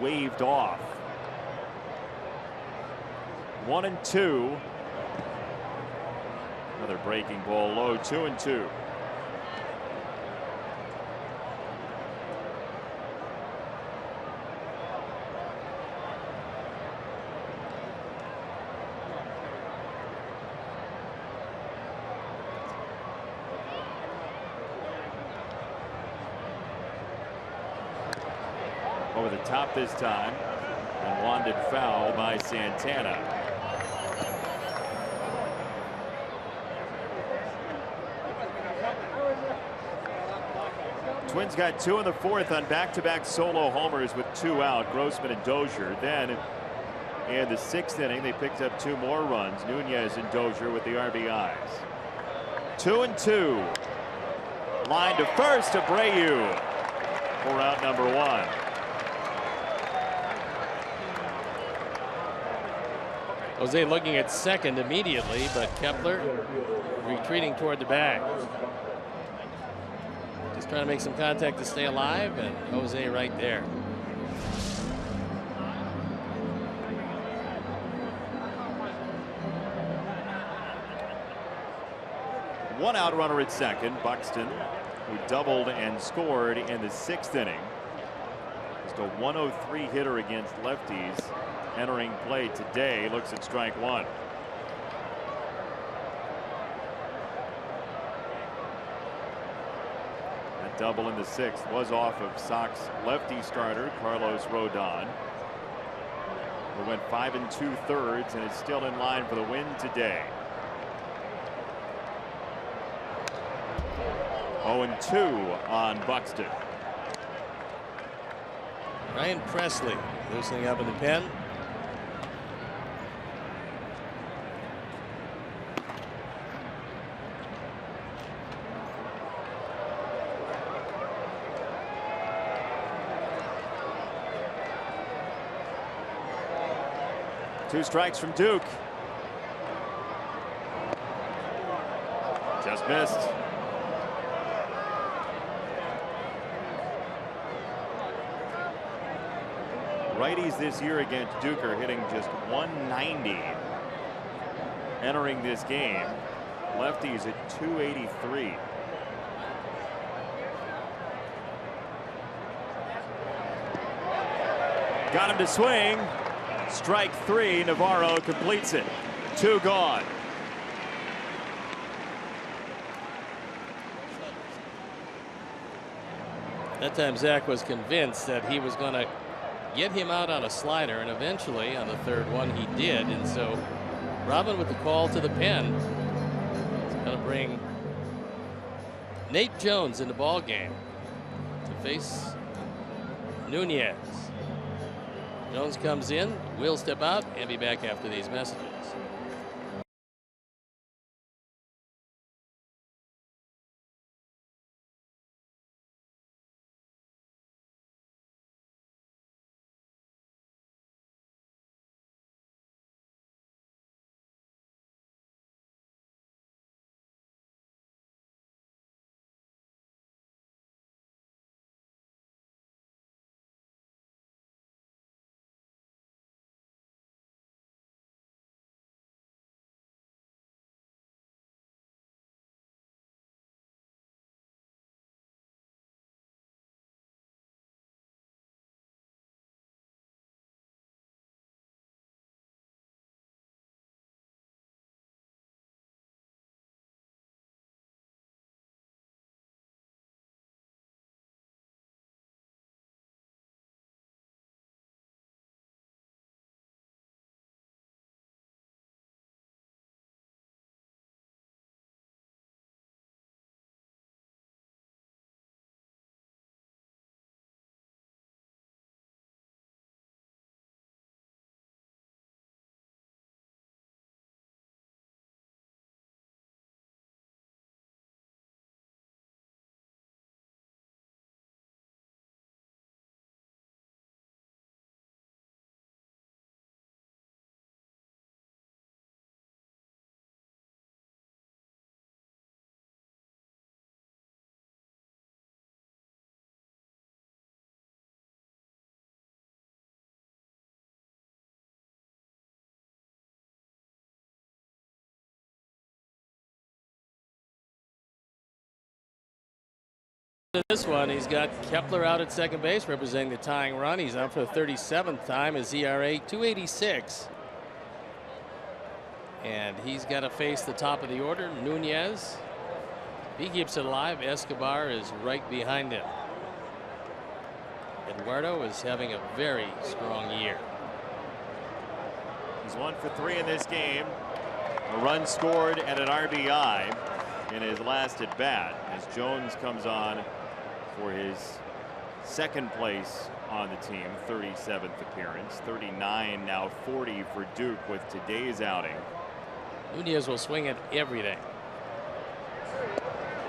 waved off. 1-2. Another breaking ball low, 2-2. Over the top this time, and wanted foul by Santana. Twins got 2 in the fourth on back-to-back solo homers with 2 out, Grossman and Dozier. Then in the 6th inning, they picked up 2 more runs, Nunez and Dozier with the RBIs. 2-2. Line to first, Abreu for out number 1. Jose looking at second immediately, but Kepler retreating toward the bag. Just trying to make some contact to stay alive, and Jose right there. One out runner at second, Buxton, who doubled and scored in the 6th inning. Just a 103 hitter against lefties. Entering play today, looks at strike 1. That double in the 6th was off of Sox lefty starter Carlos Rodon, who went 5 2/3 and is still in line for the win today. 0-2 on Buxton. Ryan Presley loosening up in the pen. Two strikes from Duke. Just missed. Righties this year against Duke are hitting just 190 entering this game. Lefties at 283. Got him to swing. Strike 3. Navarro completes it. 2 gone. That time Zach was convinced that he was going to get him out on a slider, and eventually on the 3rd one he did. And so Robin with the call to the pen is going to bring Nate Jones in the ball game to face Nunez. Jones comes in, will step out, and be back after these messages. This one, he's got Kepler out at second base representing the tying run. He's out for the 37th time. His ERA 2.86. And he's got to face the top of the order, Nunez. If he keeps it alive, Escobar is right behind him. Eduardo is having a very strong year. He's 1 for 3 in this game. A run scored and an RBI in his last at bat as Jones comes on for his second place on the team, 37th appearance. 39 now 40 for Duke with today's outing. Nunez will swing at everything.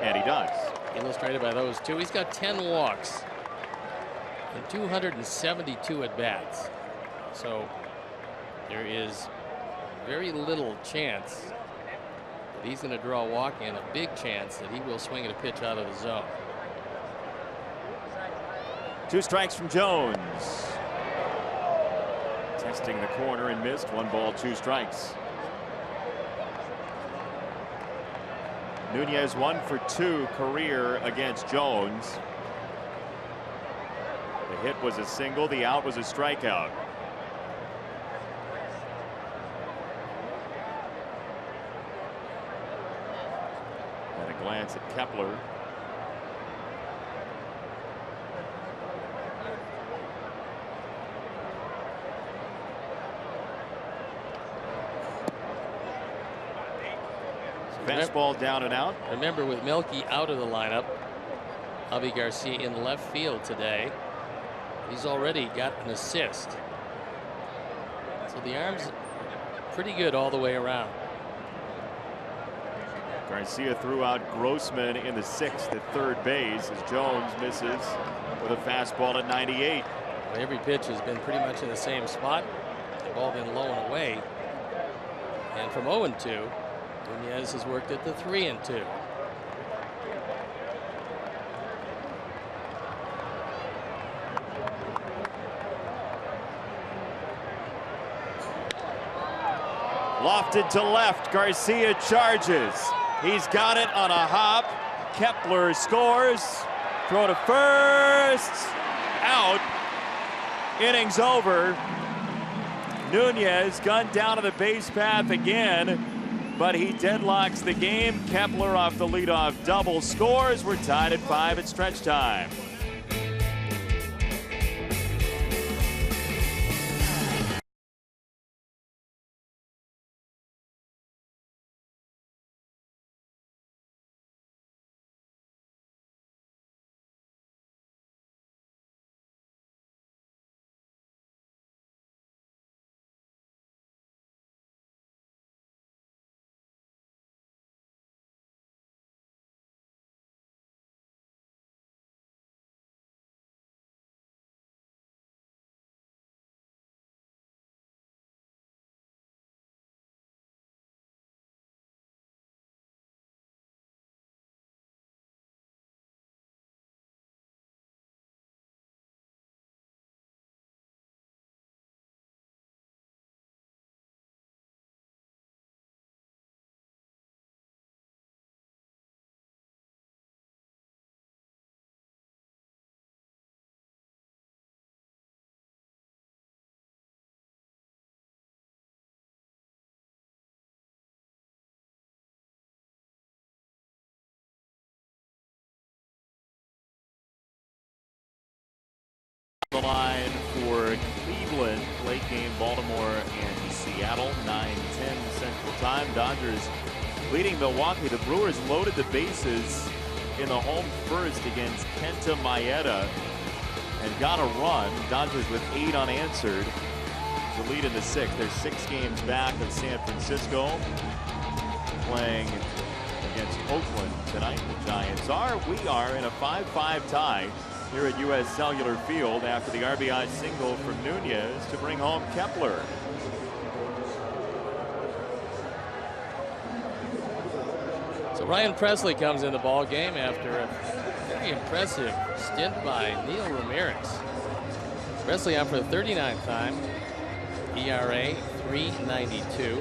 And he does. Illustrated by those two. He's got 10 walks and 272 at bats. So there is very little chance that he's going to draw a walk and a big chance that he will swing at a pitch out of the zone. 2 strikes from Jones. Testing the corner and missed. 1 ball, 2 strikes. Nunez 1 for 2 career against Jones. The hit was a single. The out was a strikeout. And a glance at Kepler. Fastball down and out. Remember, with Melky out of the lineup, Javi Garcia in left field today. He's already got an assist. So the arm's pretty good all the way around. Garcia threw out Grossman in the 6th at third base as Jones misses with a fastball at 98. Every pitch has been pretty much in the same spot. They've all been low and away. And from 0-2, Nunez has worked at the 3-2. Lofted to left. Garcia charges. He's got it on a hop. Kepler scores. Throw to first. Out. Innings over. Nunez gunned down to the base path again, but he deadlocks the game. Kepler off the leadoff double scores. We're tied at 5 at stretch time. The line for Cleveland, late game Baltimore and Seattle, 9:10 Central Time. Dodgers leading Milwaukee. The Brewers loaded the bases in the home first against Kenta Maeda and got a run. Dodgers with 8 unanswered. The lead in the 6th. They're 6 games back of San Francisco, playing against Oakland tonight. The Giants are. We are in a 5-5 tie here at U.S. Cellular Field after the RBI single from Nunez to bring home Kepler. So Ryan Presley comes in the ball game after a very impressive stint by Neil Ramirez. Presley out for the 39th time. ERA 3.92.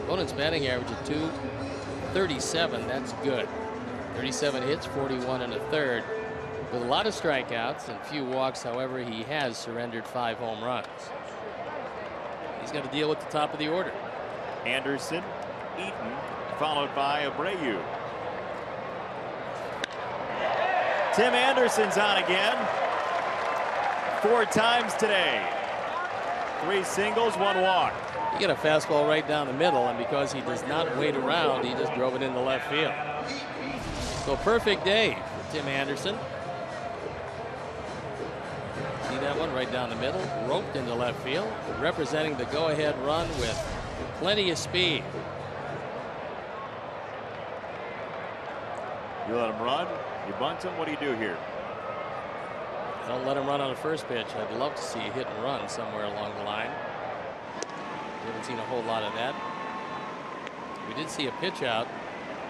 Opponent's batting average of 2.37. That's good. 37 hits, 41 1/3. with a lot of strikeouts and few walks. However, he has surrendered 5 home runs. He's got to deal with the top of the order. Anderson, Eaton, followed by Abreu. Tim Anderson's on again. 4 times today. 3 singles, 1 walk. He got a fastball right down the middle, and because he does not wait around, he just drove it into left field. So perfect day for Tim Anderson. See that one right down the middle, roped into left field, representing the go-ahead run with plenty of speed. You let him run, you bunt him, what do you do here? Don't let him run on the first pitch. I'd love to see a hit and run somewhere along the line. Haven't seen a whole lot of that. We did see a pitch out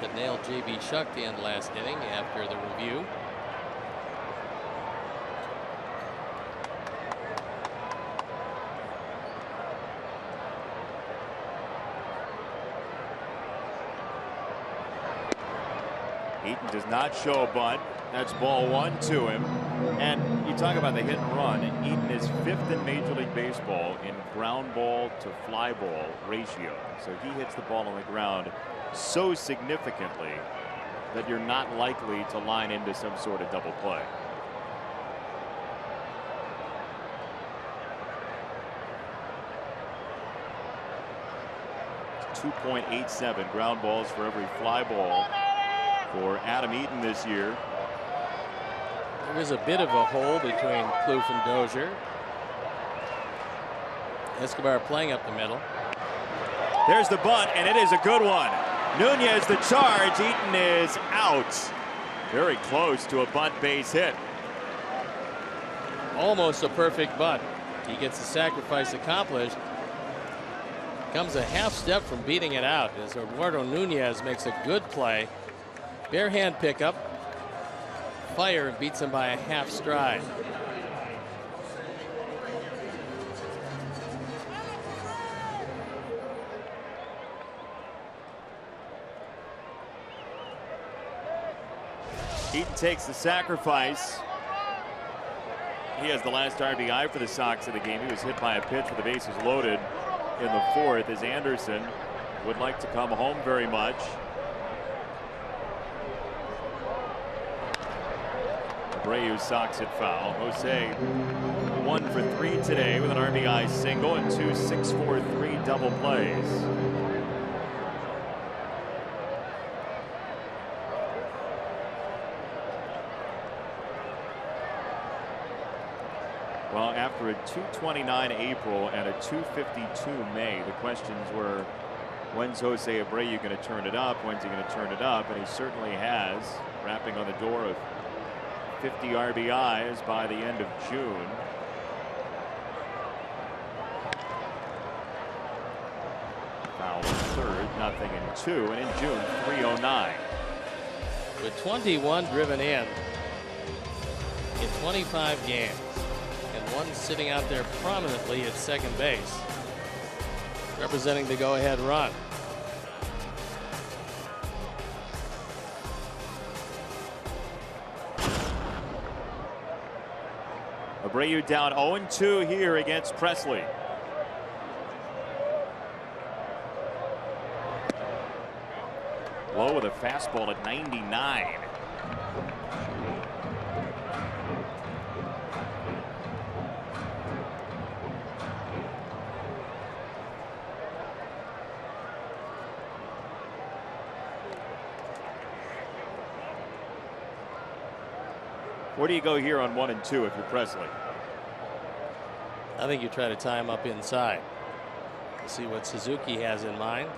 that nailed J.B. Shuck to end last inning after the review. Eaton does not show a bunt. That's ball 1 to him. And you talk about the hit and run. Eaton is 5th in Major League Baseball in ground ball to fly ball ratio. So he hits the ball on the ground so significantly that you're not likely to line into some sort of double play. It's 2.87 ground balls for every fly ball for Adam Eaton this year. There is a bit of a hole between Plouffe and Dozier. Escobar playing up the middle. There's the bunt, and it is a good one. Nunez the charge. Eaton is out. Very close to a bunt base hit. Almost a perfect bunt. He gets the sacrifice accomplished. Comes a half step from beating it out as Eduardo Nunez makes a good play. Bare hand pickup. Fire and beats him by a half stride. Eaton takes the sacrifice. He has the last RBI for the Sox of the game. He was hit by a pitch with the bases loaded in the 4th as Anderson would like to come home very much. Abreu socks it foul. Jose 1 for 3 today with an RBI single and 2 6-4-3 double plays. Well, after a 229 April and a 252 May, the questions were, when's Jose Abreu going to turn it up? When's he going to turn it up? And he certainly has, rapping on the door of 50 RBIs by the end of June. Foul in 3rd, 0-2, and in June 309. With 21 driven in 25 games, and 1 sitting out there prominently at second base, representing the go-ahead run. Abreu down 0-2 here against Presley. Low with a fastball at 99. Where do you go here on 1 and 2 if you're Presley? I think you try to tie him up inside. See what Suzuki has in mind.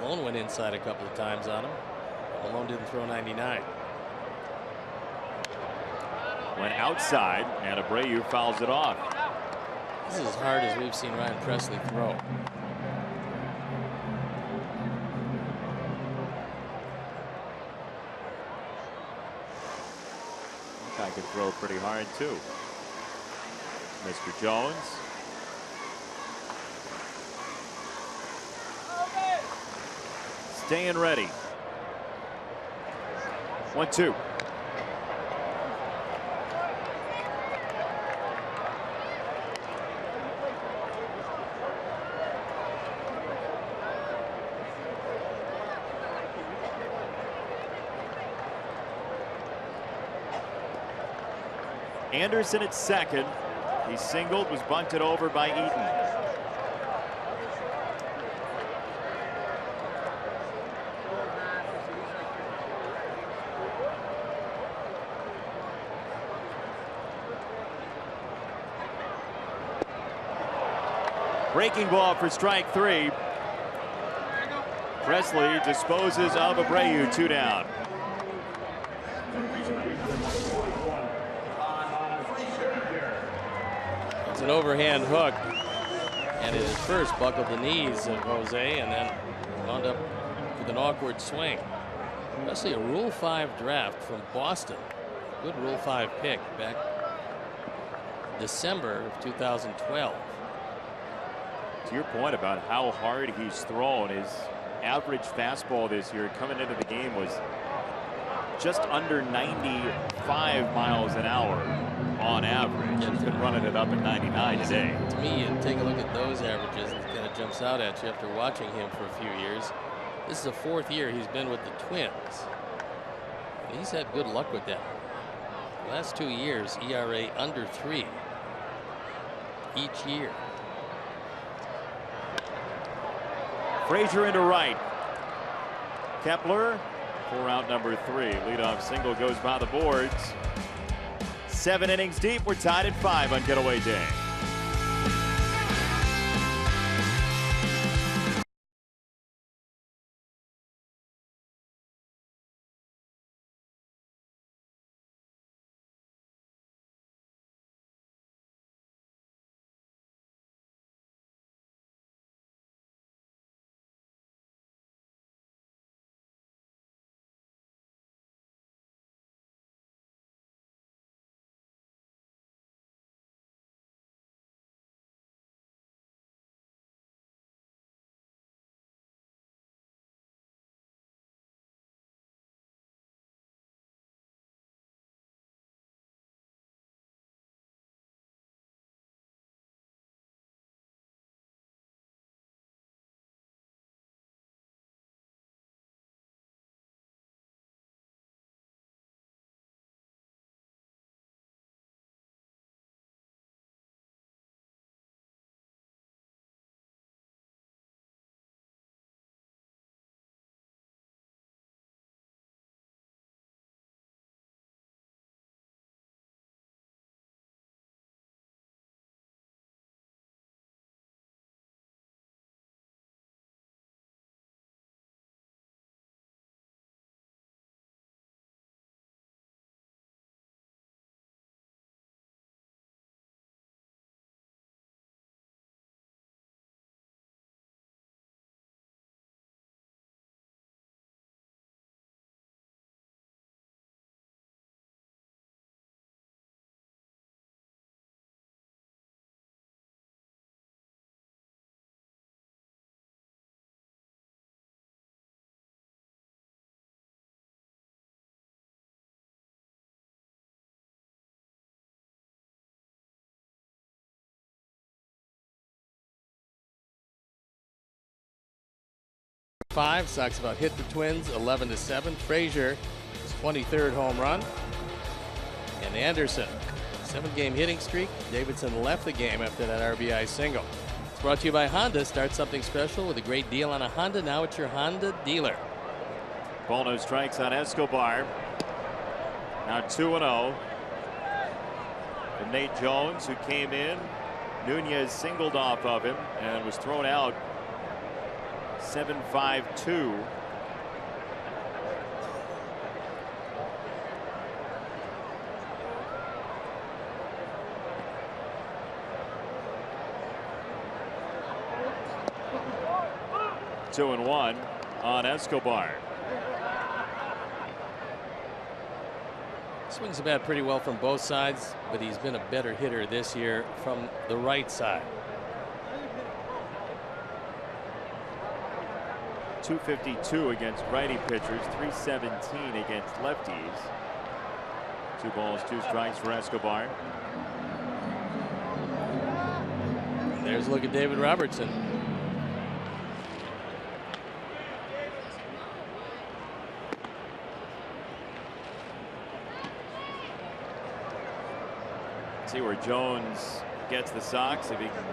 Malone went inside a couple of times on him. Malone didn't throw 99. Went outside, and Abreu fouls it off. This is as hard as we've seen Ryan Presley throw. I could throw pretty hard too. Mr. Jones. Staying ready. 1-2. Anderson at second. He singled, was bunted over by Eaton. Breaking ball for strike 3. Presley disposes of Abreu, 2 down. It's an overhand hook, and it at first buckled the knees of Jose and then wound up with an awkward swing. Especially a Rule 5 draft from Boston. Good Rule 5 pick back December of 2012. To your point about how hard he's thrown, his average fastball this year coming into the game was just under 95 miles an hour on average. He's been running it up at 99 today. To me, you take a look at those averages, and it kind of jumps out at you after watching him for a few years. This is the 4th year he's been with the Twins. And he's had good luck with that. The last 2 years, ERA under 3 each year. Frazier into right. Kepler for out number 3. Leadoff single goes by the boards. 7 innings deep. We're tied at 5 on getaway day. Sox about hit the Twins 11-7. Frazier, his 23rd home run. And Anderson, 7-game hitting streak. Davidson left the game after that RBI single. It's brought to you by Honda. Start something special with a great deal on a Honda. Now it's your Honda dealer. Ball no strikes on Escobar. Now 2-0. And Nate Jones, who came in, Nunez singled off of him and was thrown out. 7-5-2. Two and 1 on Escobar. Swings the bat pretty well from both sides, but he's been a better hitter this year from the right side. .252 against righty pitchers, .317 against lefties. 2 balls, 2 strikes for Escobar. There's a look at David Robertson. See where Jones gets the Sox if he can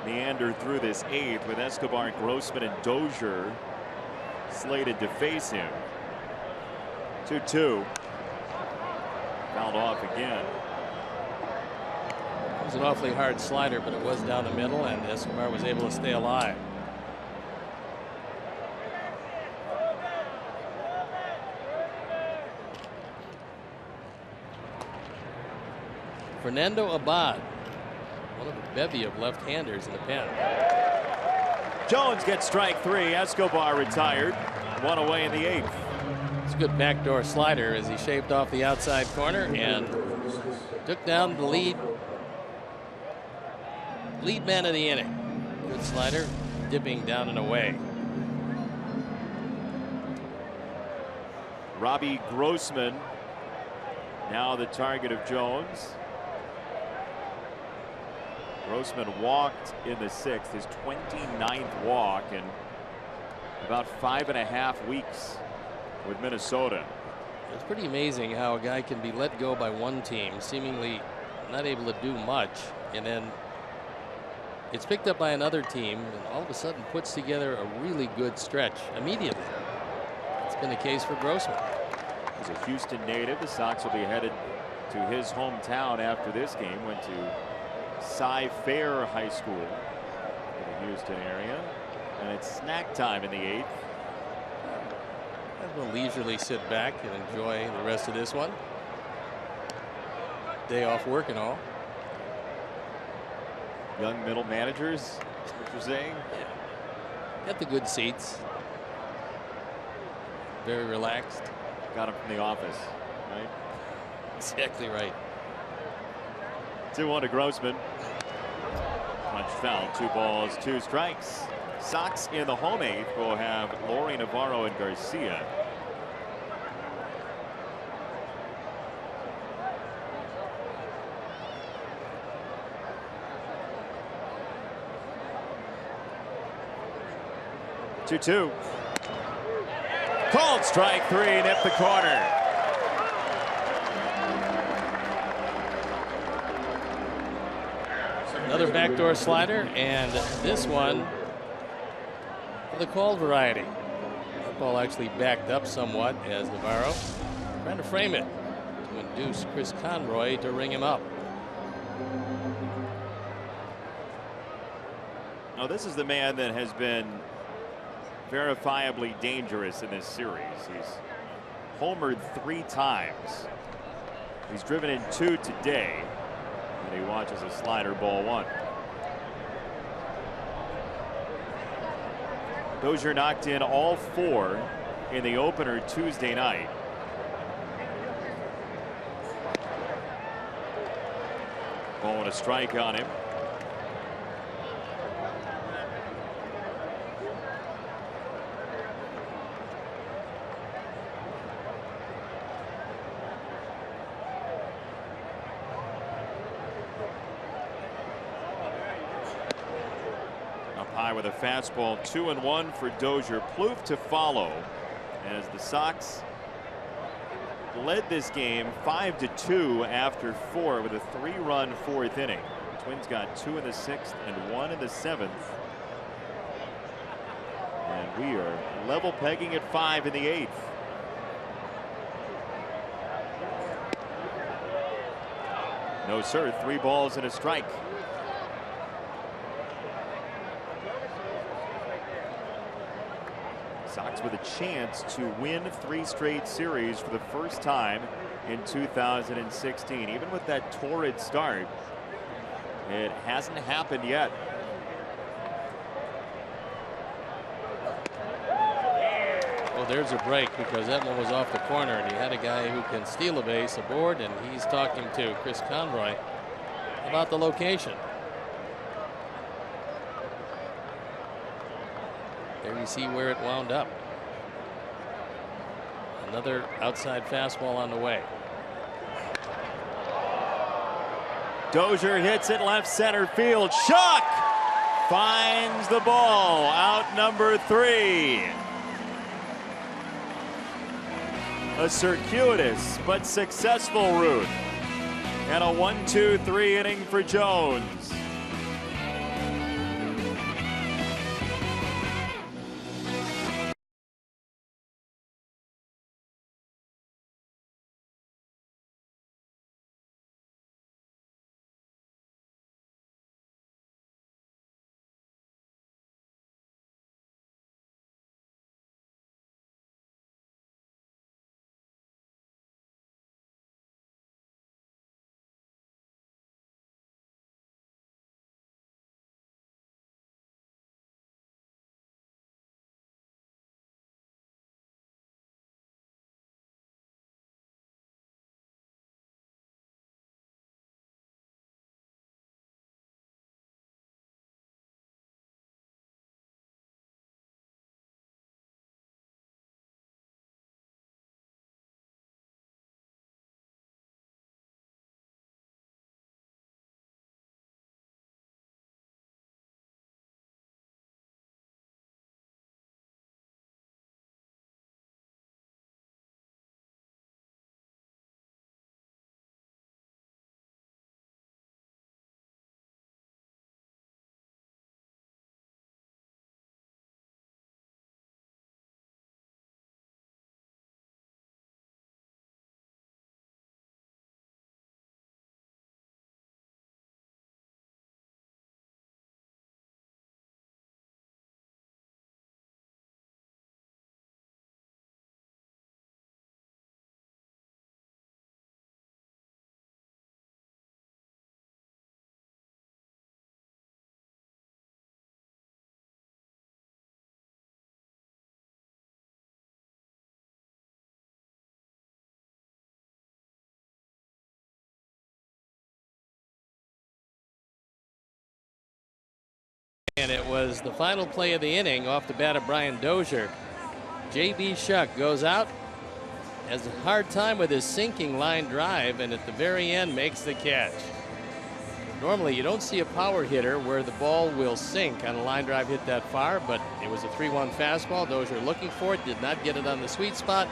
meander through this 8th with Escobar, Grossman, and Dozier slated to face him. 2-2. Fouled off again. It was an awfully hard slider, but it was down the middle, and Escobar was able to stay alive. Fernando Abad, one of a bevy of left-handers in the pen. Jones gets strike 3. Escobar retired. 1 away in the 8th. It's a good backdoor slider as he shaved off the outside corner and took down the lead man of the inning. Good slider, dipping down and away. Robbie Grossman now the target of Jones. Grossman walked in the 6th, his 29th walk in about 5.5 weeks with Minnesota. It's pretty amazing how a guy can be let go by one team, seemingly not able to do much, and then it's picked up by another team and all of a sudden puts together a really good stretch immediately. It's been the case for Grossman. He's a Houston native. The Sox will be headed to his hometown after this game. Went to Cy Fair High School in the Houston area. And it's snack time in the 8th. We'll leisurely sit back and enjoy the rest of this one. Day off work and all. Young middle managers, what you're saying? Yeah. Got the good seats. Very relaxed. Got them from the office, right? Exactly right. 2-1 to Grossman. Punch foul. 2 balls, 2 strikes. Sox in the home 8th will have Lori, Navarro, and Garcia. Two. Called strike 3, nipped the corner. Another backdoor slider, and this one for the called variety. That ball actually backed up somewhat as Navarro trying to frame it to induce Chris Conroy to ring him up. Now this is the man that has been verifiably dangerous in this series. He's homered 3 times. He's driven in 2 today, and he watches a slider, ball 1. Dozier knocked in all 4 in the opener Tuesday night. Ball and a strike on him. With a fastball, 2-1 for Dozier. Plouffe to follow as the Sox led this game 5-2 after 4 with a 3-run 4th inning. The Twins got 2 in the 6th and 1 in the 7th. And we are level pegging at 5 in the 8th. No, sir. 3 balls and a strike. Sox with a chance to win 3 straight series for the first time in 2016. Even with that torrid start, it hasn't happened yet. Well, there's a break because that one was off the corner, and he had a guy who can steal a base aboard, and he's talking to Chris Conroy about the location. There you see where it wound up. Another outside fastball on the way. Dozier hits it left center field. Shuck finds the ball. Out number 3. A circuitous but successful route. And a 1-2-3 inning for Jones. And it was the final play of the inning off the bat of Brian Dozier. J.B. Shuck goes out, has a hard time with his sinking line drive, and at the very end makes the catch. Normally you don't see a power hitter where the ball will sink on a line drive hit that far, but it was a 3-1 fastball. Dozier looking for it, did not get it on the sweet spot,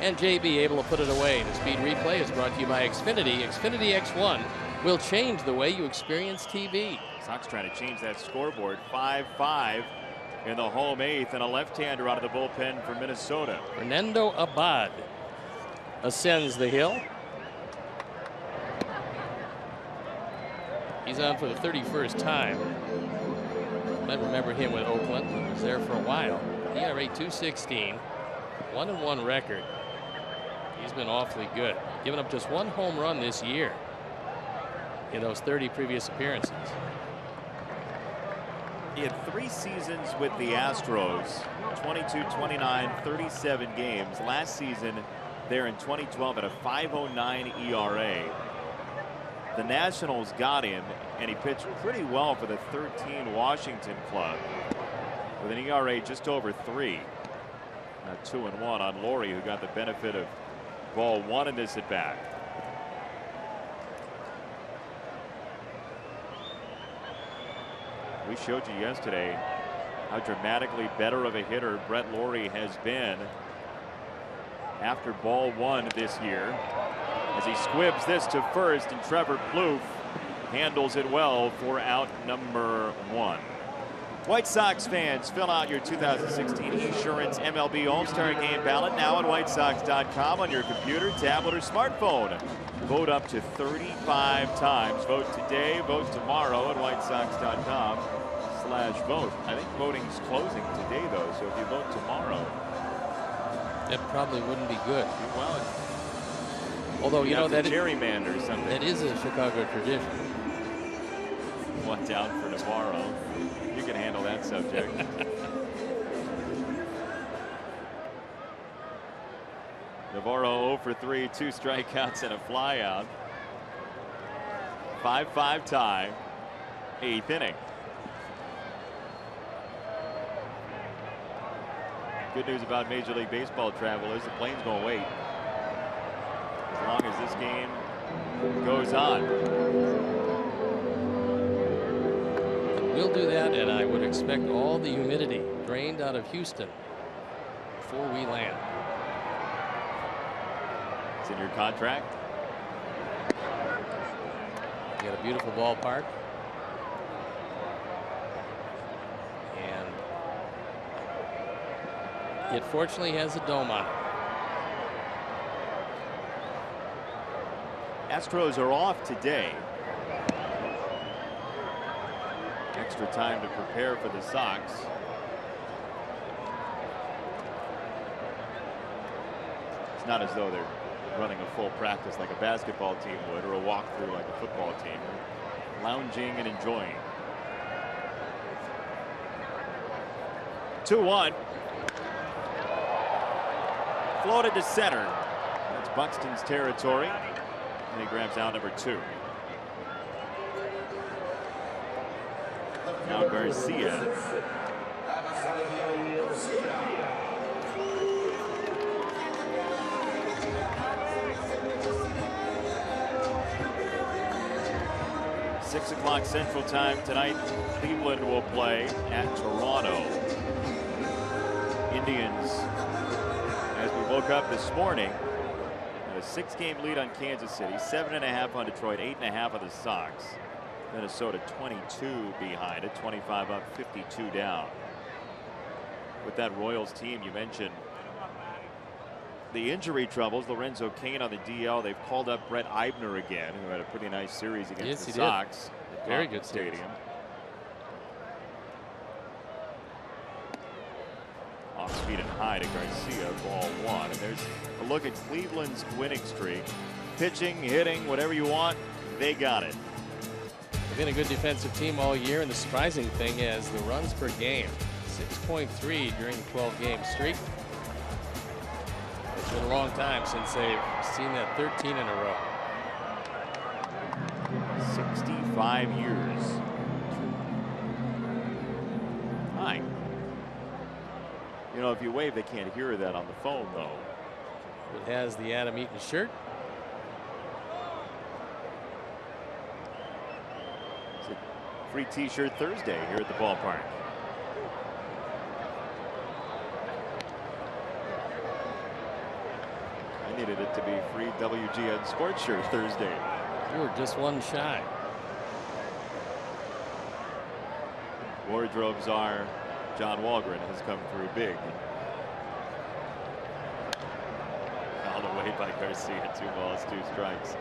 and JB able to put it away. The speed replay is brought to you by Xfinity. Xfinity X1 will change the way you experience TV. Sox trying to change that scoreboard. 5-5 in the home 8th, and a left-hander out of the bullpen for Minnesota. Fernando Abad ascends the hill. He's on for the 31st time. Might remember him with Oakland. He was there for a while. ERA .216, 1-1 record. He's been awfully good. Giving up just 1 home run this year in those 30 previous appearances. He had 3 seasons with the Astros, 22, 29, 37 games. Last season there in 2012 at a .509 ERA. The Nationals got him, and he pitched pretty well for the 13 Washington club with an ERA just over 3. 2-1 on Laurie, who got the benefit of ball 1 in this at bat. We showed you yesterday how dramatically better of a hitter Brett Laurie has been after ball 1 this year, as he squibs this to first, and Trevor Plouffe handles it well for out number 1. White Sox fans, fill out your 2016 Insurance MLB All-Star Game ballot now at WhiteSox.com on your computer, tablet, or smartphone. Vote up to 35 times. Vote today, vote tomorrow at WhiteSox.com/vote. I think voting's closing today, though, so if you vote tomorrow, that probably wouldn't be good. Well, although you know that gerrymander or something. That is a Chicago tradition. 1 down for Navarro. You can handle that subject. Navarro 0 for 3, 2 strikeouts and a flyout. 5-5 tie, 8th inning. Good news about Major League Baseball travel is the plane's going to wait as long as this game goes on. We'll do that, and I would expect all the humidity drained out of Houston before we land. It's in your contract. You got a beautiful ballpark. And it fortunately has a dome on it. Astros are off today. Extra time to prepare for the Sox. It's not as though they're running a full practice like a basketball team would, or a walkthrough like a football team. Lounging and enjoying. 2-1. Floated to center. That's Buxton's territory. And he grabs out number 2. Now Garcia. Six o'clock Central Time tonight. Cleveland will play at Toronto. Indians, as we woke up this morning, had a 6-game lead on Kansas City, 7.5 on Detroit, 8.5 on the Sox. Minnesota 22 behind it, 25 up, 52 down. With that Royals team, you mentioned the injury troubles. Lorenzo Cain on the DL. They've called up Brett Eibner again, who had a pretty nice series against the Sox. Very good stadium. Off speed and high to Garcia, ball 1. And there's a look at Cleveland's winning streak. Pitching, hitting, whatever you want, they got it. They've been a good defensive team all year, and the surprising thing is the runs per game, 6.3 during the 12-game streak. It's been a long time since they've seen that 13 in a row. 65 years. Hi. You know, if you wave, they can't hear that on the phone, though. It has the Adam Eaton shirt. It's a free T-shirt Thursday here at the ballpark. I needed it to be free WGN Sports shirt Thursday. You were just one shy. Wardrobes are John Walgren has come through big. Fouled away by Garcia. 2 balls, 2 strikes.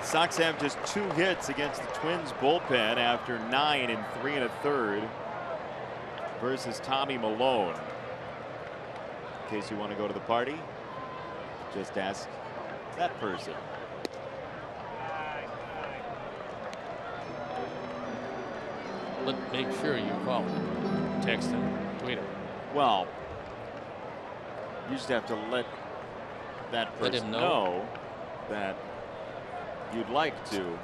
Sox have just 2 hits against the Twins bullpen after 9 in 3 1/3 versus Tommy Malone. In case you want to go to the party, just ask that person. Make sure you call him, text him, tweet him. Well, you just have to let that person know that you'd like to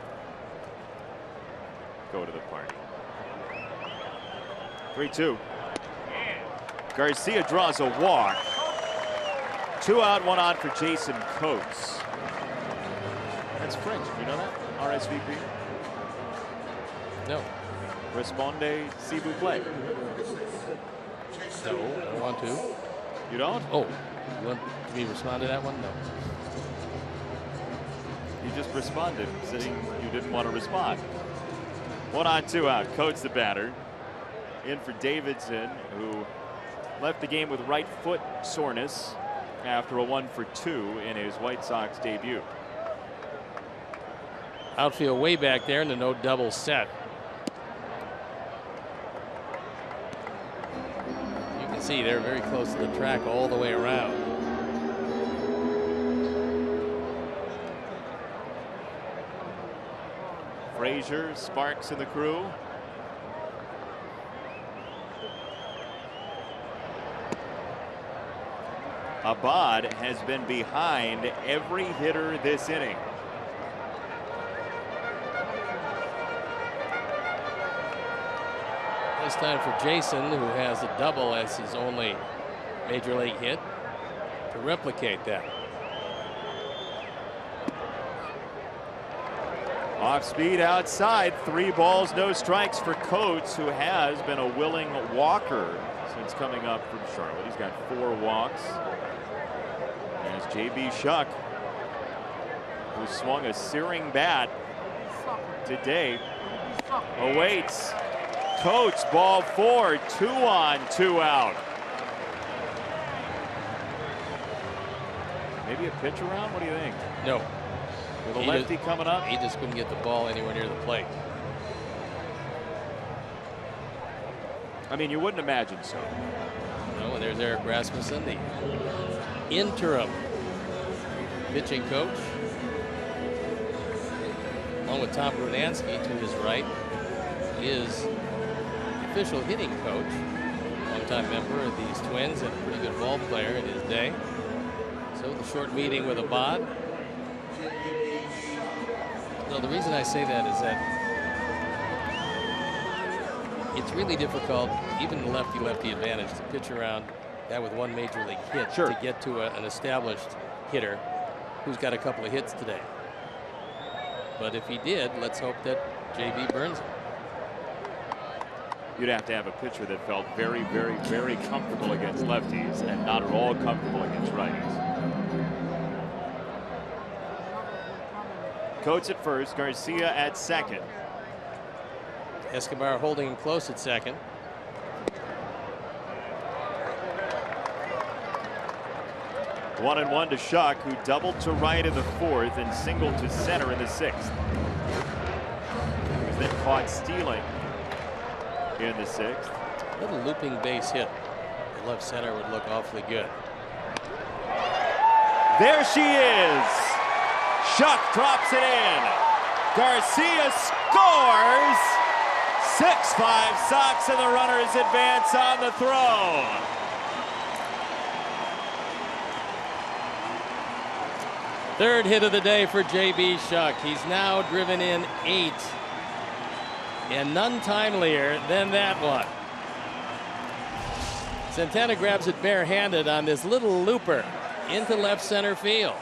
go to the party. 3-2. Garcia draws a walk. 2 out, 1 out for Jason Coates. That's French. You know that? RSVP? No. Responde s'il vous plaît. No, I don't want to. You don't? Oh, you want me to respond to that one? No. You just responded saying you didn't want to respond. 1 on, 2 out. Coates the batter. In for Davidson, who left the game with right foot soreness after a 1 for 2 in his White Sox debut. Outfield way back there in the no double set. You can see they're very close to the track all the way around. Frazier, Sparks and the crew. Abad has been behind every hitter this inning. This time for Jason, who has a double as his only major league hit, to replicate that. Off speed outside, 3 balls, no strikes for Coates, who has been a willing walker since coming up from Charlotte. He's got 4 walks. There's J.B. Shuck, who swung a searing bat today, awaits. Coates, ball 4, 2 on, 2 out. Maybe a pitch around? What do you think? No. With a lefty coming up? He just couldn't get the ball anywhere near the plate. I mean, you wouldn't imagine so. No, and there's Eric Rasmussen, the interim pitching coach, along with Tom Brunansky to his right, is the official hitting coach, longtime member of these Twins and a pretty good ball player in his day. So the short meeting with Abad. No, the reason I say that is that it's really difficult, even the lefty-lefty advantage, to pitch around that with 1 major league hit to get to an established hitter who's got a couple of hits today. But if he did, let's hope that JB burns him. You'd have to have a pitcher that felt very, very, very comfortable against lefties and not at all comfortable against righties. Coates at first, Garcia at second. Escobar holding him close at second. One and one to Shuck, who doubled to right in the 4th and singled to center in the 6th. He was then caught stealing in the 6th. Little looping base hit. The left center would look awfully good. There she is. Shuck drops it in. Garcia scores. 6-5 Sox, and the runners advance on the throw. Third hit of the day for J.B. Shuck. He's now driven in 8. And none timelier than that one. Santana grabs it barehanded on this little looper into left center field.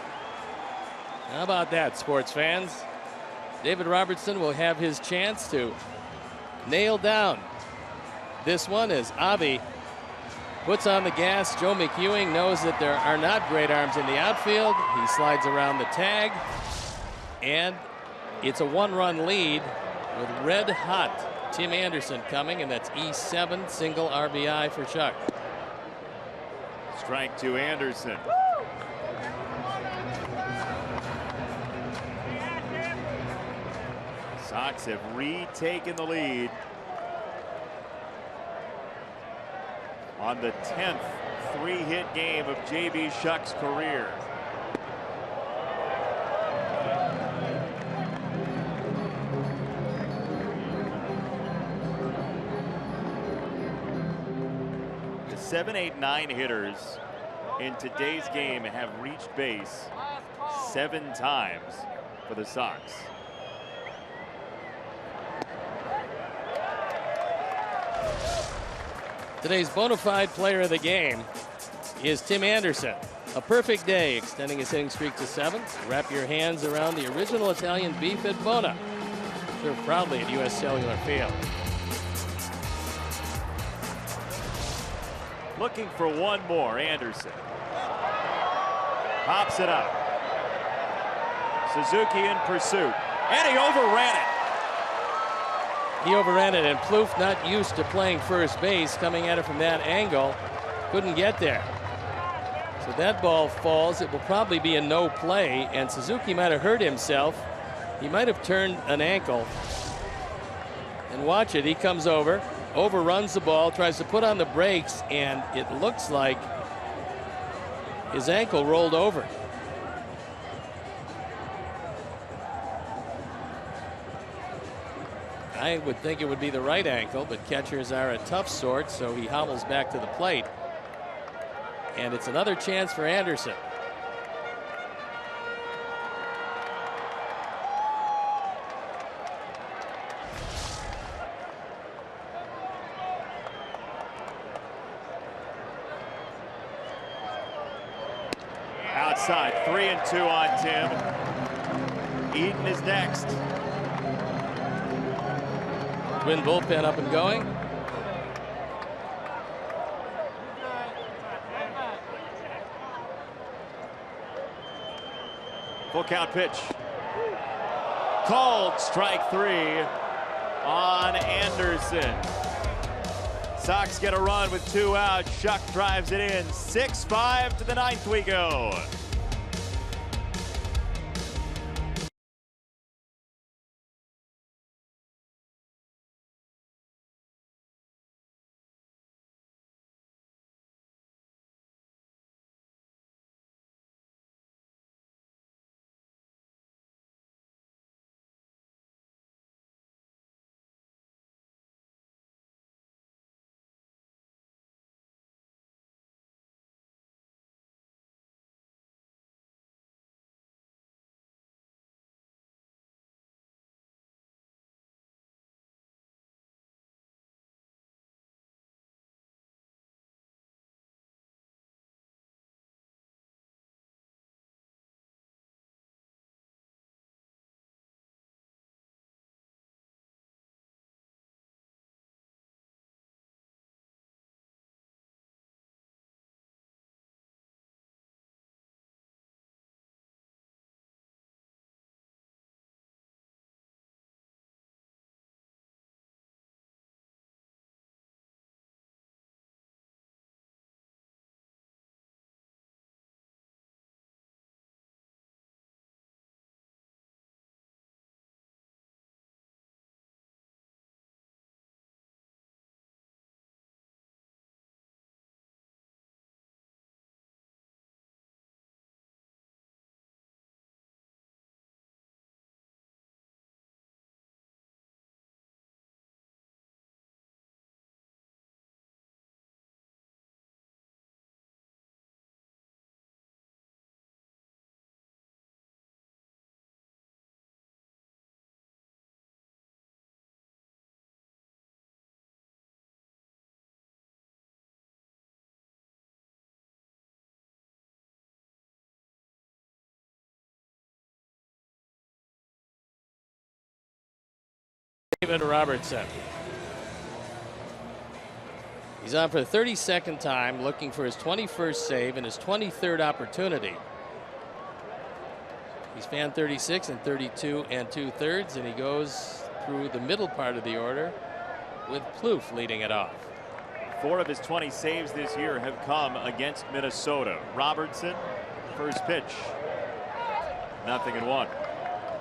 How about that, sports fans? David Robertson will have his chance to nail down this one as Avi puts on the gas. Joe McEwing knows that there are not great arms in the outfield. He slides around the tag, and it's a 1-run lead with red hot Tim Anderson coming, and that's E7 single RBI for Shuck. Strike to Anderson. Sox have retaken the lead on the 10th 3-hit game of J.B. Shuck's career. The 7, 8, 9 hitters in today's game have reached base 7 times for the Sox. Today's bona fide player of the game is Tim Anderson. A perfect day, extending his hitting streak to 7. Wrap your hands around the original Italian beef at Bona. Served proudly at U.S. Cellular Field. Looking for one more, Anderson. Pops it up. Suzuki in pursuit, and he overran it. He overran it, and Plouffe, not used to playing first base, coming at it from that angle, couldn't get there. So that ball falls. It will probably be a no play, and Suzuki might have hurt himself. He might have turned an ankle. And watch it, he comes over, overruns the ball, tries to put on the brakes, and it looks like his ankle rolled over. I would think it would be the right ankle, but catchers are a tough sort, so he hobbles back to the plate. And it's another chance for Anderson. Outside, 3-2 on Tim. Eaton is next. Twin bullpen up and going. Full count pitch. Called strike 3 on Anderson. Sox get a run with 2 out. Shuck drives it in. 6-5 to the 9th we go. David Robertson. He's on for the 32nd time, looking for his 21st save and his 23rd opportunity. He's fan 36 and 32 2/3, and he goes through the middle part of the order with Plouffe leading it off. 4 of his 20 saves this year have come against Minnesota. Robertson, first pitch. 0-1.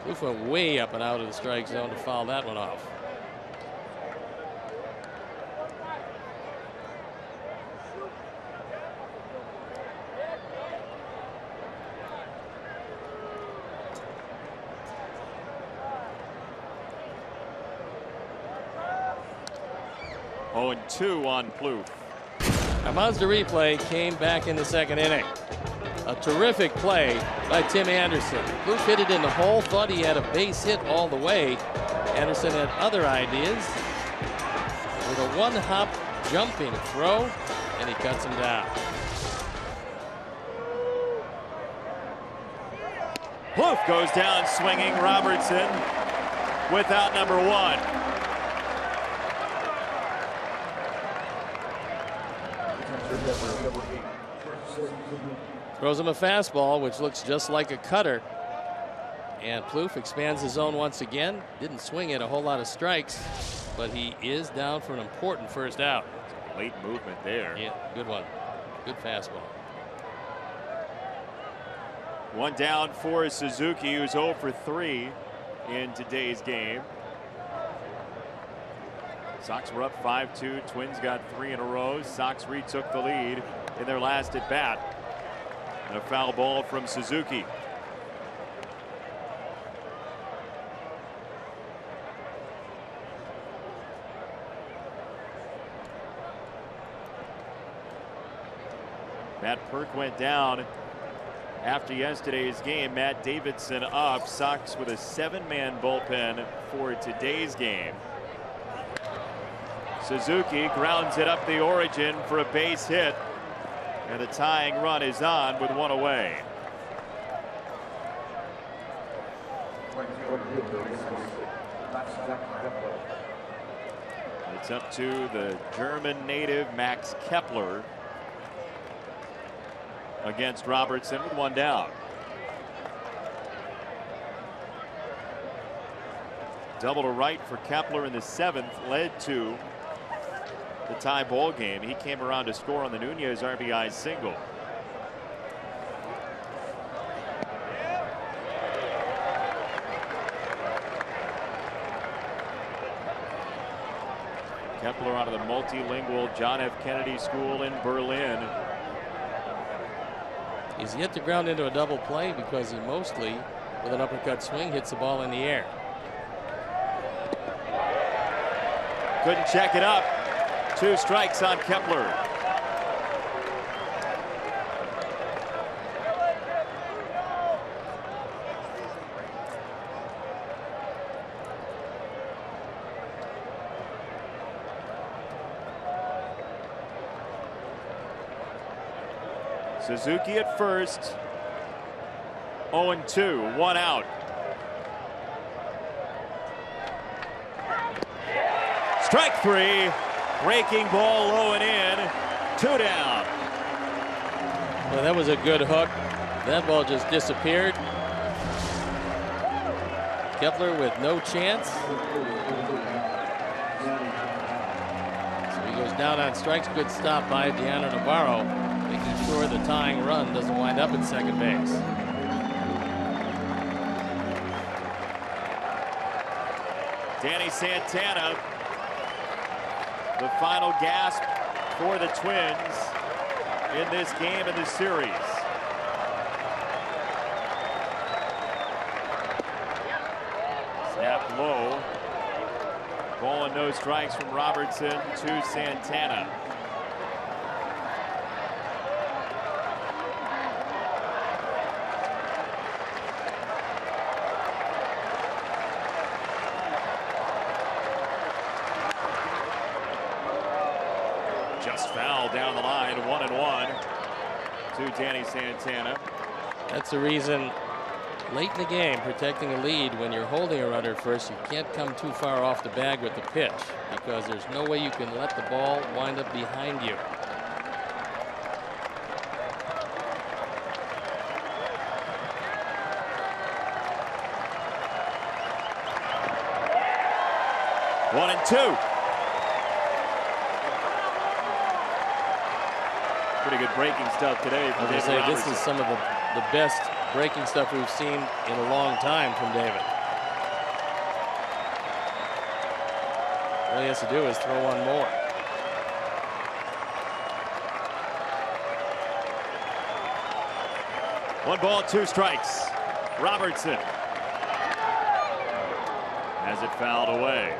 Plouffe went way up and out of the strike zone to foul that one off. Oh, and 2 on Plouffe. A monster replay came back in the 2nd inning. A terrific play by Tim Anderson. Plouffe hit it in the hole, thought he had a base hit all the way. Anderson had other ideas with a one-hop jumping throw, and he cuts him down. Plouffe goes down swinging. Robertson without number 1. Throws him a fastball, which looks just like a cutter. And Plouffe expands his zone once again. Didn't swing at a whole lot of strikes, but he is down for an important first out. Late movement there. Yeah, good one. Good fastball. 1 down for Suzuki, who's 0 for 3 in today's game. Sox were up 5-2. Twins got 3 in a row. Sox retook the lead in their last at bat. And a foul ball from Suzuki. Matt Perk went down after yesterday's game. Matt Davidson up. Sox with a 7-man bullpen for today's game. Suzuki grounds it up the origin for a base hit, and the tying run is on with one away. It's up to the German native Max Kepler against Robertson with one down. Double to right for Kepler in the 7th led to the tie ball game. He came around to score on the Nunez RBI single. Kepler out of the multilingual John F. Kennedy School in Berlin. He's yet to ground into a double play because he mostly, with an uppercut swing, hits the ball in the air. Couldn't check it up. 2 strikes on Kepler. Suzuki at first. 0-2, 1 out. Strike 3. Breaking ball low and in. 2 down. Well, that was a good hook. That ball just disappeared. Kepler with no chance. So he goes down on strikes. Good stop by Deanna Navarro, making sure the tying run doesn't wind up at second base. Danny Santana, the final gasp for the Twins in this game in the series. Snap low. Ball and no strikes from Robertson to Santana. Just foul down the line, 1-1 to Danny Santana. That's the reason late in the game, protecting a lead when you're holding a runner first, you can't come too far off the bag with the pitch because there's no way you can let the ball wind up behind you. One and two. Pretty good breaking stuff today from David Robertson. This is some of the best breaking stuff we've seen in a long time from David. All he has to do is throw one more. One ball, 2 strikes. Robertson has it fouled away.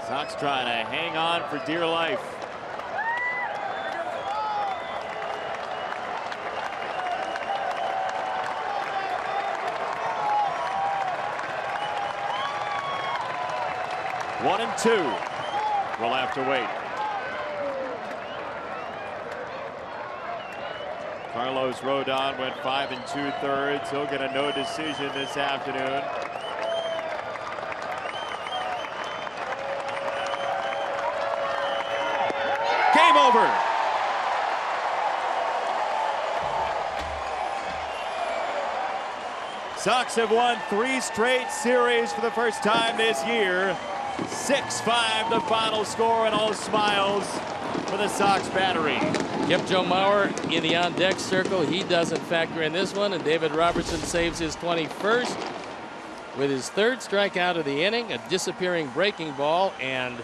Sox trying to hang on for dear life. One and 2. We'll have to wait. Carlos Rodon went 5 2/3. He'll get a no decision this afternoon. Game over. Sox have won 3 straight series for the first time this year. 6-5 the final score, and all smiles for the Sox battery. Yep, Joe Mauer in the on-deck circle. He doesn't factor in this one, and David Robertson saves his 21st with his 3rd strikeout of the inning, a disappearing breaking ball, and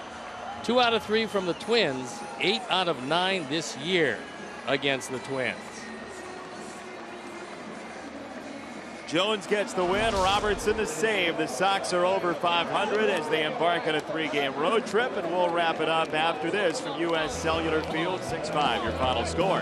2 out of 3 from the Twins, 8 out of 9 this year against the Twins. Jones gets the win, Robertson the save. The Sox are over 500 as they embark on a 3-game road trip, and we'll wrap it up after this from U.S. Cellular Field. 6-5 your final score.